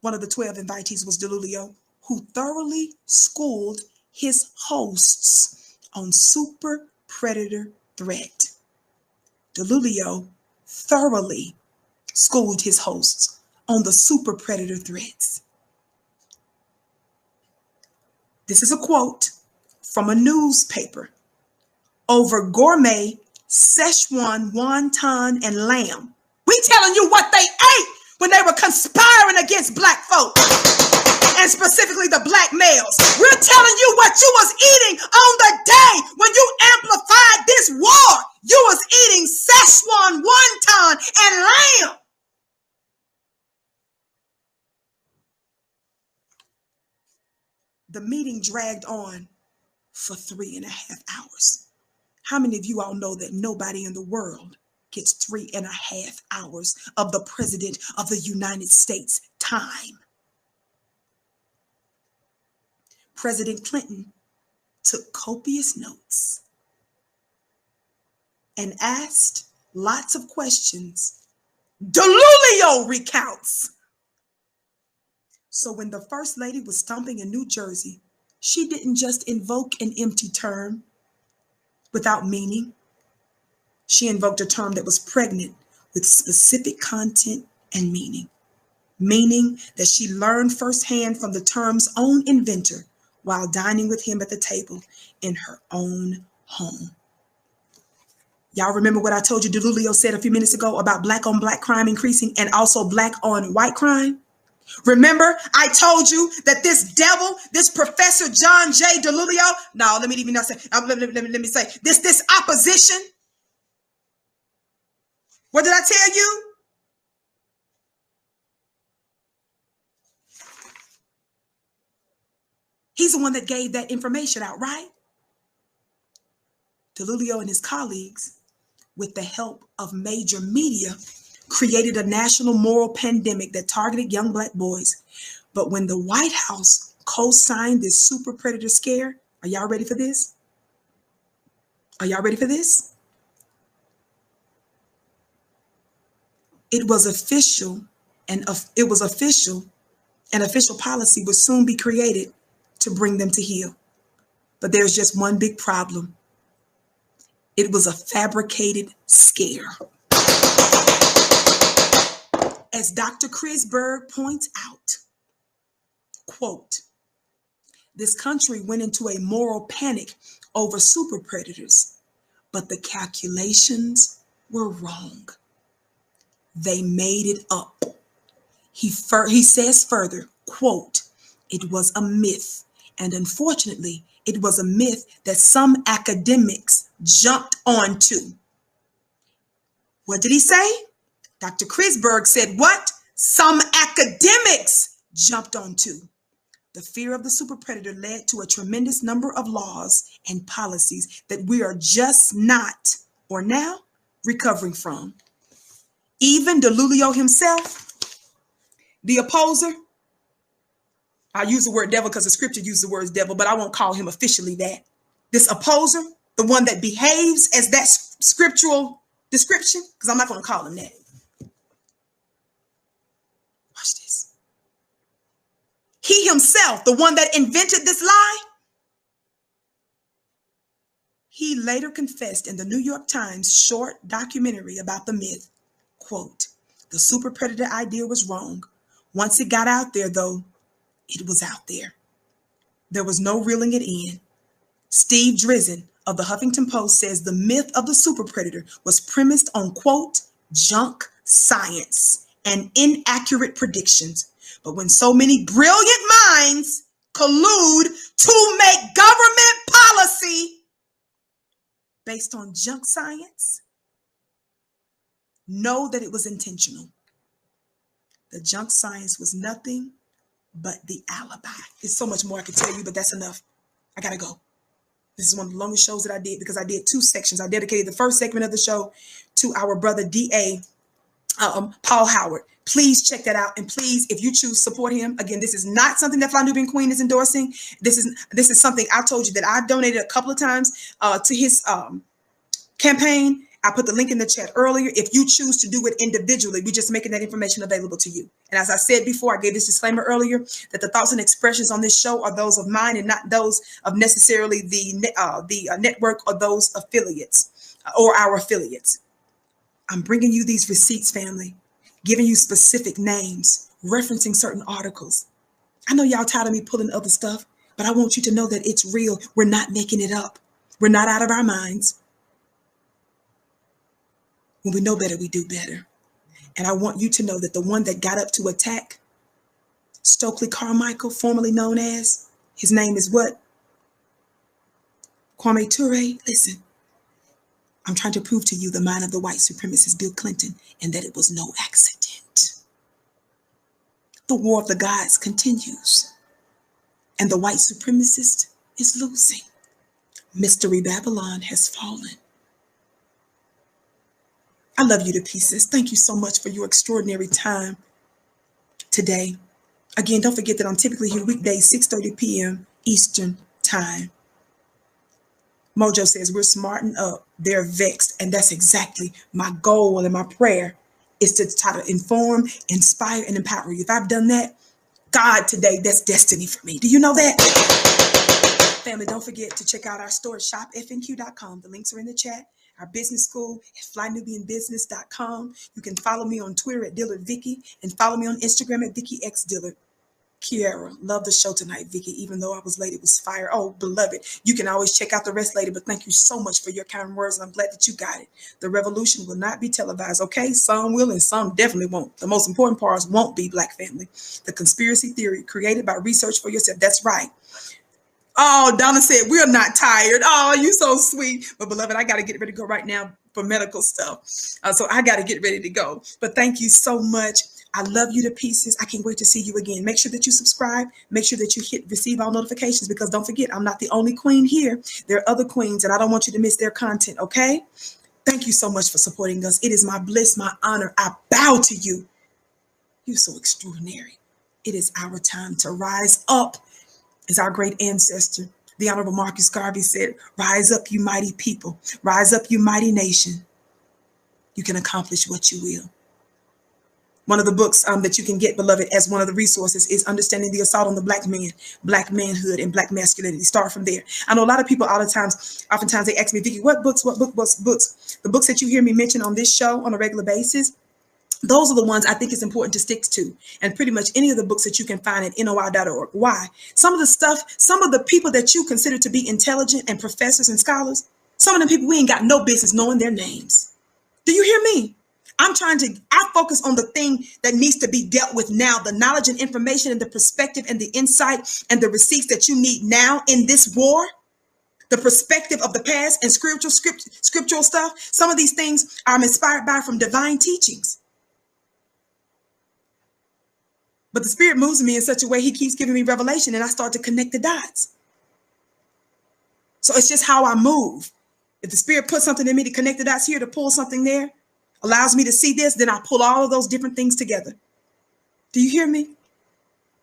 one of the 12 invitees was DeLulio, who thoroughly schooled his hosts on super predator threat. DeLulio thoroughly schooled his hosts on the super predator threats. This is a quote from a newspaper. Over gourmet Szechuan wonton and lamb. We telling you what they ate when they were conspiring against black folk, and specifically the black males. We're telling you what you was eating on the day when you amplified this war. You was eating Szechuan wonton and lamb. The meeting dragged on for 3.5 hours. How many of you all know that nobody in the world gets 3.5 hours of the President of the United States time? President Clinton took copious notes and asked lots of questions. DeLulio recounts. So when the First Lady was stomping in New Jersey, she didn't just invoke an empty term without meaning. She invoked a term that was pregnant with specific content and meaning. Meaning that she learned firsthand from the term's own inventor while dining with him at the table in her own home. Y'all remember what I told you DeLulio said a few minutes ago about black on black crime increasing and also black on white crime? Remember, I told you that this devil, this Professor John J. DeLulio, no, let me even not say, let me say, this opposition. What did I tell you? He's the one that gave that information out, right? DeLulio and his colleagues, with the help of major media, created a national moral pandemic that targeted young black boys. But when the White House co-signed this super predator scare, are y'all ready for this? Are y'all ready for this? It was official, and an official policy would soon be created to bring them to heel. But there's just one big problem. It was a fabricated scare. As Dr. Chris Berg points out, quote, this country went into a moral panic over super predators, but the calculations were wrong. They made it up. He says further, quote, it was a myth, and unfortunately, it was a myth that some academics jumped onto. What did he say? Dr. Chris Berg said what? Some academics jumped onto. The fear of the super predator led to a tremendous number of laws and policies that we are just not, or now recovering from. Even Delulio himself, the opposer, I use the word devil because the scripture uses the word devil, but I won't call him officially that. This opposer, the one that behaves as that scriptural description, because I'm not going to call him that. Watch this. He himself, the one that invented this lie, he later confessed in the New York Times short documentary about the myth, quote, "The super predator idea was wrong. Once it got out there, though, it was out there. There was no reeling it in." Steve Drizin of the Huffington Post says the myth of the super predator was premised on, quote, "junk science and inaccurate predictions. But when so many brilliant minds collude to make government policy based on junk science, know that it was intentional. The junk science was nothing but the alibi." There's so much more I could tell you, but that's enough. I gotta go. This is one of the longest shows that I did because I did 2 sections. I dedicated the first segment of the show to our brother D.A. Paul Howard. Please check that out. And please, if you choose, support him. Again, this is not something that Fly Nubian Queen is endorsing. This is something I told you that I donated a couple of times to his campaign. I put the link in the chat earlier. If you choose to do it individually, we're just making that information available to you. And as I said before, I gave this disclaimer earlier that the thoughts and expressions on this show are those of mine and not those of necessarily the network or those affiliates or our affiliates. I'm bringing you these receipts, family, giving you specific names, referencing certain articles. I know y'all tired of me pulling other stuff, but I want you to know that it's real. We're not making it up. We're not out of our minds. When we know better, we do better. And I want you to know that the one that got up to attack Stokely Carmichael, formerly known as, his name is what? Kwame Ture. Listen, I'm trying to prove to you the mind of the white supremacist Bill Clinton and that it was no accident. The war of the gods continues and the white supremacist is losing. Mystery Babylon has fallen. I love you to pieces. Thank you so much for your extraordinary time today. Again, don't forget that I'm typically here weekdays, 6:30 p.m. Eastern Time. Mojo says we're smarting up. They're vexed. And that's exactly my goal and my prayer is to try to inform, inspire, and empower you. If I've done that, God, today, that's destiny for me. Do you know that? Family, don't forget to check out our store, shopfnq.com. The links are in the chat. Our business school at flynubianbusiness.com. You can follow me on Twitter at Dillard Vicky and follow me on Instagram at Vicky X Dillard. Kiara, love the show tonight, Vicky. Even though I was late, it was fire. Oh, beloved, you can always check out the rest later, but thank you so much for your kind words, and I'm glad that you got it. The revolution will not be televised, okay? Some will and some definitely won't. The most important parts won't be, Black family. The conspiracy theory created by research for yourself. That's right. Oh, Donna said, we're not tired. Oh, you so sweet. But beloved, I got to get ready to go right now for medical stuff. So I got to get ready to go. But thank you so much. I love you to pieces. I can't wait to see you again. Make sure that you subscribe. Make sure that you receive all notifications because don't forget, I'm not the only queen here. There are other queens and I don't want you to miss their content, okay? Thank you so much for supporting us. It is my bliss, my honor. I bow to you. You're so extraordinary. It is our time to rise up. As our great ancestor, the Honorable Marcus Garvey said, rise up, you mighty people. Rise up, you mighty nation. You can accomplish what you will. One of the books that you can get, beloved, as one of the resources is Understanding the Assault on the Black Man, Black Manhood, and Black Masculinity. Start from there. I know a lot of people oftentimes they ask me, Vicky, what books? The books that you hear me mention on this show on a regular basis, those are the ones I think it's important to stick to. And pretty much any of the books that you can find at NOI.org. Why? Some of the people that you consider to be intelligent and professors and scholars, some of them people, we ain't got no business knowing their names. Do you hear me? I focus on the thing that needs to be dealt with now, the knowledge and information and the perspective and the insight and the receipts that you need now in this war. The perspective of the past and scriptural stuff. Some of these things I'm inspired by from divine teachings. But the Spirit moves me in such a way, he keeps giving me revelation and I start to connect the dots. So it's just how I move. If the Spirit puts something in me to connect the dots here, to pull something there, allows me to see this, then I pull all of those different things together. Do you hear me?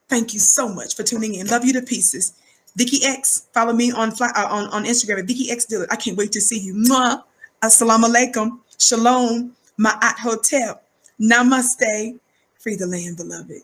Thank you so much for tuning in. Love you to pieces. Vicky X, follow me on Instagram at Vicky X Dillard. I can't wait to see you. Mwah. Assalamu alaikum. Shalom. Ma'at Hotel. Namaste. Free the land, beloved.